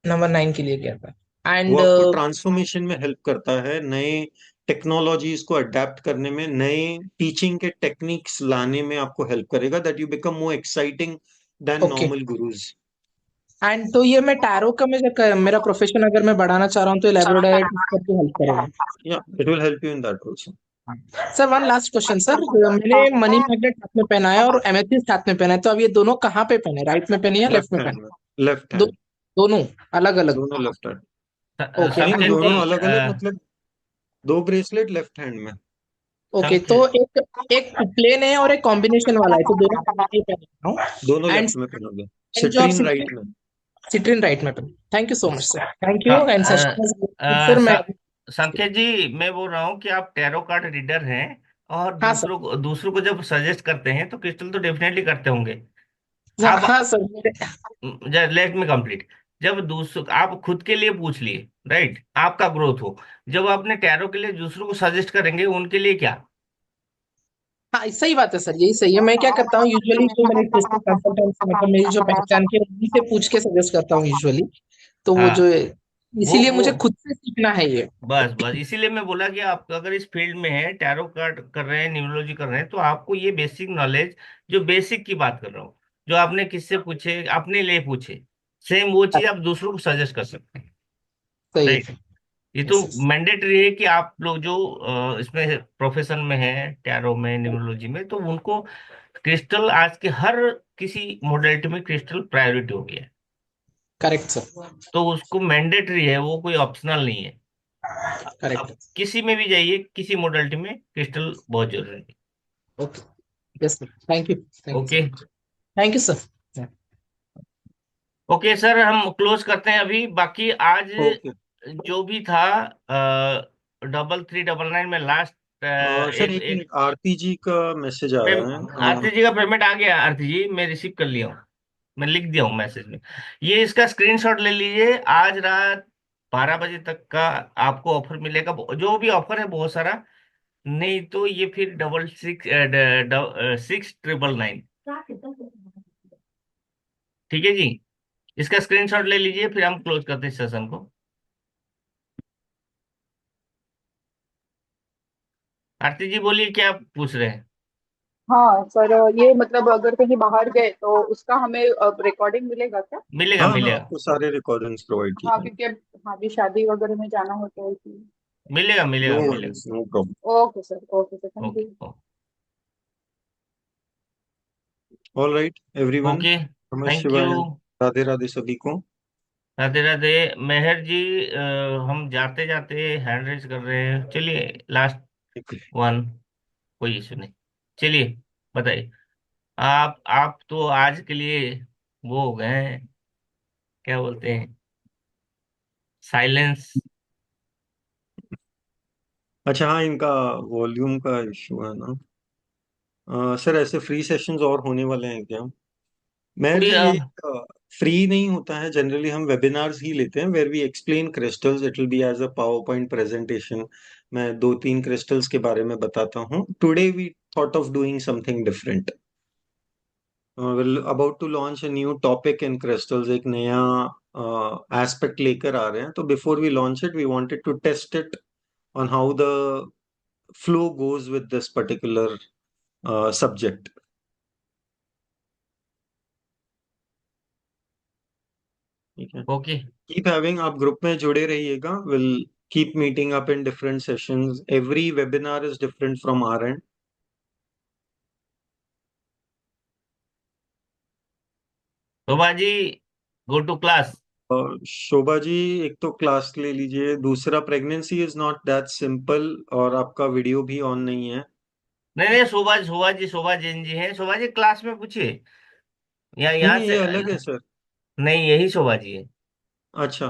नंबर 9 के लिए किया था. वो एंड आपको ट्रांसफॉर्मेशन में हेल्प करता है, नए टेक्नोलॉजीज को अडेप्ट करने में, नए टीचिंग के टेक्निक्स लाने में आपको हेल्प करेगा. That you become more exciting then okay. Normal gurus. And तो ये मैं टैरो का मेरा प्रोफेशन अगर मैं बढ़ाना चाह रहा हूँ तो ये लैब्रोडोराइट करके हेल्प करेगा. या it will help you in that also. Sir one last question sir. मैंने मनी मैग्नेट हाथ में पहना है और एमेथिस्ट हाथ में पहना है तो अब ये दोनों कहाँ पे पहने? राइट में पहने या लेफ्ट लेफ्ट में हैंड पहने? में. लेफ्ट दो, हैंड. दोनों अलग अलग? दोनों लेफ्ट हैंड. ओके. नहीं, संकेत दोनों जी अलग अलग मतलब 2 ब्रेसलेट लेफ्ट हैंड में. ओके. तो संकेत एक प्लेन है और एक कॉम्बिनेशन वाला है तो दोनों ये पहन रहा हूँ. दोनों एंड लेफ्ट में पहनोगे. जो आप सिट्रीन राइट में. सिट्रिन राइट में पहने. Thank you so much sir. Thank you. हाँ एंड सर मैं संकेत जी मैं बोल रहा हूँ कि आप टैरो कार्ड रीडर हैं और हाँ सर. दूसरों को जब सजेस्ट करते हैं तो क्रिस्टल तो डेफिनेटली करते होंगे. आप हाँ सर मेरे लेट मी कंप्लीट। जब दूसरों आप खुद के लिए पूछ लिए, राइट, आपका ग्रोथ हो, जब आपने टैरो के लिए दूसरों को सजेस्ट करेंगे, उनके लिए क्या? हाँ सही बात है सर, यही सही है। मैं क्या करता हूँ यूजुअली, जो मेरे क्रिस्टल कंसल्टेंट्स, मतलब मेरी जो पहचान के, उन्हीं से पूछ के सजेस्ट करता हूँ यूजुअली। तो वो जो हाँ, है, इसीलिए वो मुझे खुद से सीखना है ये। बस बस इसीलिए मैं बोला कि आप अगर इस फील्ड में है, टैरो कार्ड कर रहे हैं, न्यूमरोलॉजी कर रहे हैं, तो आपको ये बेसिक नॉलेज, जो बेसिक की बात कर रहा हूँ, जो आपने किससे पूछे, अपने लिए पूछे, सेम वो चीज आप दूसरों को सजेस्ट कर सकते हैं, सही राइट। है। ये तो यस यस। मैंडेटरी है कि आप लोग जो इसमें प्रोफेशन में है, टैरो में, न्यूमरोलॉजी में, तो उनको क्रिस्टल, आज के हर किसी मोडेलिटी में क्रिस्टल प्रायोरिटी हो गया है। Correct sir. तो उसको मैंडेटरी है, वो कोई ऑप्शनल नहीं है। करेक्ट। आप किसी में भी जाइए, किसी मोडेलिटी में क्रिस्टल बहुत जरूरी है। Okay. Yes sir, thank you. Thank you okay. Sir. Thank you sir. Okay sir, हम क्लोज करते हैं अभी। बाकी आज ओके। जो भी था, 3399 में लास्ट सर एक एक एक मिनट, आरती जी का मैसेज आ रहा है। आरती जी का पेमेंट आ गया। आरती जी, मैं रिसीव कर लिया हूँ, मैं लिख दिया हूँ मैसेज में। ये इसका स्क्रीनशॉट ले लीजिए। आज रात 12 बजे तक का आपको ऑफर मिलेगा, जो भी ऑफर है बहुत सारा। नहीं तो ये फिर 66999। ठीक है जी, इसका स्क्रीनशॉट ले लीजिए, फिर हम क्लोज करते हैं सेशन को। आरती जी बोलिए, क्या पूछ रहे हैं? हाँ सर, ये मतलब अगर कहीं बाहर गए तो उसका हमें रिकॉर्डिंग मिलेगा क्या? मिलेगा, हाँ हाँ, मिलेगा, आपको सारे रिकॉर्डिंग्स प्रोवाइड की हाँ जाएंगी। क्योंकि हाँ भी शादी वगैरह में जाना होता है इसलिए। मिलेगा, नो मिलेगा, मिलेगा। Worries, no problem. Okay sir, thank okay, you. All right everyone, okay, नमः थैंक यू। शिवाय। राधे राधे सभी को। राधे राधे। मेहर जी, हम जाते जाते हैंड रेज कर रहे हैं, चलिए लास्ट वन, कोई इशू नहीं। चलिए, बताइए। आप तो आज के लिए वो हो गए हैं, क्या बोलते हैं, साइलेंस। अच्छा हाँ, इनका वॉल्यूम का इशू है ना। सर ऐसे फ्री सेशंस और होने वाले हैं क्या? मेहर कोई जी ये फ्री नहीं होता है, जनरली हम वेबिनार्स ही लेते हैं where we explain crystals, it will be as a power point presentation. मैं दो तीन क्रिस्टल्स के बारे में बताता हूँ। Today we thought of doing something different. Will about to launch a new topic in crystals, एक नया एस्पेक्ट लेकर आ रहे हैं। तो before we launch it we wanted to test it on how the flow goes with this particular subject. ठीक है, okay. Keep having, आप ग्रुप में जुड़े रहिएगा। Will keep meeting up in different sessions, every webinar is different from our end. Shobha ji, go to class. Shobha ji, एक तो class ले लीजिए, दूसरा pregnancy is not that simple, और आपका वीडियो भी ऑन नहीं है। नहीं नहीं, शोभा शोभा जी, शोभा जैन जी हैं, शोभा जी क्लास में पूछिए, या नहीं यहाँ नहीं, से। ये अलग है सर। नहीं, यही शोभा जी है। अच्छा।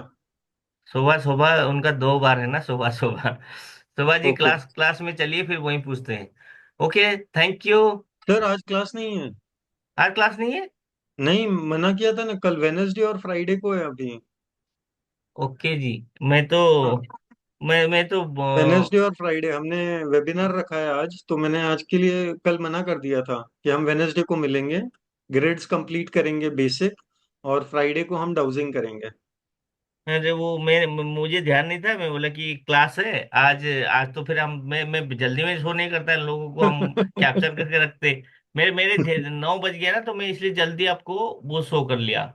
शोभा शोभा उनका 2 बार है ना, शोभा शोभा। Shobha ji, okay class class में चलिए, फिर वहीं पूछते हैं। Okay, thank you. सर, आज क्लास नहीं है। आज क्लास नहीं है? नहीं, मना किया था ना, कल वेनेसडे और फ्राइडे को है अभी। ओके जी। मैं तो मैं तो वेनेसडे और फ्राइडे हमने वेबिनार रखा है आज, तो मैंने आज के लिए कल मना कर दिया था कि हम वेनेसडे को मिलेंगे, ग्रेड्स कंप्लीट करेंगे बेसिक, और फ्राइडे को हम डाउजिंग करेंगे। अरे वो मुझे ध्यान नहीं था, मैं बोला कि क्लास है आज। आज तो फिर मैं जल्दी में शो नहीं करता, इन लोगों को हम कैप्चर करके रखते। मेरे 9 बज गया ना, तो मैं इसलिए जल्दी आपको वो शो कर लिया,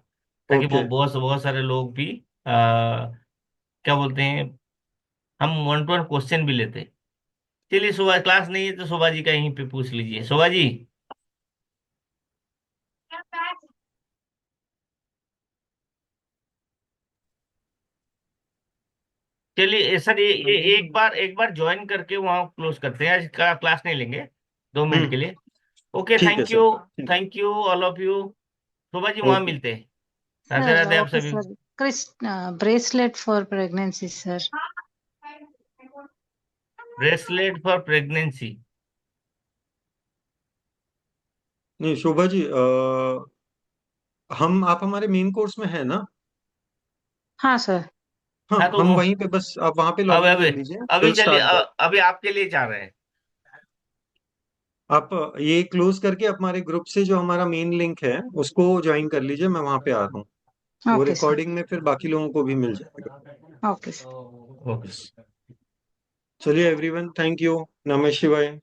ताकि वो ओके। बहुत बहुत सारे लोग भी क्या बोलते हैं, हम वन टू वन क्वेश्चन भी लेते। चलिए, सुबह क्लास नहीं है तो शोभा जी का यहीं पे पूछ लीजिए, शोभा जी। चलिए सर, ये एक बार ज्वाइन करके वहाँ क्लोज करते हैं, आज का क्लास नहीं लेंगे, 2 मिनट के हम्म। लिए। ओके, ठीक है थैंक सर, यू। ठीक है। Thank you all of you. Shobha ji, वहाँ ओके। मिलते हैं। राधे सर राधे आप ओके सभी को। सर, क्रिस bracelet for pregnancy sir. Bracelet for pregnancy. नहीं शोभा जी, आप हमारे मेन कोर्स में है ना? हाँ सर। हाँ, हाँ तो हम वहीं पे, बस आप वहां पे लॉग अभी इन अभी कर लीजिए, अभी विल चलिए, स्टार्ट दैट। अभी आपके लिए जा रहे हैं। आप ये क्लोज करके हमारे ग्रुप से जो हमारा मेन लिंक है उसको ज्वाइन कर लीजिए, मैं वहां पे आ रहा हूँ। वो ओके सर। रिकॉर्डिंग में फिर बाकी लोगों को भी मिल जाएगा। Okay sir. ओके। चलिए एवरीवन, थैंक यू। नमः शिवाय।